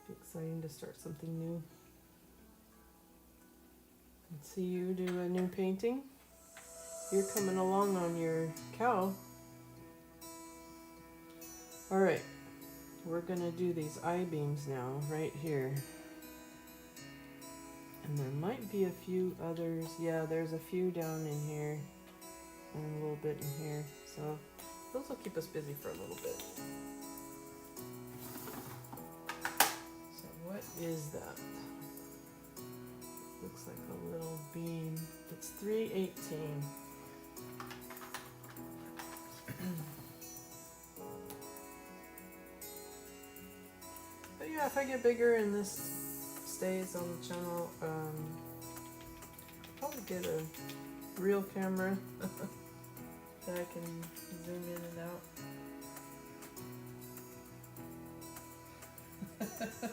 [SPEAKER 1] it's exciting to start something new. And see you do a new painting. You're coming along on your cow. Alright, we're going to do these I-beams now, right here. And there might be a few others. Yeah, there's a few down in here. And a little bit in here. So those will keep us busy for a little bit. So what is that? Looks like a little beam. It's 318. But yeah, if I get bigger and this stays on the channel, I'll probably get a real camera that I can zoom in and out.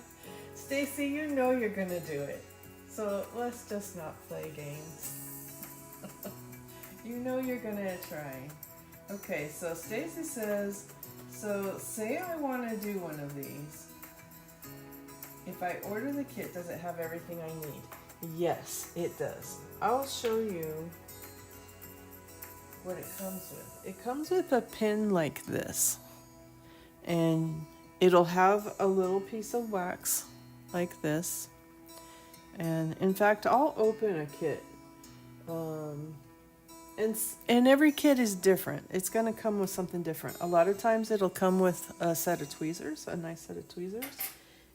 [SPEAKER 1] Stacy, you know you're gonna do it. So let's just not play games. You know you're gonna try. Okay, so Stacy says, so say I want to do one of these. If I order the kit, does it have everything I need? Yes, it does. I'll show you what it comes with. It comes with a pin like this. And it'll have a little piece of wax like this. And in fact, I'll open a kit. And every kit is different. It's going to come with something different. A lot of times it'll come with a set of tweezers, a nice set of tweezers.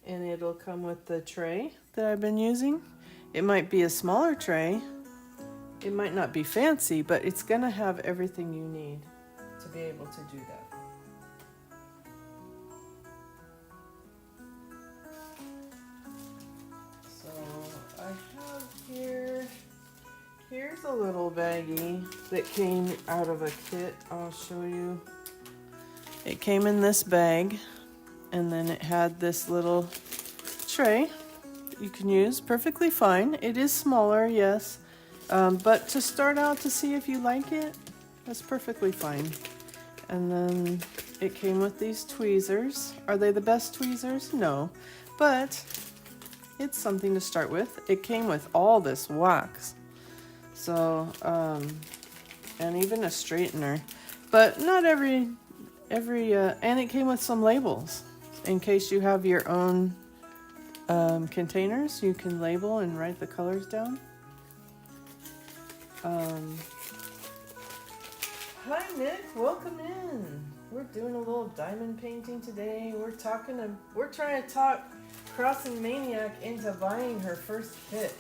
[SPEAKER 1] And it'll come with the tray that I've been using. It might be a smaller tray. It might not be fancy, but it's going to have everything you need to be able to do that. So I have here's a little baggie that came out of a kit. I'll show you. It came in this bag, and then it had this little tray that you can use perfectly fine. It is smaller, yes. But to start out to see if you like it, that's perfectly fine. And then it came with these tweezers. Are they the best tweezers? No. But it's something to start with. It came with all this wax. So, and even a straightener. But not every, and it came with some labels. In case you have your own containers, you can label and write the colors down. Hi Nick, welcome in. We're doing a little diamond painting today. We're trying to talk Crossing Maniac into buying her first kit.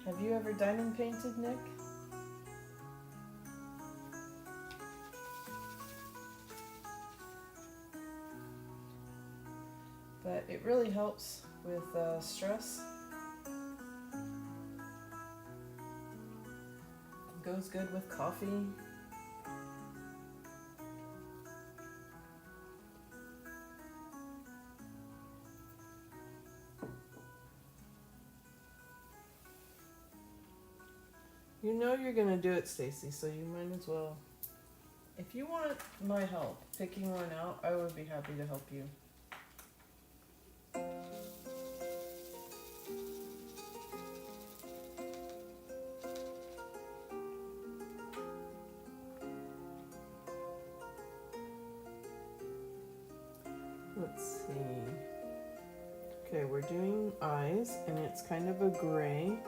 [SPEAKER 1] Have you ever diamond painted, Nick? But it really helps with stress. Goes good with coffee. You know you're gonna do it, Stacy, so you might as well. If you want my help picking one out, I would be happy to help you. Let's see. Okay, we're doing eyes, and it's kind of a gray.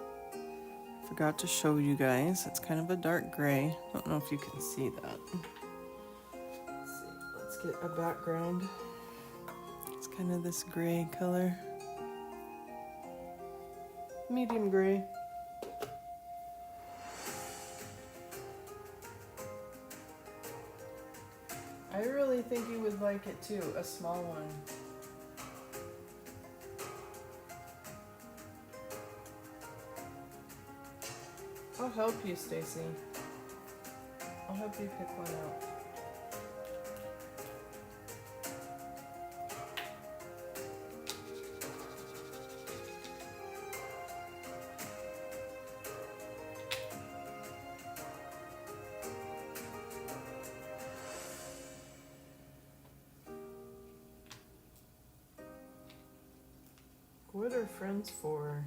[SPEAKER 1] Forgot to show you guys. It's kind of a dark gray. Don't know if you can see that. Let's see. Let's get a background. It's kind of this gray color. Medium gray. I really think you would like it too, a small one. I'll help you, Stacy. I'll help you pick one out. What are friends for?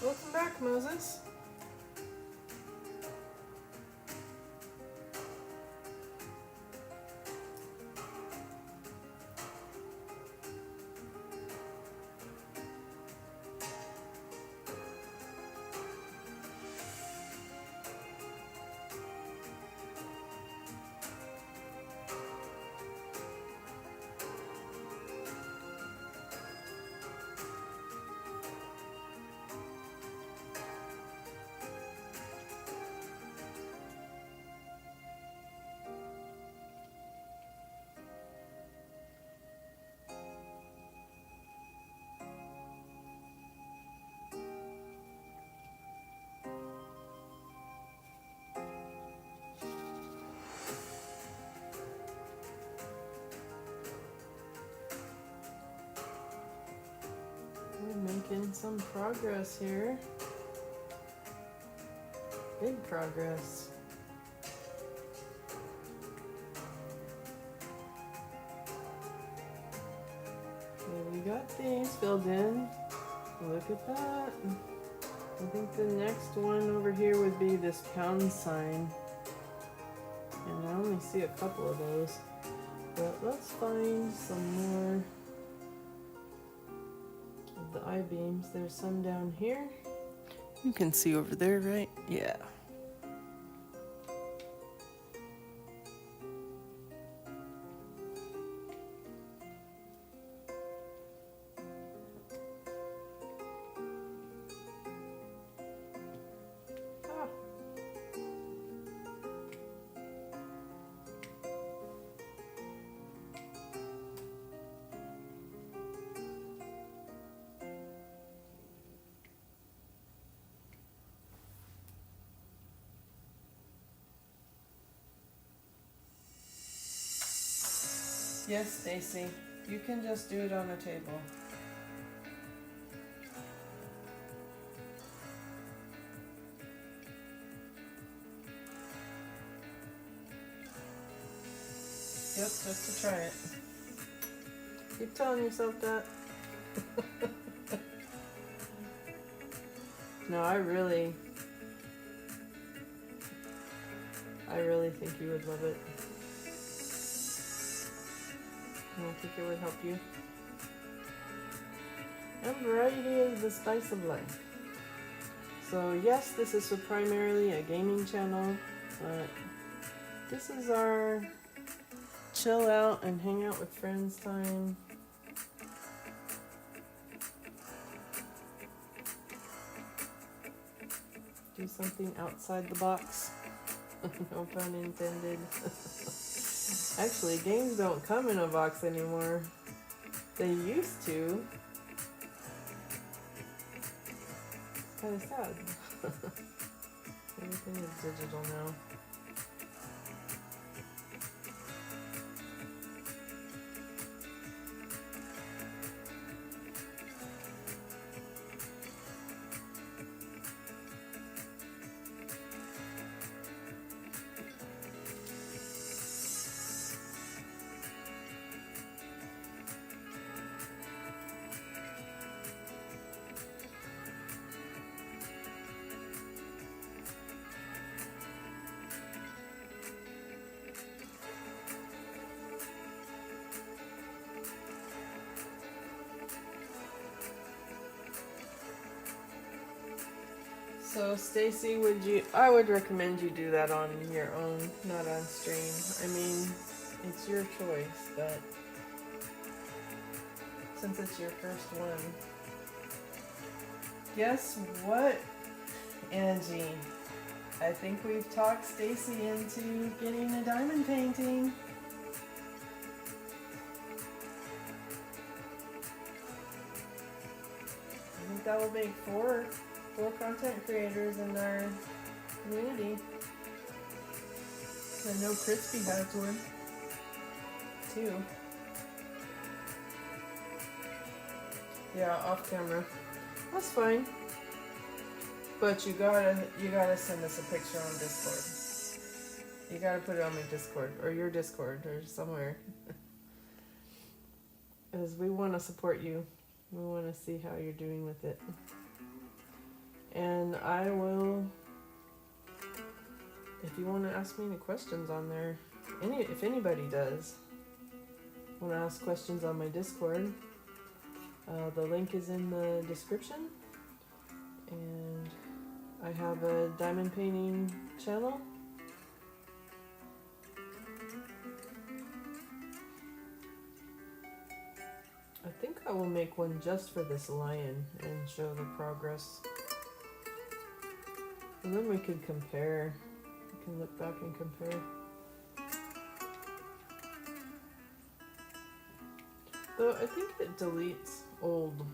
[SPEAKER 1] Welcome back, Moses. We're making some progress here. Big progress. Okay, we got these filled in. Look at that. I think the next one over here would be this pound sign. And I only see a couple of those. But let's find some more of the I-beams. There's some down here. You can see over there, right? Yeah. Yes, Stacy. You can just do it on a table. Yep, just to try it. Keep telling yourself that. No, I really think you would love it. I think it would help you. And variety is the spice of life. So yes, this is primarily a gaming channel, but this is our chill out and hang out with friends time. Do something outside the box. No pun intended. Actually, games don't come in a box anymore. They used to. It's kind of sad. Everything is digital now. So Stacy, I would recommend you do that on your own, not on stream. I mean, it's your choice, but since it's your first one. Guess what, Angie? I think we've talked Stacy into getting a diamond painting. I think that will make four content creators in our community. I know Crispy has one too. Yeah, off camera. That's fine. But you gotta send us a picture on Discord. You gotta put it on my Discord or your Discord or somewhere. Because we want to support you. We want to see how you're doing with it. And I will, if you want to ask me any questions on there, if anybody does want to ask questions on my Discord, the link is in the description. And I have a diamond painting channel. I think I will make one just for this lion and show the progress. And then we can compare. We can look back and compare. Though I think it deletes old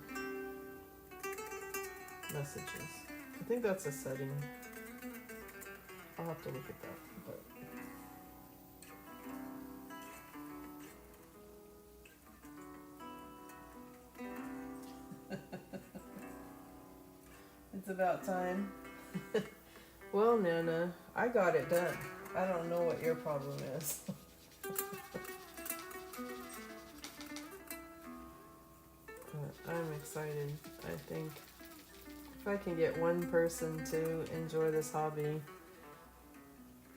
[SPEAKER 1] messages. I think that's a setting. I'll have to look at that. But it's about time. Well, Nana, I got it done. I don't know what your problem is. But I'm excited. I think if I can get one person to enjoy this hobby,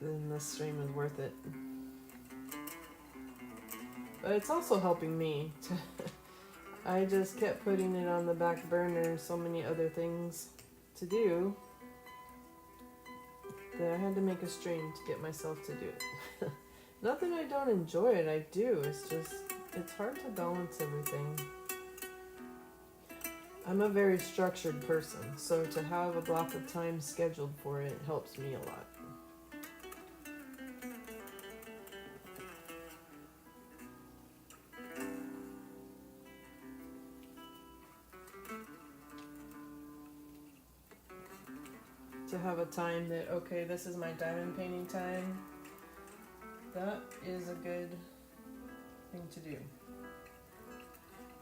[SPEAKER 1] then this stream is worth it. But it's also helping me to I just kept putting it on the back burner, so many other things to do, that I had to make a stream to get myself to do it. Not that I don't enjoy it, I do. It's just, it's hard to balance everything. I'm a very structured person, so to have a block of time scheduled for it helps me a lot. To have a time that, okay, this is my diamond painting time, that is a good thing to do.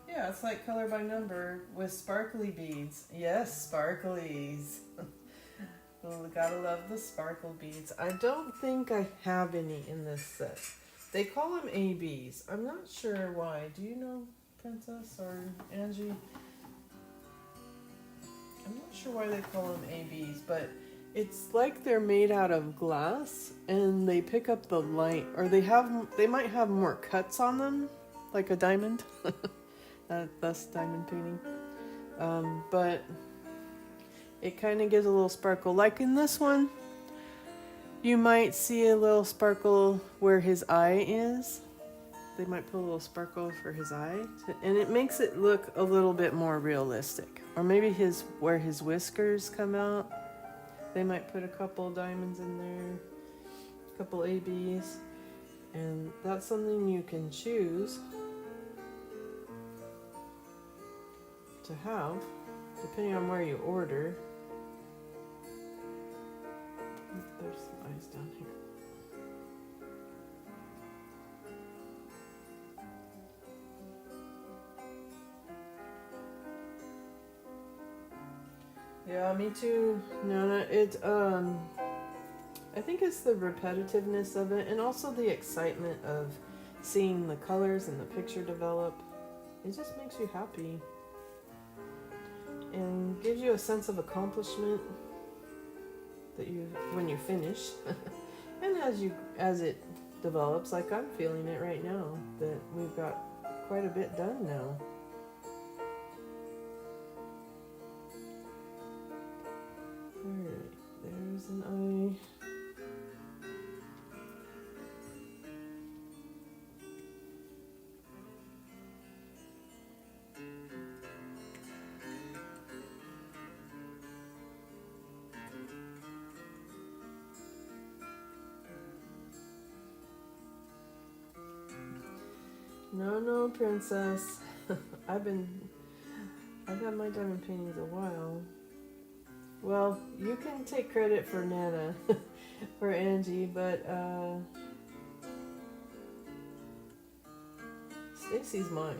[SPEAKER 1] Yeah, it's like color by number with sparkly beads. Yes, sparklies. Well, gotta love the sparkle beads. I don't think I have any in this set. They call them ABs. I'm not sure why. Do you know, Princess or Angie? I'm not sure why they call them ABs, but it's like they're made out of glass and they pick up the light, or they might have more cuts on them, like a diamond. That's diamond painting. But it kind of gives a little sparkle. Like in this one, you might see a little sparkle where his eye is. They might put a little sparkle for his eye, and it makes it look a little bit more realistic. Or maybe where his whiskers come out, they might put a couple diamonds in there, a couple ABs, and that's something you can choose to have, depending on where you order. There's some eyes down here. Yeah, me too. No, I think it's the repetitiveness of it, and also the excitement of seeing the colors and the picture develop. It just makes you happy and gives you a sense of accomplishment that when you finish. And as it develops, like I'm feeling it right now, that we've got quite a bit done now. Where There's an eye. No, princess. I've had my diamond paintings a while. Well, you can take credit for Nana, for Angie, but Stacy's mine.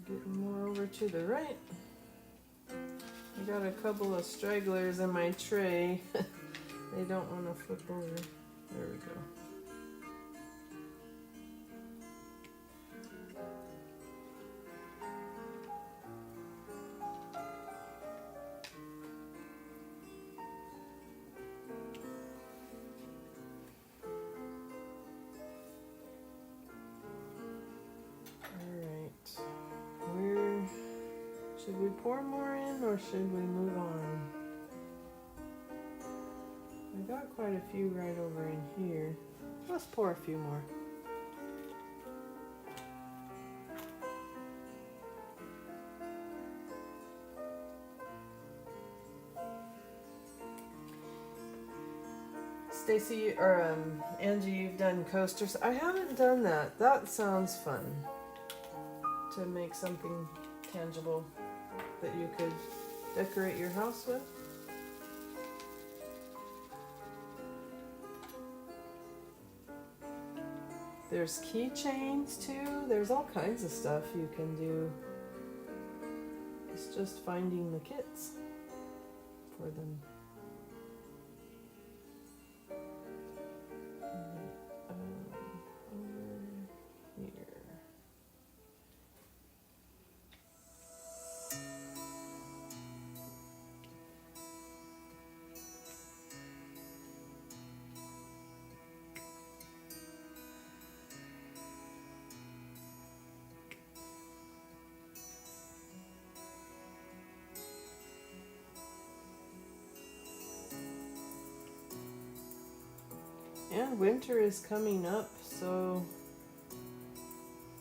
[SPEAKER 1] Getting more over to the right. I got a couple of stragglers in my tray. They don't want to flip over. There we go. Should we pour more in or should we move on? I got quite a few right over in here. Let's pour a few more. Stacy or Angie, you've done coasters. I haven't done that. That sounds fun. To make something tangible that you could decorate your house with. There's keychains too. There's all kinds of stuff you can do. It's just finding the kits for them. And winter is coming up, so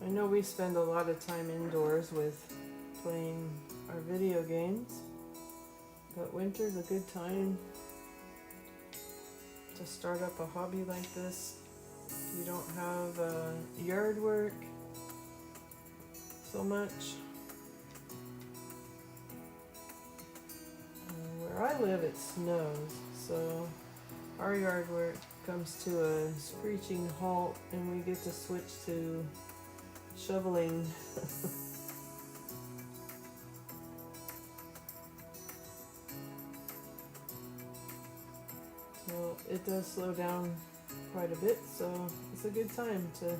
[SPEAKER 1] I know we spend a lot of time indoors with playing our video games, but winter's a good time to start up a hobby like this. You don't have yard work so much. Where I live, it snows, so our yard work comes to a screeching halt and we get to switch to shoveling. So it does slow down quite a bit, so it's a good time to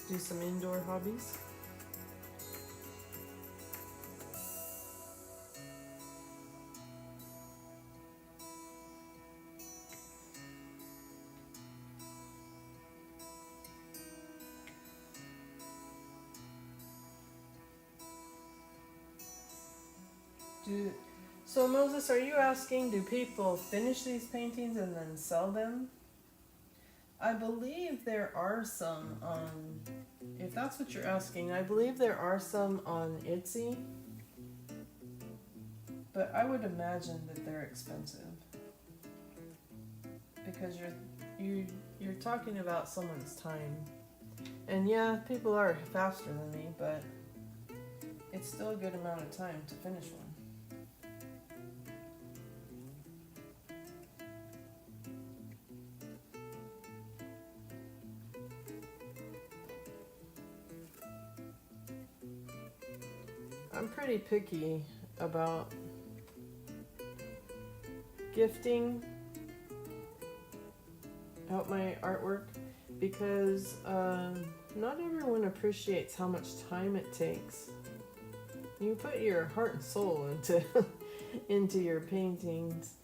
[SPEAKER 1] do some indoor hobbies. So Moses, are you asking, do people finish these paintings and then sell them? I believe there are some on, if that's what you're asking, I believe there are some on Etsy. But I would imagine that they're expensive. Because you're talking about someone's time. And yeah, people are faster than me, but it's still a good amount of time to finish one. I'm pretty picky about gifting out my artwork because not everyone appreciates how much time it takes. You put your heart and soul into your paintings.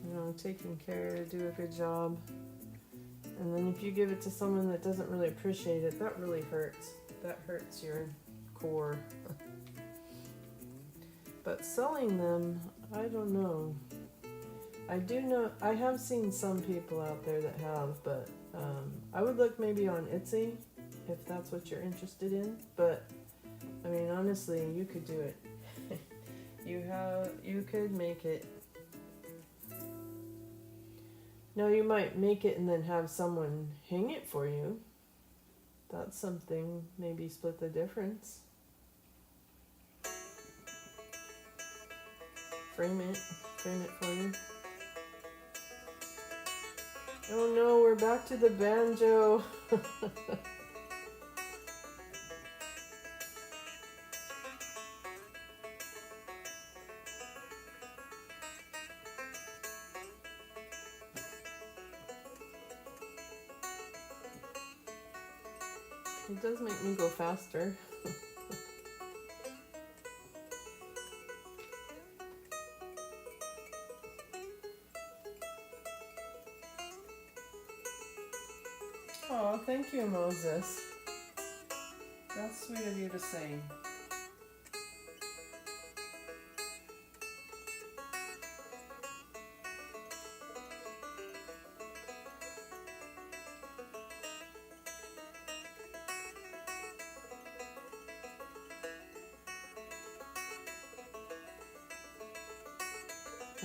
[SPEAKER 1] You know, taking care, do a good job. And then if you give it to someone that doesn't really appreciate it, that really hurts. That hurts your core. But selling them, I don't know. I do know, I have seen some people out there that have, but I would look maybe on Etsy if that's what you're interested in. But I mean, honestly, you could do it. You could make it. Now you might make it and then have someone hang it for you. That's something, maybe split the difference. Frame it for you. Oh no, we're back to the banjo. It does make me go faster. Oh, thank you, Moses. That's sweet of you to say.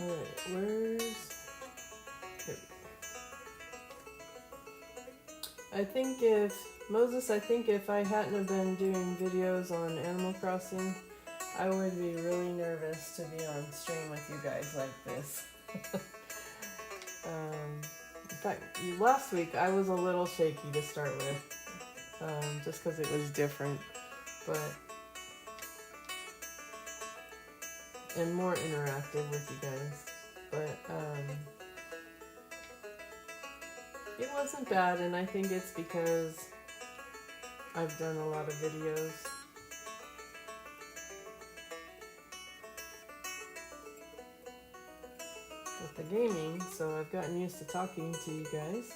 [SPEAKER 1] Alright, where's... Here. I think if I hadn't have been doing videos on Animal Crossing, I would be really nervous to be on stream with you guys like this. In fact, last week I was a little shaky to start with, just because it was different, and more interactive with you guys. But it wasn't bad, and I think it's because I've done a lot of videos. With the gaming, so I've gotten used to talking to you guys.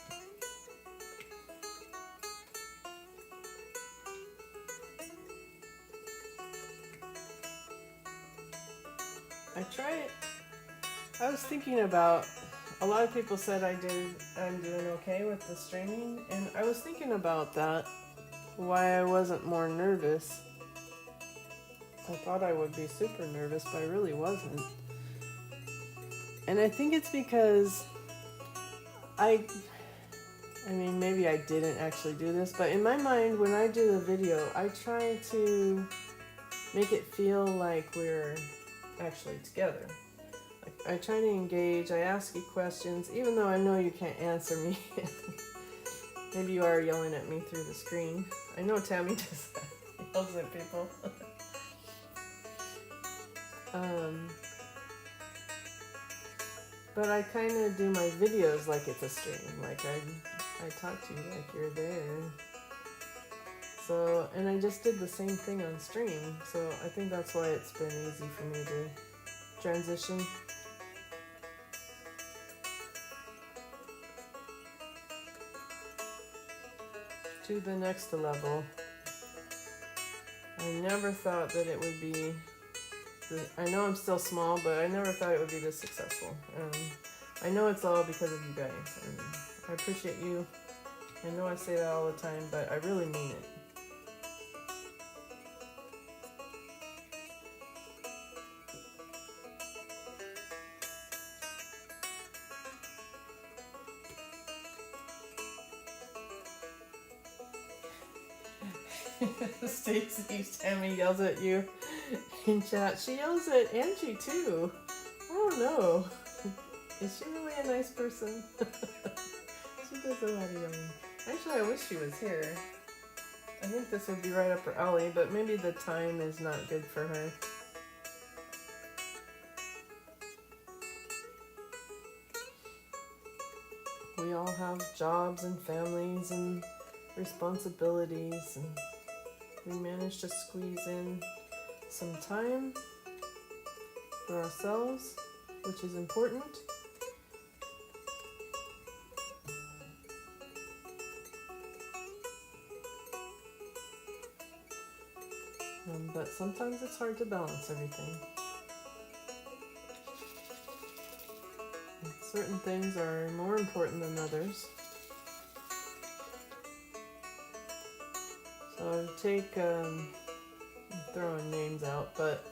[SPEAKER 1] I was thinking about, a lot of people said I'm doing okay with the streaming, and I was thinking about that, why I wasn't more nervous. I thought I would be super nervous, but I really wasn't. And I think it's because I mean, maybe I didn't actually do this, but in my mind, when I do the video, I try to make it feel like we're actually together. Like, I try to engage, I ask you questions, even though I know you can't answer me. Maybe you are yelling at me through the screen. I know Tammy does that. Yells at people. But I kind of do my videos like it's a stream. Like I talk to you like you're there. So, and I just did the same thing on stream. So I think that's why it's been easy for me to transition. To the next level. I never thought that it would be, I know I'm still small, but I never thought it would be this successful. I know it's all because of you guys, and I appreciate you. I know I say that all the time, but I really mean it. Stacy Tammy yells at you in chat. She yells at Angie too. I don't know. Is she really a nice person? She does a lot of yelling. Actually, I wish she was here. I think this would be right up her alley, but maybe the time is not good for her. We all have jobs and families and responsibilities, and we manage to squeeze in some time for ourselves, which is important. But sometimes it's hard to balance everything. Certain things are more important than others. So take, I'm throwing names out, but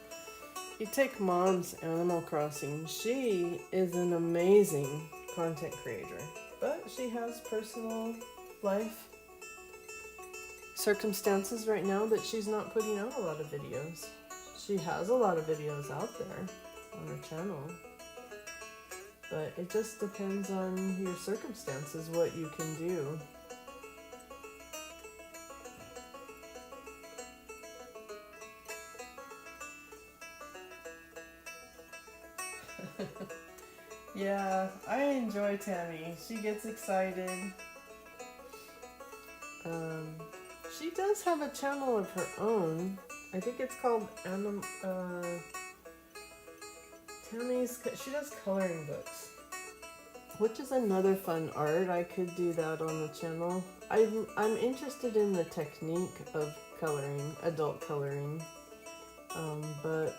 [SPEAKER 1] you take Mom's Animal Crossing. She is an amazing content creator, but she has personal life circumstances right now that she's not putting out a lot of videos. She has a lot of videos out there on her channel, but it just depends on your circumstances, what you can do. Yeah, I enjoy Tammy. She gets excited. She does have a channel of her own. I think it's called Tammy's. She does coloring books, which is another fun art. I could do that on the channel. I'm interested in the technique of coloring, adult coloring, but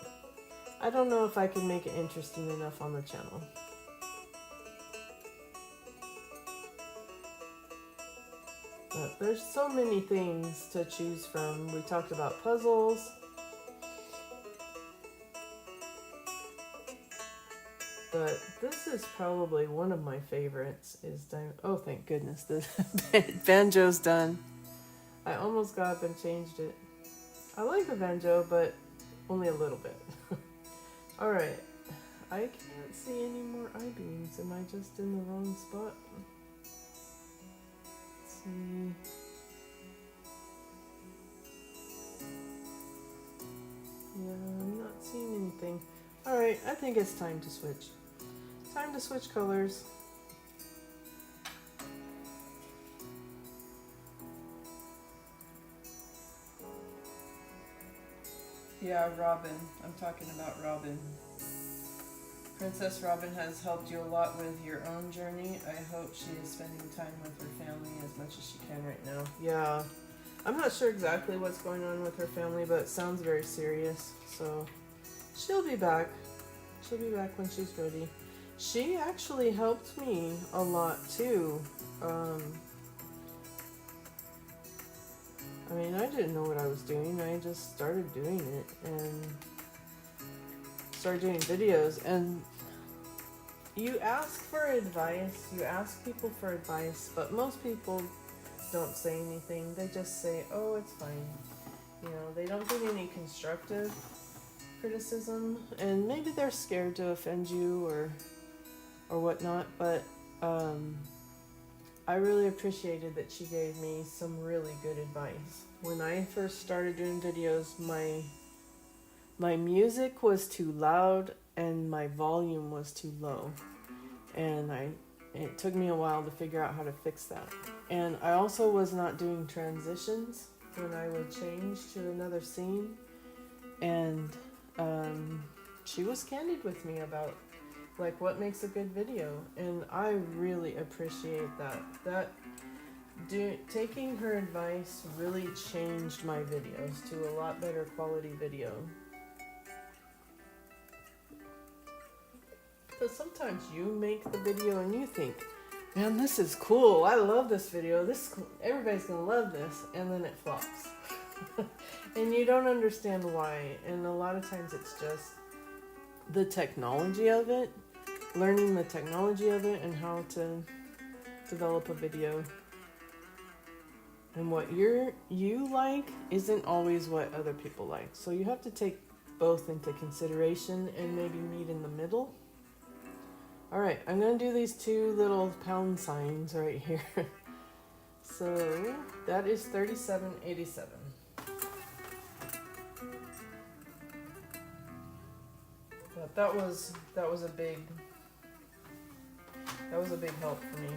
[SPEAKER 1] I don't know if I can make it interesting enough on the channel. But there's so many things to choose from. We talked about puzzles. But this is probably one of my favorites. Oh, thank goodness, the banjo's done. I almost got up and changed it. I like the banjo, but only a little bit. Alright, I can't see any more I-beams. Am I just in the wrong spot? Yeah, I'm not seeing anything. Alright, I think it's time to switch. Time to switch colors. Yeah, Robin. I'm talking about Robin. Princess Robin has helped you a lot with your own journey. I hope she is spending time with her family as much as she can right now. Yeah. I'm not sure exactly what's going on with her family, but it sounds very serious. So she'll be back. She'll be back when she's ready. She actually helped me a lot too. I mean, I didn't know what I was doing. I just started doing it and started doing videos. And you ask for advice, you ask people for advice, but most people don't say anything. They just say, oh, it's fine. You know, they don't give any constructive criticism, and maybe they're scared to offend you or whatnot, but I really appreciated that she gave me some really good advice. When I first started doing videos, my music was too loud and my volume was too low, and it took me a while to figure out how to fix that. And I also was not doing transitions when I would change to another scene, and she was candid with me about like what makes a good video, and I really appreciate that. Taking her advice really changed my videos to a lot better quality video. Because sometimes you make the video and you think, man, this is cool, I love this video, everybody's gonna love this, and then it flops. And you don't understand why, and a lot of times it's just the technology of it, learning the technology of it and how to develop a video. And what you like isn't always what other people like. So you have to take both into consideration and maybe meet in the middle. Alright, I'm going to do these two little pound signs right here. So that is 3787. But that was a big help for me.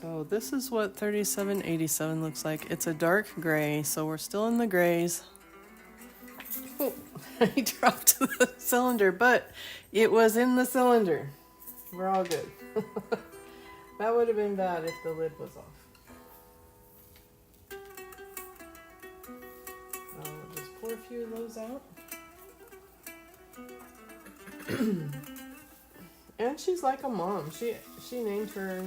[SPEAKER 1] So this is what 3787 looks like. It's a dark gray, so we're still in the grays. Oh, I dropped the cylinder, but it was in the cylinder. We're all good. That would have been bad if the lid was off. We'll just pour a few of those out. And she's like a mom. She named her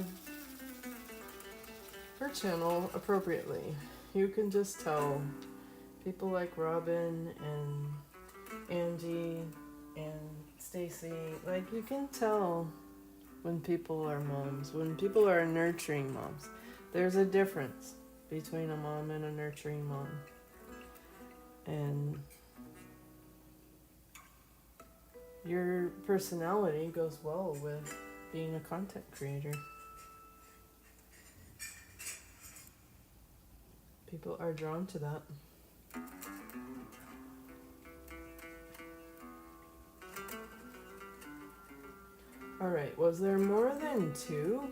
[SPEAKER 1] channel appropriately. You can just tell people like Robin and Angie and Stacy, like you can tell when people are moms, when people are nurturing moms. There's a difference between a mom and a nurturing mom. And your personality goes well with being a content creator. People are drawn to that. Alright, was there more than 2?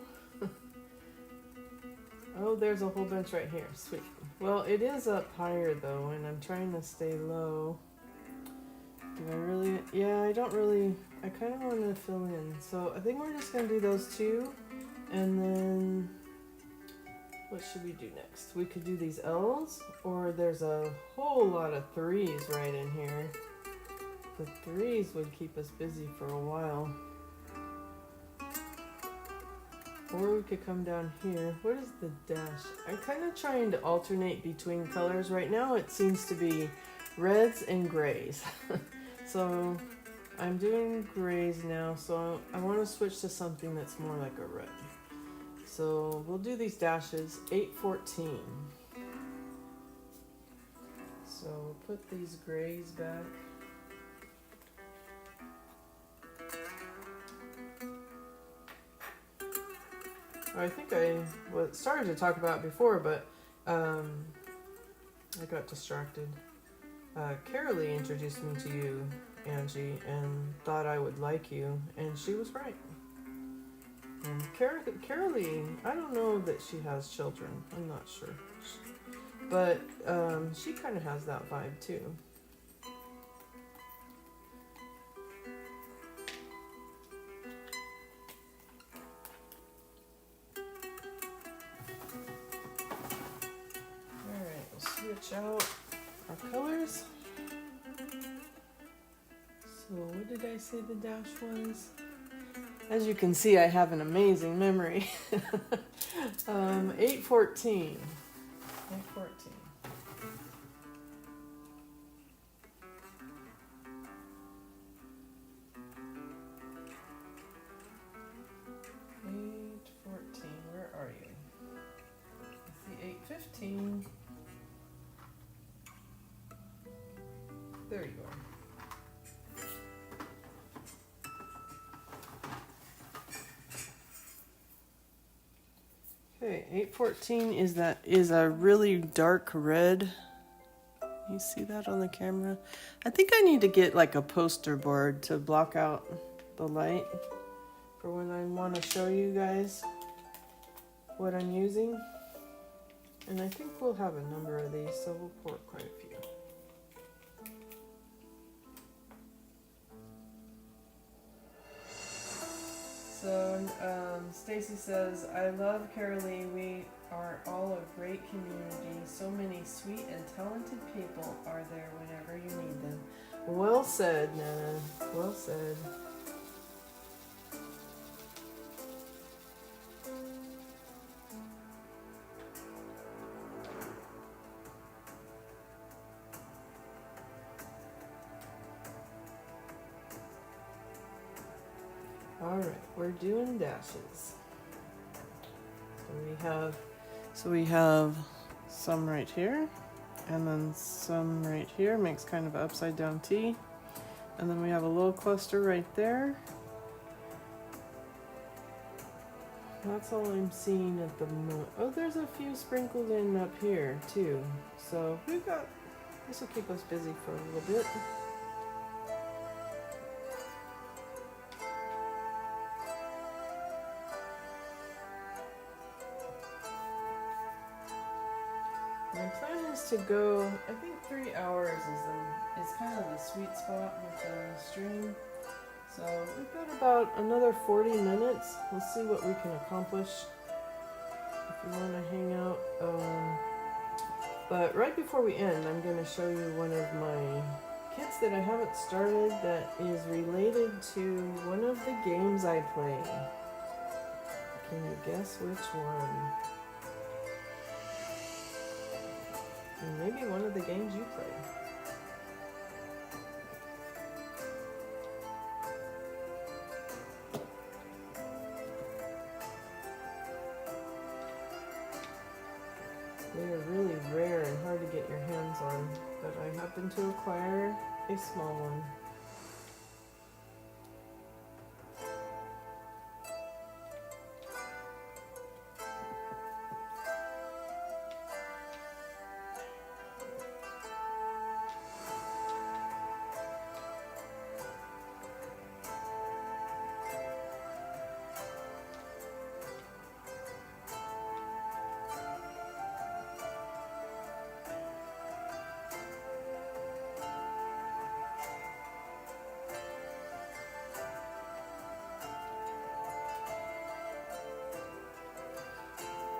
[SPEAKER 1] Oh, there's a whole bunch right here. Sweet. Well, it is up higher though, and I'm trying to stay low. Do I really? Yeah, I don't really. I kind of want to fill in. So I think we're just going to do those 2. And then what should we do next? We could do these L's, or there's a whole lot of 3s right in here. The 3s would keep us busy for a while. Or we could come down here. What is the dash? I'm kind of trying to alternate between colors. Right now it seems to be reds and grays. So I'm doing grays now, so I want to switch to something that's more like a red. So we'll do these dashes, 814. So we'll put these grays back. I think I started to talk about it before, but I got distracted. Carolee introduced me to you, Angie, and thought I would like you, and she was right. And Carolee, I don't know that she has children. I'm not sure. But she kind of has that vibe too. Alright, we'll switch out our colors. So what did I say the dash was? As you can see, I have an amazing memory. 814. 814. Where are you? I see 815. There you are. Okay, 814 is a really dark red. You see that on the camera? I think I need to get like a poster board to block out the light for when I want to show you guys what I'm using. And I think we'll have a number of these, so we'll pour quite a few. So Stacy says, I love Carolee. We are all a great community. So many sweet and talented people are there whenever you need them. Well said, Nana. Well said. Alright, we're doing dashes. So we have some right here, and then some right here, makes kind of an upside down T. And then we have a little cluster right there. That's all I'm seeing at the moment. Oh, there's a few sprinkled in up here too. So we've got, this will keep us busy for a little bit. My plan is to go, I think 3 hours is kind of the sweet spot with the stream. So we've got about another 40 minutes. Let's see what we can accomplish. If you want to hang out. But right before we end, I'm going to show you one of my kits that I haven't started that is related to one of the games I play. Can you guess which one? And maybe one of the games you play. They are really rare and hard to get your hands on, but I happen to acquire a small one.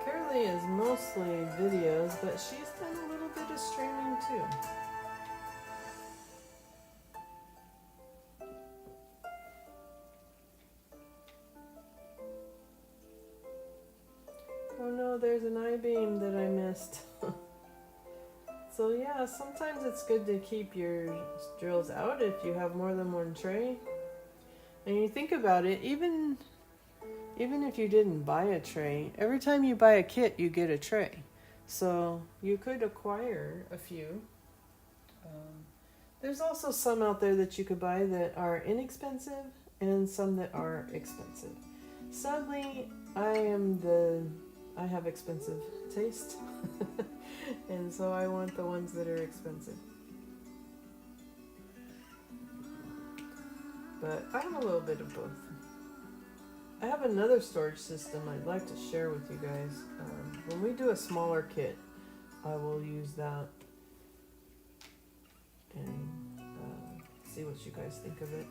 [SPEAKER 1] Currently is mostly videos, but she's done a little bit of streaming too. Oh no, there's an I-beam that I missed. So yeah, sometimes it's good to keep your drills out if you have more than one tray. And you think about it, even if you didn't buy a tray, every time you buy a kit, you get a tray. So you could acquire a few. There's also some out there that you could buy that are inexpensive and some that are expensive. Sadly, I have expensive taste. And so I want the ones that are expensive. But I have a little bit of both. I have another storage system I'd like to share with you guys. When we do a smaller kit, I will use that and see what you guys think of it.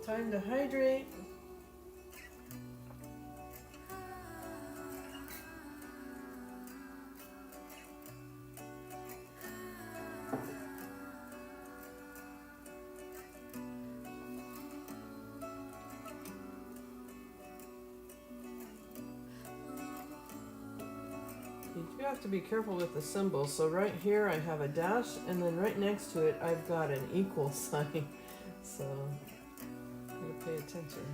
[SPEAKER 1] Time to hydrate. You have to be careful with the symbols. So right here I have a dash, and then right next to it I've got an equal sign. So you gotta pay attention.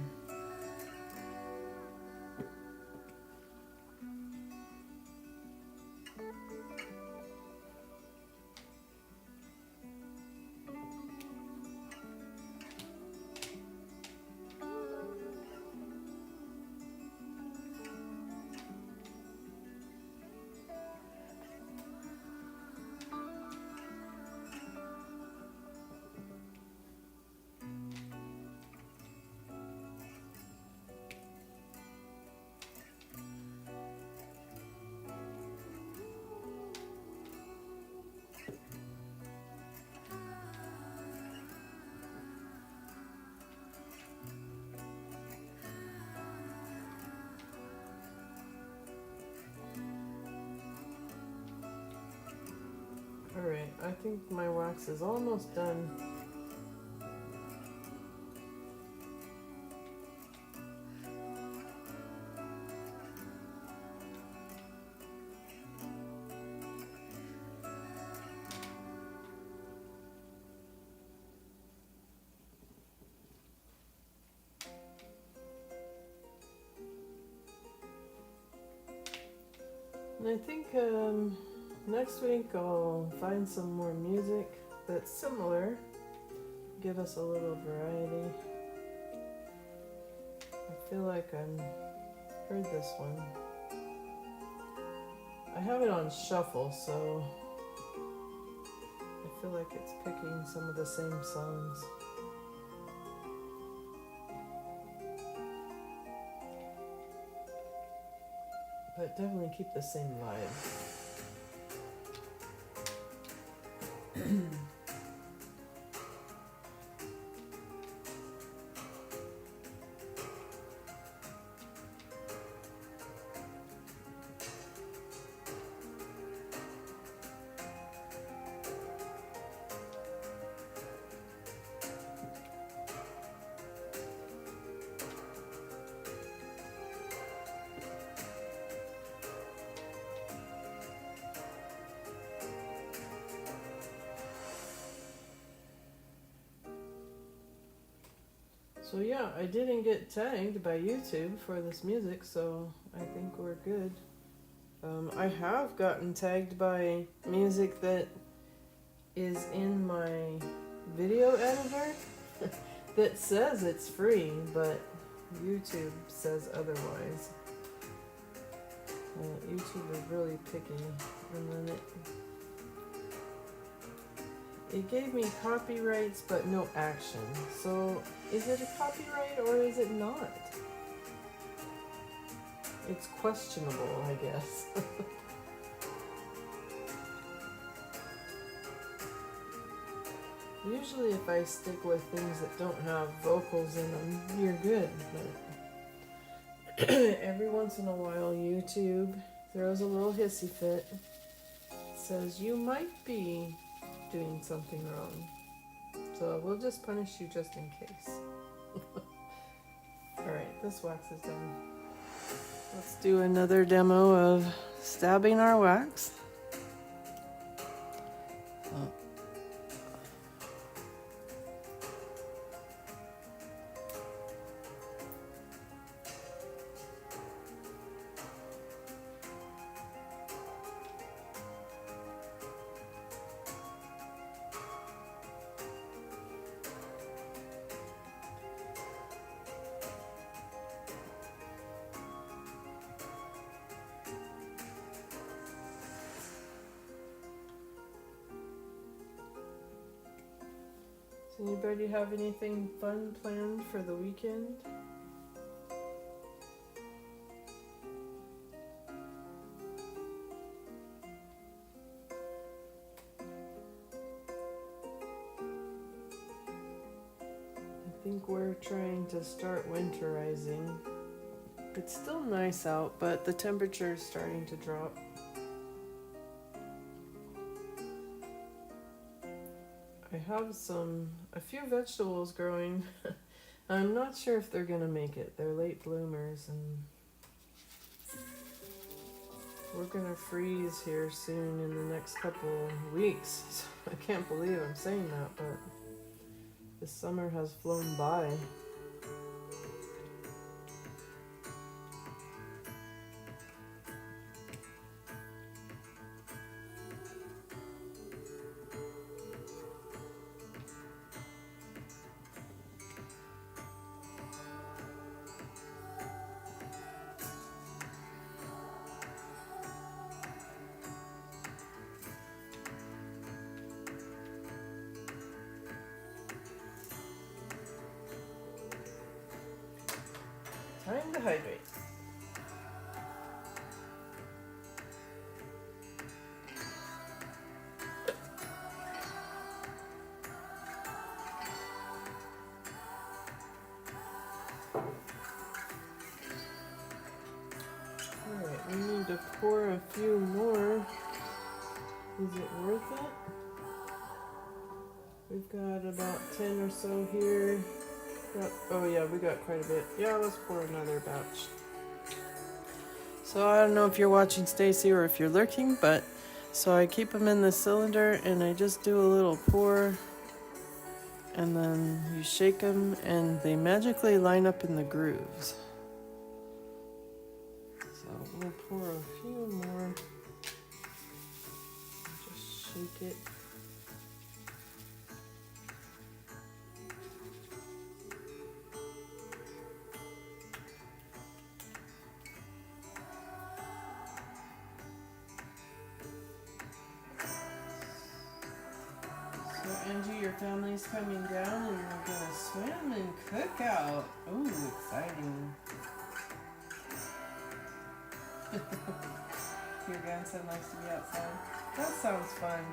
[SPEAKER 1] Alright, I think my wax is almost done. And I think next week I'll find some more music that's similar, give us a little variety. I feel like I've heard this one. I have it on shuffle, so I feel like it's picking some of the same songs. but definitely keep the same vibe. So yeah, I didn't get tagged by YouTube for this music, so I think we're good. I have gotten tagged by music that is in my video editor that says it's free, but YouTube says otherwise. YouTube is really picky, and then it gave me copyrights but no action. So is it a copyright or is it not? It's questionable, I guess. Usually if I stick with things that don't have vocals in them, you're good. But every once in a while YouTube throws a little hissy fit. Says you might be doing something wrong. So we'll just punish you just in case. Alright, this wax is done. Let's do another demo of stabbing our wax. Does anybody have anything fun planned for the weekend? I think we're trying to start winterizing. It's still nice out, but the temperature is starting to drop. I have a few vegetables growing. I'm not sure if they're gonna make it. They're late bloomers and we're gonna freeze here soon in the next couple weeks. So I can't believe I'm saying that, but the summer has flown by. Time to hydrate. Alright, we need to pour a few more. Is it worth it? We've got about 10 or so here. Oh yeah, we got quite a bit. Yeah, let's pour another batch. So I don't know if you're watching Stacy or if you're lurking, but so I keep them in the cylinder and I just do a little pour and then you shake them and they magically line up in the grooves. So we'll pour a few more. Just shake it. Angie, your family's coming down and we're gonna swim and cook out. Ooh, exciting. Your grandson likes to be outside. That sounds fun.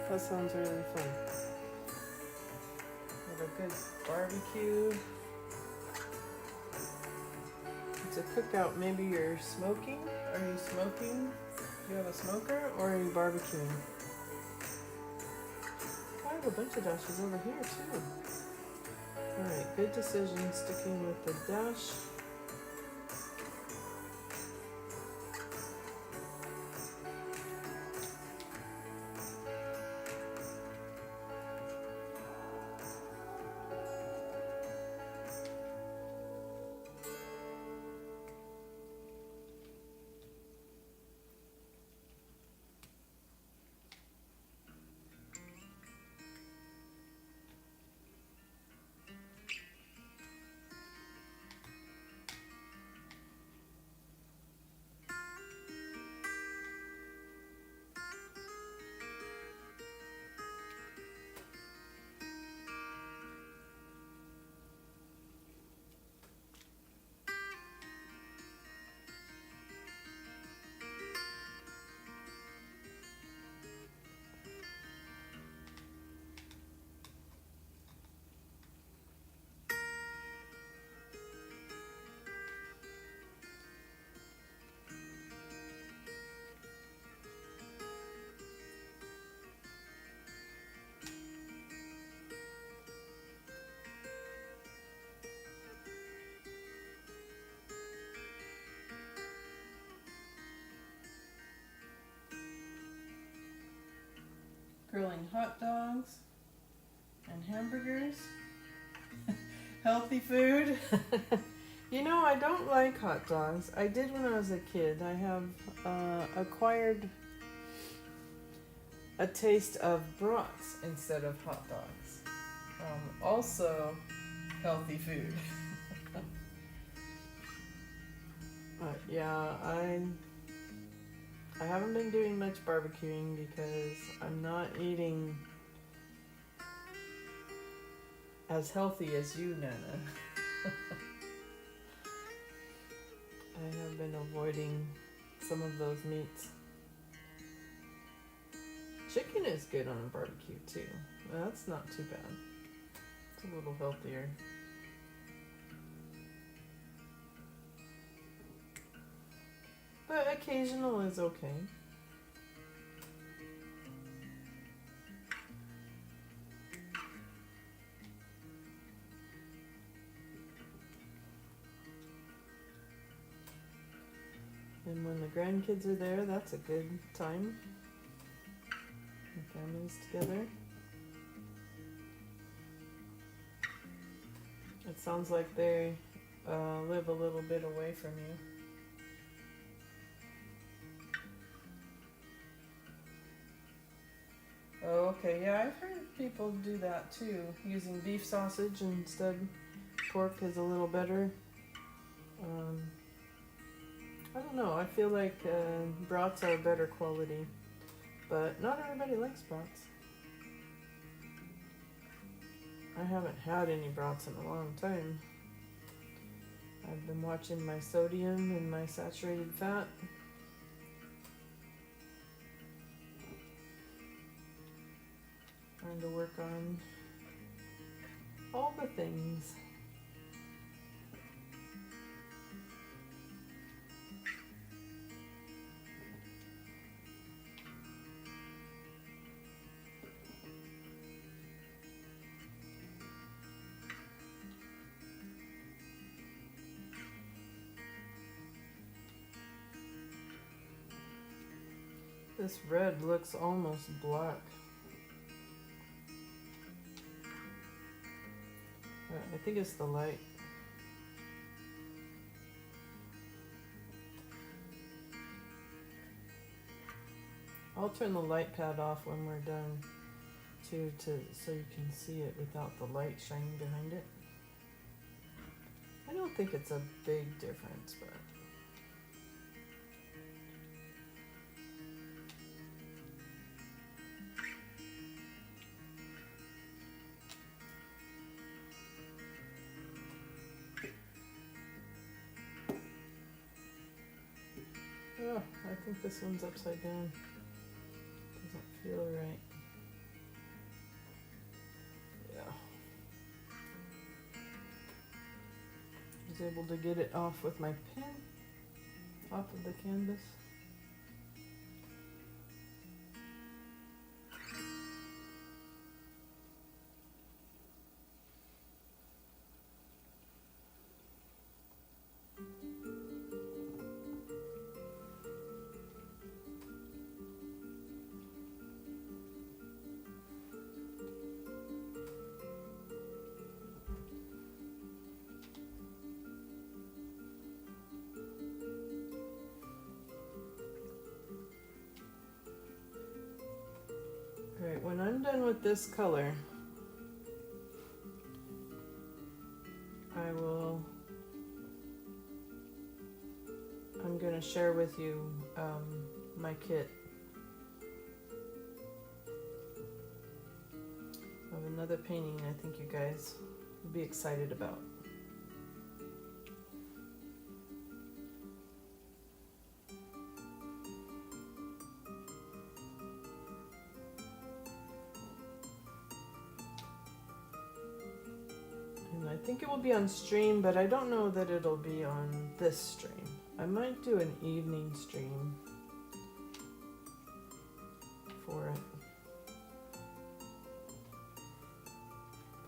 [SPEAKER 1] That sounds really fun. Have a good barbecue. It's a cookout. Maybe you're smoking. Are you smoking? Do you have a smoker or are you barbecuing? I have a bunch of dashes over here too. Alright, good decision sticking with the dash. Grilling hot dogs and hamburgers. Healthy food. You know, I don't like hot dogs. I did when I was a kid. I have acquired a taste of brats instead of hot dogs. Also, healthy food. But yeah, I haven't been doing much barbecuing because I'm not eating as healthy as you, Nana. I have been avoiding some of those meats. Chicken is good on a barbecue too. That's not too bad. It's a little healthier. But occasional is okay. And when the grandkids are there, that's a good time. The family's together. It sounds like they live a little bit away from you. Oh, okay, yeah, I've heard people do that too, using beef sausage instead. Pork is a little better. I don't know, I feel like brats are better quality, but not everybody likes brats. I haven't had any brats in a long time. I've been watching my sodium and my saturated fat. Trying to work on all the things. This red looks almost black. I think it's the light. I'll turn the light pad off when we're done too, so you can see it without the light shining behind it. I don't think it's a big difference, but I think this one's upside down. Doesn't feel right. Yeah. I was able to get it off with my pen, off of the canvas. Alright, when I'm done with this color, I'm going to share with you my kit of another painting I think you guys will be excited about. I think it will be on stream, but I don't know that it'll be on this stream. I might do an evening stream for it,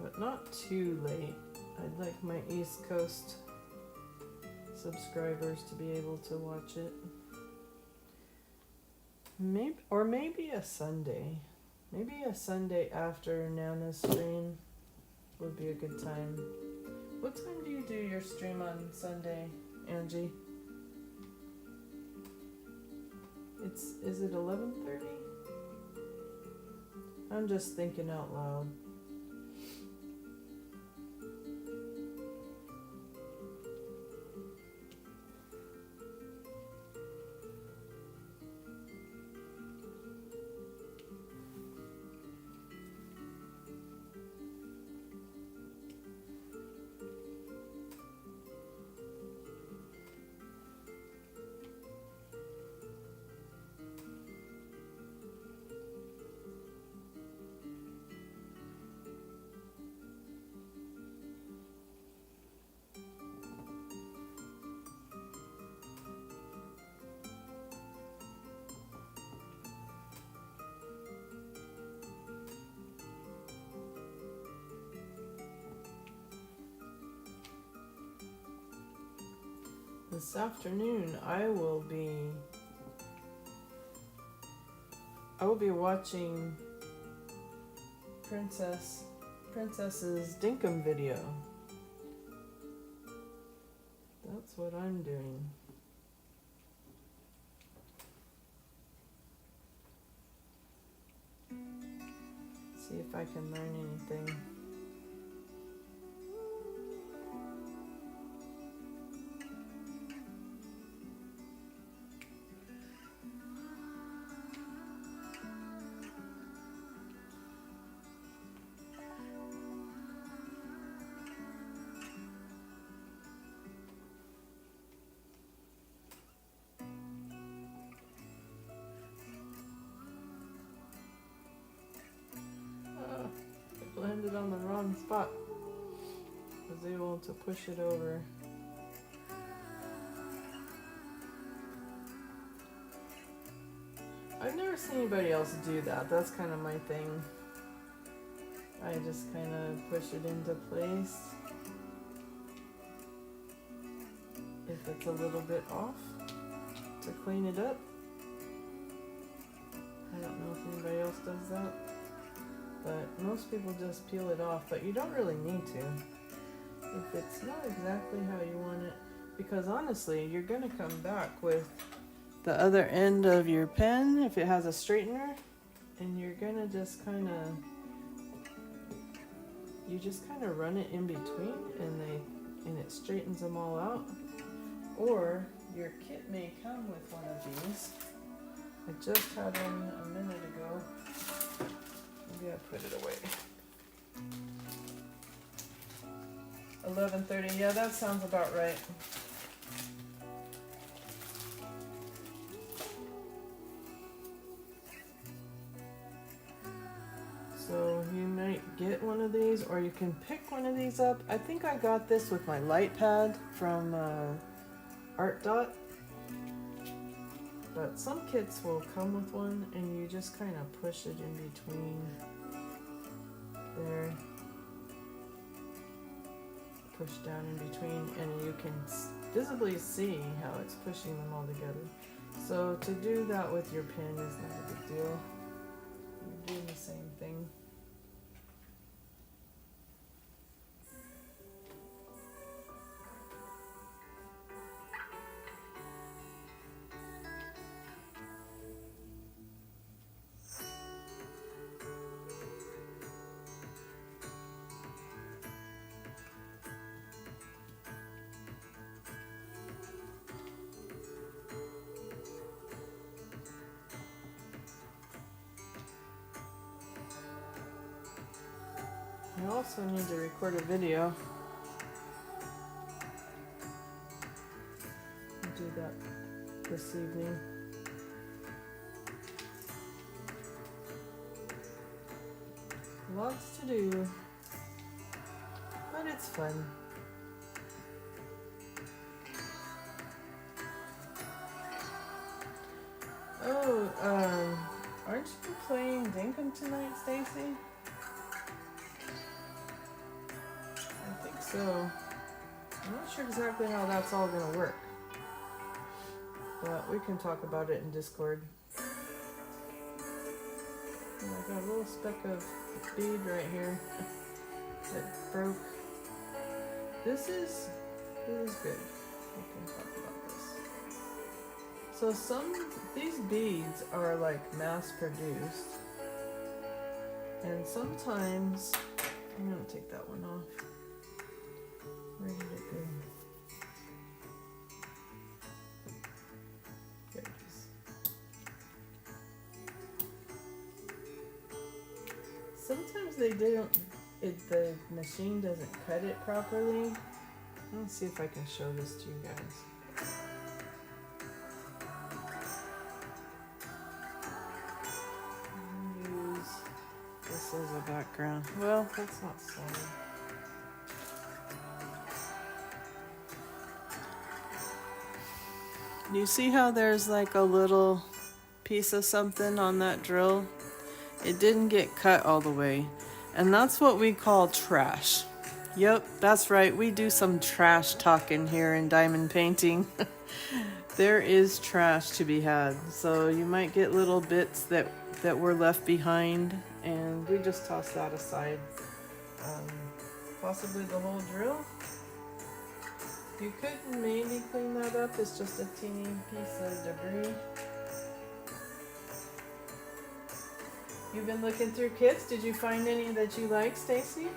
[SPEAKER 1] but not too late. I'd like my East Coast subscribers to be able to watch it. Maybe a Sunday. Maybe a Sunday after Nana's stream would be a good time. What time do you do your stream on Sunday, Angie? Is it 11:30? I'm just thinking out loud. This afternoon I will be watching Princess's Dinkum video. That's what I'm doing. See if I can learn anything. Landed on the wrong spot. Was able to push it over. I've never seen anybody else do that. That's kind of my thing. I just kind of push it into place. If it's a little bit off, to clean it up. I don't know if anybody else does that. But most people just peel it off, but you don't really need to if it's not exactly how you want it, because honestly you're gonna come back with the other end of your pen if it has a straightener, and you're gonna just kind of run it in between, and it straightens them all out. Or your kit may come with one of these. I just had one a minute ago. Maybe I put it away. 11:30. Yeah, that sounds about right. get one of these, or you can pick one of these up. I think I got this with my light pad from Art Dot. But some kits will come with one, and you just kind of push it in between there. Push down in between, and you can visibly see how it's pushing them all together. So to do that with your pen is not a big deal. You're doing the same thing. I also need to record a video. I'll do that this evening. Lots to do, but it's fun. Oh, aren't you playing Dinkum tonight, Stacy? I think so. I'm not sure exactly how that's all gonna work, but we can talk about it in Discord. And I got a little speck of bead right here that broke. This is good. We can talk about this. So these beads are like mass produced, and sometimes I'm gonna take that one off. Where did it go? There it is. Sometimes the machine doesn't cut it properly. Let's see if I can show this to you guys. Use this as a background. Well, that's not solid. You see how there's like a little piece of something on that drill? It didn't get cut all the way. And that's what we call trash. Yep, that's right. We do some trash talking here in diamond painting. There is trash to be had. So you might get little bits that were left behind, and we just toss that aside. Possibly the whole drill. You could maybe clean that up. It's just a teeny piece of debris. You've been looking through kits. Did you find any that you like, Stacy?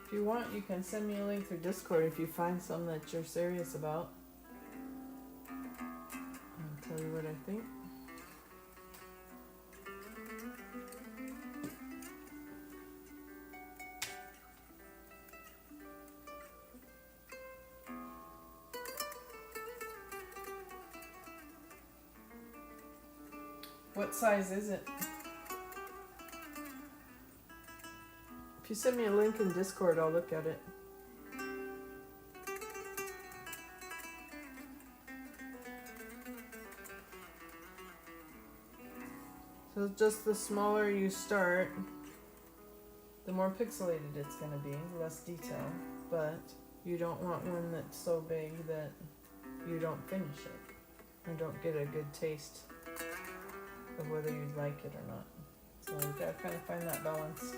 [SPEAKER 1] If you want, you can send me a link through Discord if you find some that you're serious about. I'll tell you what I think. What size is it? If you send me a link in Discord, I'll look at it. So just the smaller you start, the more pixelated it's going to be, less detail, but you don't want one that's so big that you don't finish it and don't get a good taste of whether you like it or not. So you gotta kind of find that balance.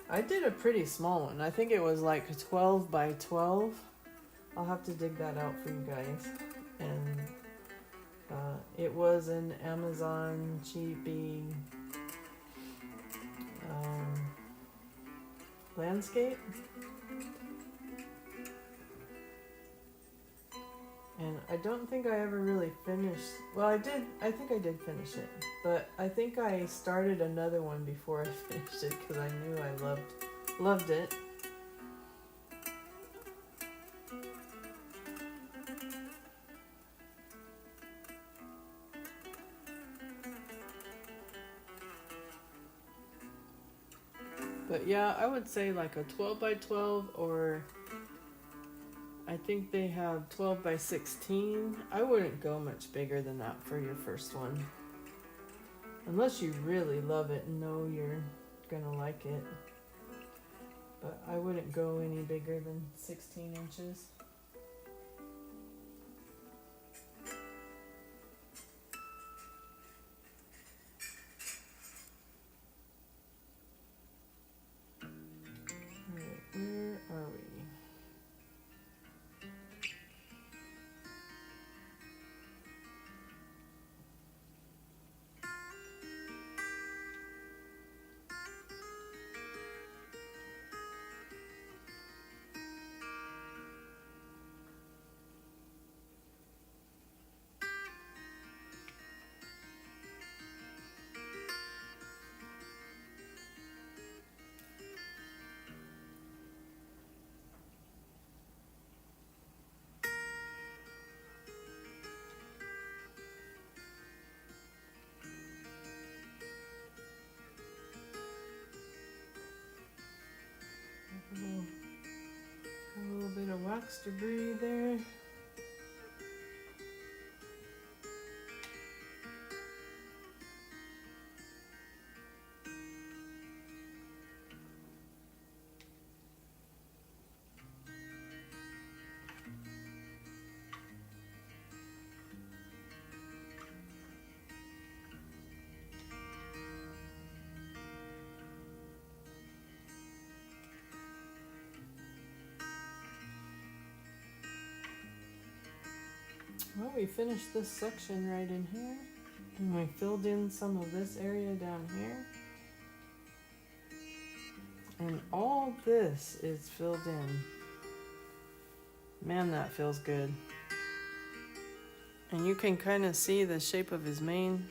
[SPEAKER 1] I did a pretty small one. I think it was like 12 by 12. I'll have to dig that out for you guys. And it was an Amazon cheapy landscape. And I don't think I ever really finished. Well, I think I did finish it. But I think I started another one before I finished it because I knew I loved it. But yeah, I would say like a 12 by 12, or I think they have 12 by 16. I wouldn't go much bigger than that for your first one. Unless you really love it and know you're gonna like it. But I wouldn't go any bigger than 16 inches. Where are we? A little bit of wax debris there. Well, we finished this section right in here, and we filled in some of this area down here, and all this is filled in. Man, that feels good. And you can kind of see the shape of his mane.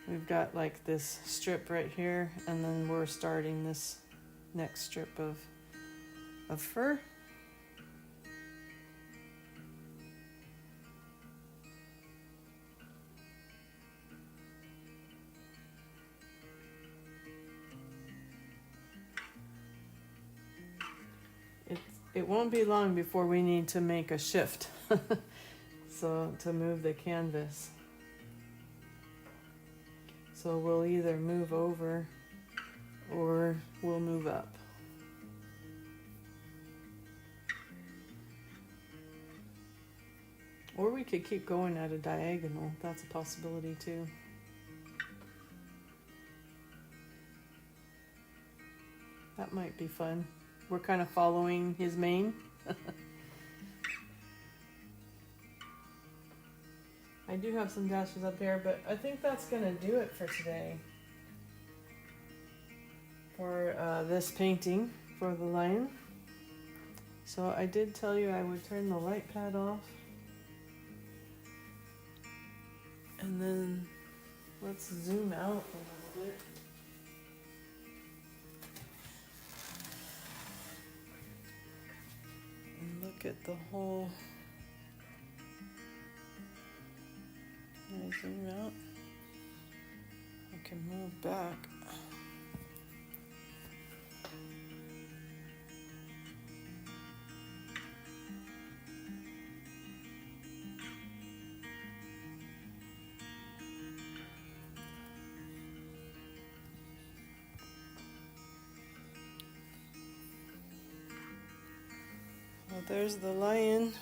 [SPEAKER 1] We've got like this strip right here, and then we're starting this next strip of fur. It won't be long before we need to make a shift. So to move the canvas. So we'll either move over or we'll move up. Or we could keep going at a diagonal. That's a possibility too. That might be fun. We're kind of following his mane. I do have some dashes up there, but I think that's going to do it for today. For this painting for the lion. So I did tell you I would turn the light pad off. And then let's zoom out a little bit. And look at the whole. Can I zoom out? I can move back. Well, there's the lion.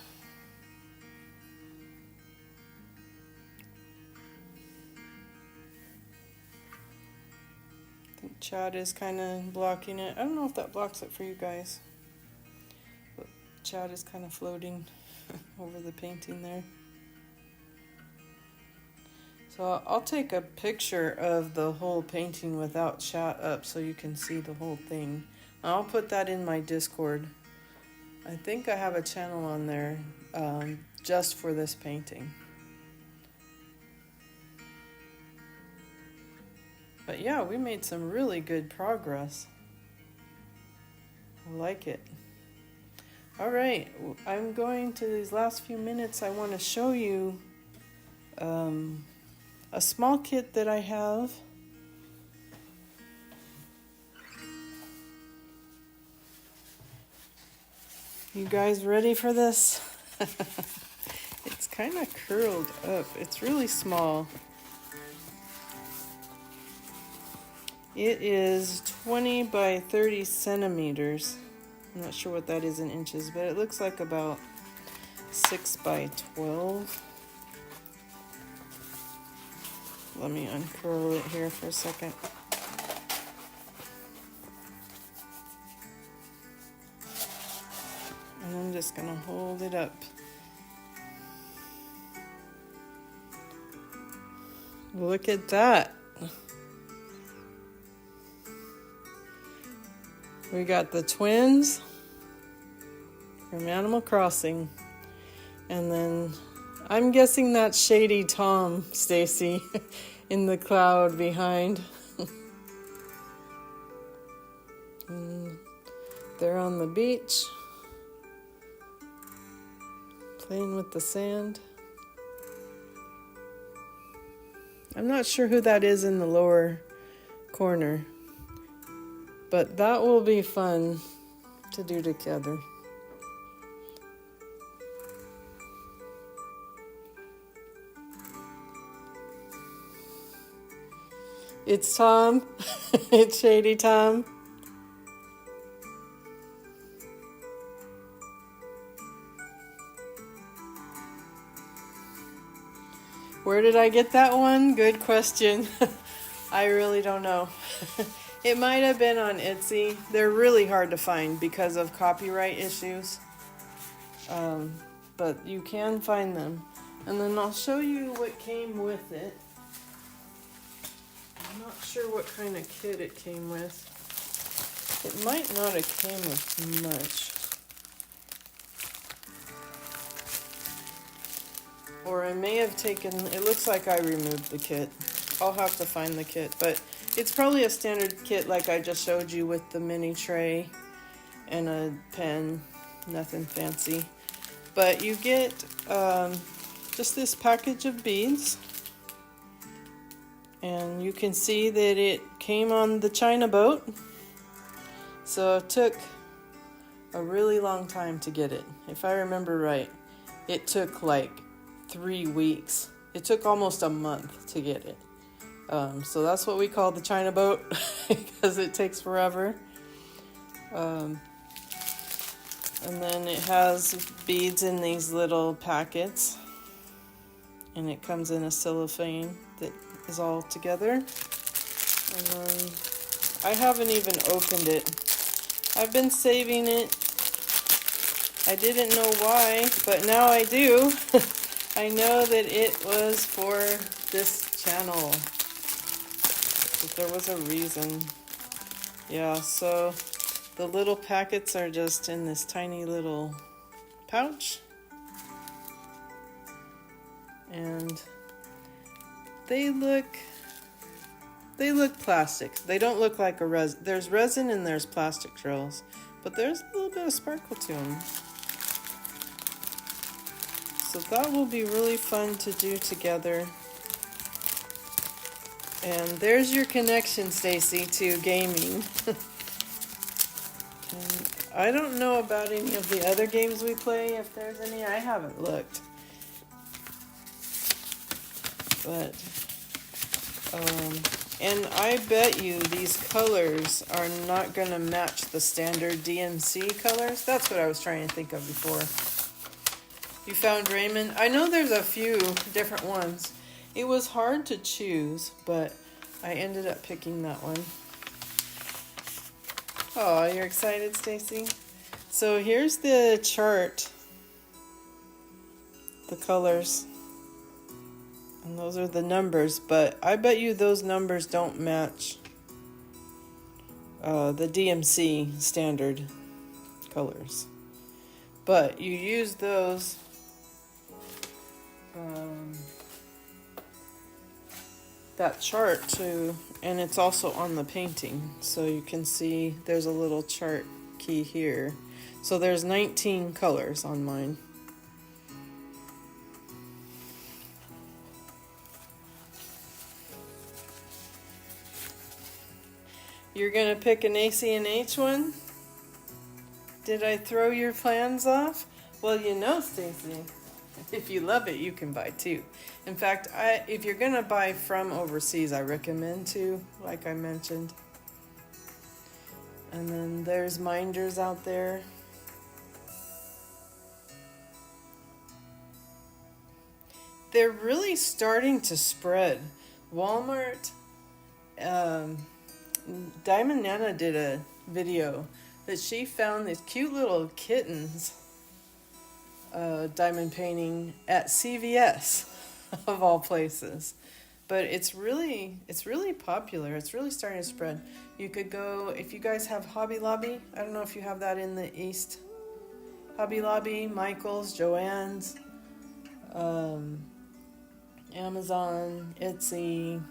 [SPEAKER 1] I think Chad is kind of blocking it. I don't know if that blocks it for you guys. But Chad is kind of floating over the painting there. So I'll take a picture of the whole painting without chat up so you can see the whole thing. I'll put that in my Discord. I think I have a channel on there just for this painting. But yeah, we made some really good progress. I like it. All right, I'm going to these last few minutes. I want to show you a small kit that I have. You guys ready for this? It's kind of curled up. It's really small. It is 20 by 30 centimeters. I'm not sure what that is in inches, but it looks like about 6 by 12. Let me uncurl it here for a second. And I'm just gonna hold it up. Look at that. We got the twins from Animal Crossing. And then I'm guessing that's Shady Tom, Stacy, in the cloud behind. And they're on the beach, playing with the sand. I'm not sure who that is in the lower corner, but that will be fun to do together. It's Tom. It's Shady Tom. Where did I get that one? Good question. I really don't know. It might have been on Etsy. They're really hard to find because of copyright issues. But you can find them. And then I'll show you what came with it. I'm not sure what kind of kit it came with. It might not have came with much. Or I may have taken, it looks like I removed the kit. I'll have to find the kit, but it's probably a standard kit like I just showed you with the mini tray and a pen, nothing fancy. But you get just this package of beads. And you can see that it came on the China boat. So it took a really long time to get it. If I remember right, it took like 3 weeks. It took almost a month to get it. So that's what we call the China boat because it takes forever. And then it has beads in these little packets. And it comes in a cellophane that is all together. And then I haven't even opened it. I've been saving it. I didn't know why, but now I do. I know that it was for this channel. But there was a reason. Yeah, so the little packets are just in this tiny little pouch. And they look plastic. They don't look like a resin. There's resin and there's plastic drills, but there's a little bit of sparkle to them. So that will be really fun to do together. And there's your connection, Stacy, to gaming. And I don't know about any of the other games we play, if there's any. I haven't looked. But, and I bet you these colors are not going to match the standard DMC colors. That's what I was trying to think of before. You found Raymond? I know there's a few different ones. It was hard to choose, but I ended up picking that one. Oh, you're excited, Stacy? So here's the chart. The colors. And those are the numbers, but I bet you those numbers don't match the DMC standard colors. But you use those that chart to, and it's also on the painting, so you can see there's a little chart key here. So there's 19 colors on mine. You're gonna pick an ACNH one? Did I throw your plans off? Well, you know, Stacy, if you love it, you can buy two. In fact, if you're gonna buy from overseas, I recommend two, like I mentioned. And then there's Minders out there. They're really starting to spread. Walmart, Diamond Nana did a video that she found these cute little kittens diamond painting at CVS of all places. But it's really popular. It's really starting to spread. You could go, if you guys have Hobby Lobby, I don't know if you have that in the East. Hobby Lobby, Michael's, Joann's, Amazon, Etsy,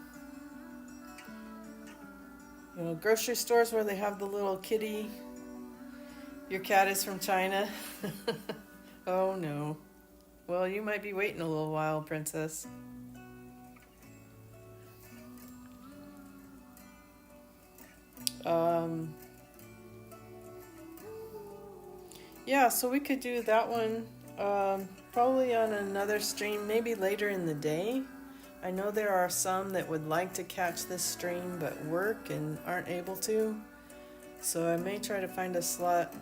[SPEAKER 1] you know, grocery stores where they have the little kitty. Your cat is from China. Oh no. Well, you might be waiting a little while, Princess. Yeah, so we could do that one probably on another stream, maybe later in the day. I know there are some that would like to catch this stream but work and aren't able to. So I may try to find a slot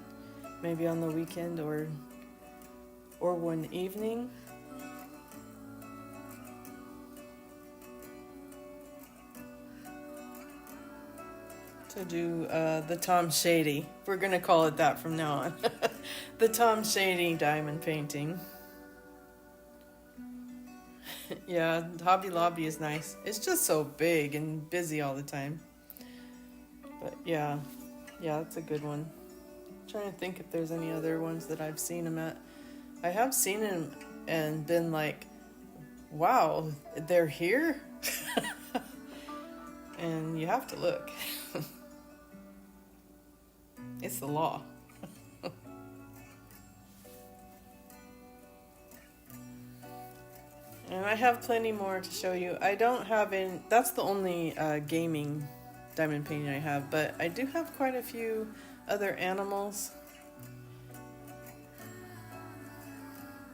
[SPEAKER 1] maybe on the weekend or one evening. To do the Tom Shady. We're going to call it that from now on. The Tom Shady diamond painting. Yeah, Hobby Lobby is nice. It's just so big and busy all the time. But yeah, that's a good one. I'm trying to think if there's any other ones that I've seen them at. I have seen them and been like, wow, they're here? And you have to look. It's the law. And I have plenty more to show you. I don't have any, that's the only gaming diamond painting I have, but I do have quite a few other animals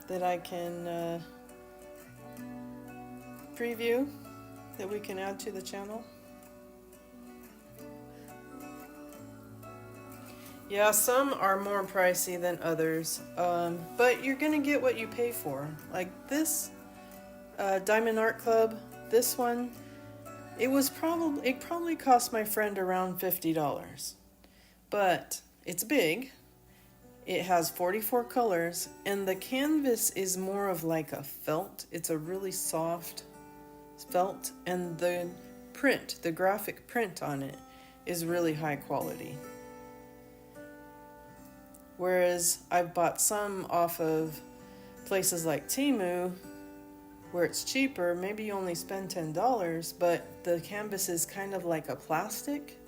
[SPEAKER 1] that I can preview that we can add to the channel. Yeah, some are more pricey than others, but you're gonna get what you pay for. Like this Diamond Art Club, this one, it probably cost my friend around $50, but it's big. It has 44 colors, and the canvas is more of like a felt. It's a really soft felt, and the print, the graphic print on it, is really high quality. Whereas I've bought some off of places like Temu, where it's cheaper, maybe you only spend $10, but the canvas is kind of like a plastic,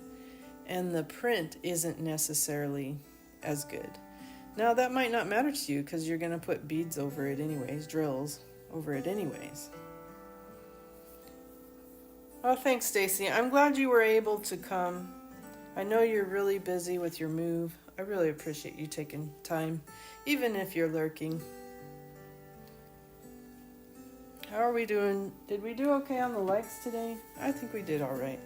[SPEAKER 1] and the print isn't necessarily as good. Now that might not matter to you because you're going to put beads over it anyways, drills over it anyways. Oh, thanks, Stacy. I'm glad you were able to come. I know you're really busy with your move. I really appreciate you taking time, even if you're lurking. How are we doing? Did we do okay on the likes today? I think we did all right.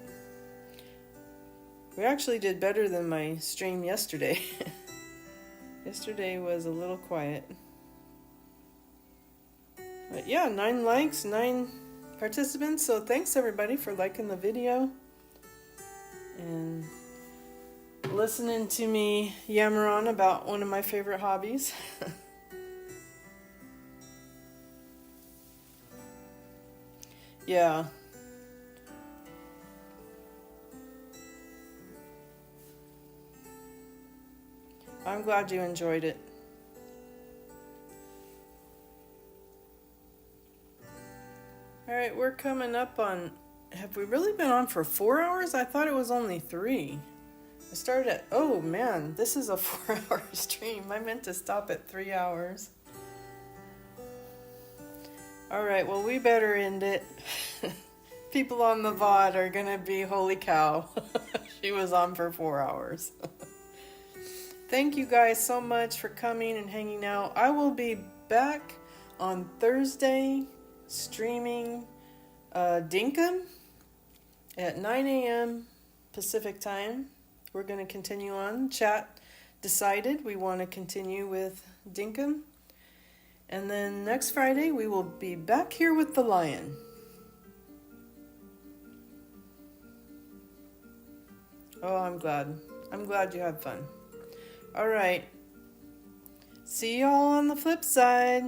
[SPEAKER 1] We actually did better than my stream yesterday. Yesterday was a little quiet. But yeah, 9 likes, 9 participants. So thanks everybody for liking the video and listening to me yammer on about one of my favorite hobbies. Yeah. I'm glad you enjoyed it. All right, we're coming up on. Have we really been on for 4 hours? I thought it was only 3. I started at. Oh man, this is a 4 hour stream. I meant to stop at 3 hours. All right, well, we better end it. People on the VOD are gonna be, holy cow. She was on for 4 hours. Thank you guys so much for coming and hanging out. I will be back on Thursday streaming Dinkum at 9 a.m. Pacific time. We're going to continue on. Chat decided we want to continue with Dinkum. And then next Friday we will be back here with the lion. Oh, I'm glad. I'm glad you had fun. All right. See y'all on the flip side.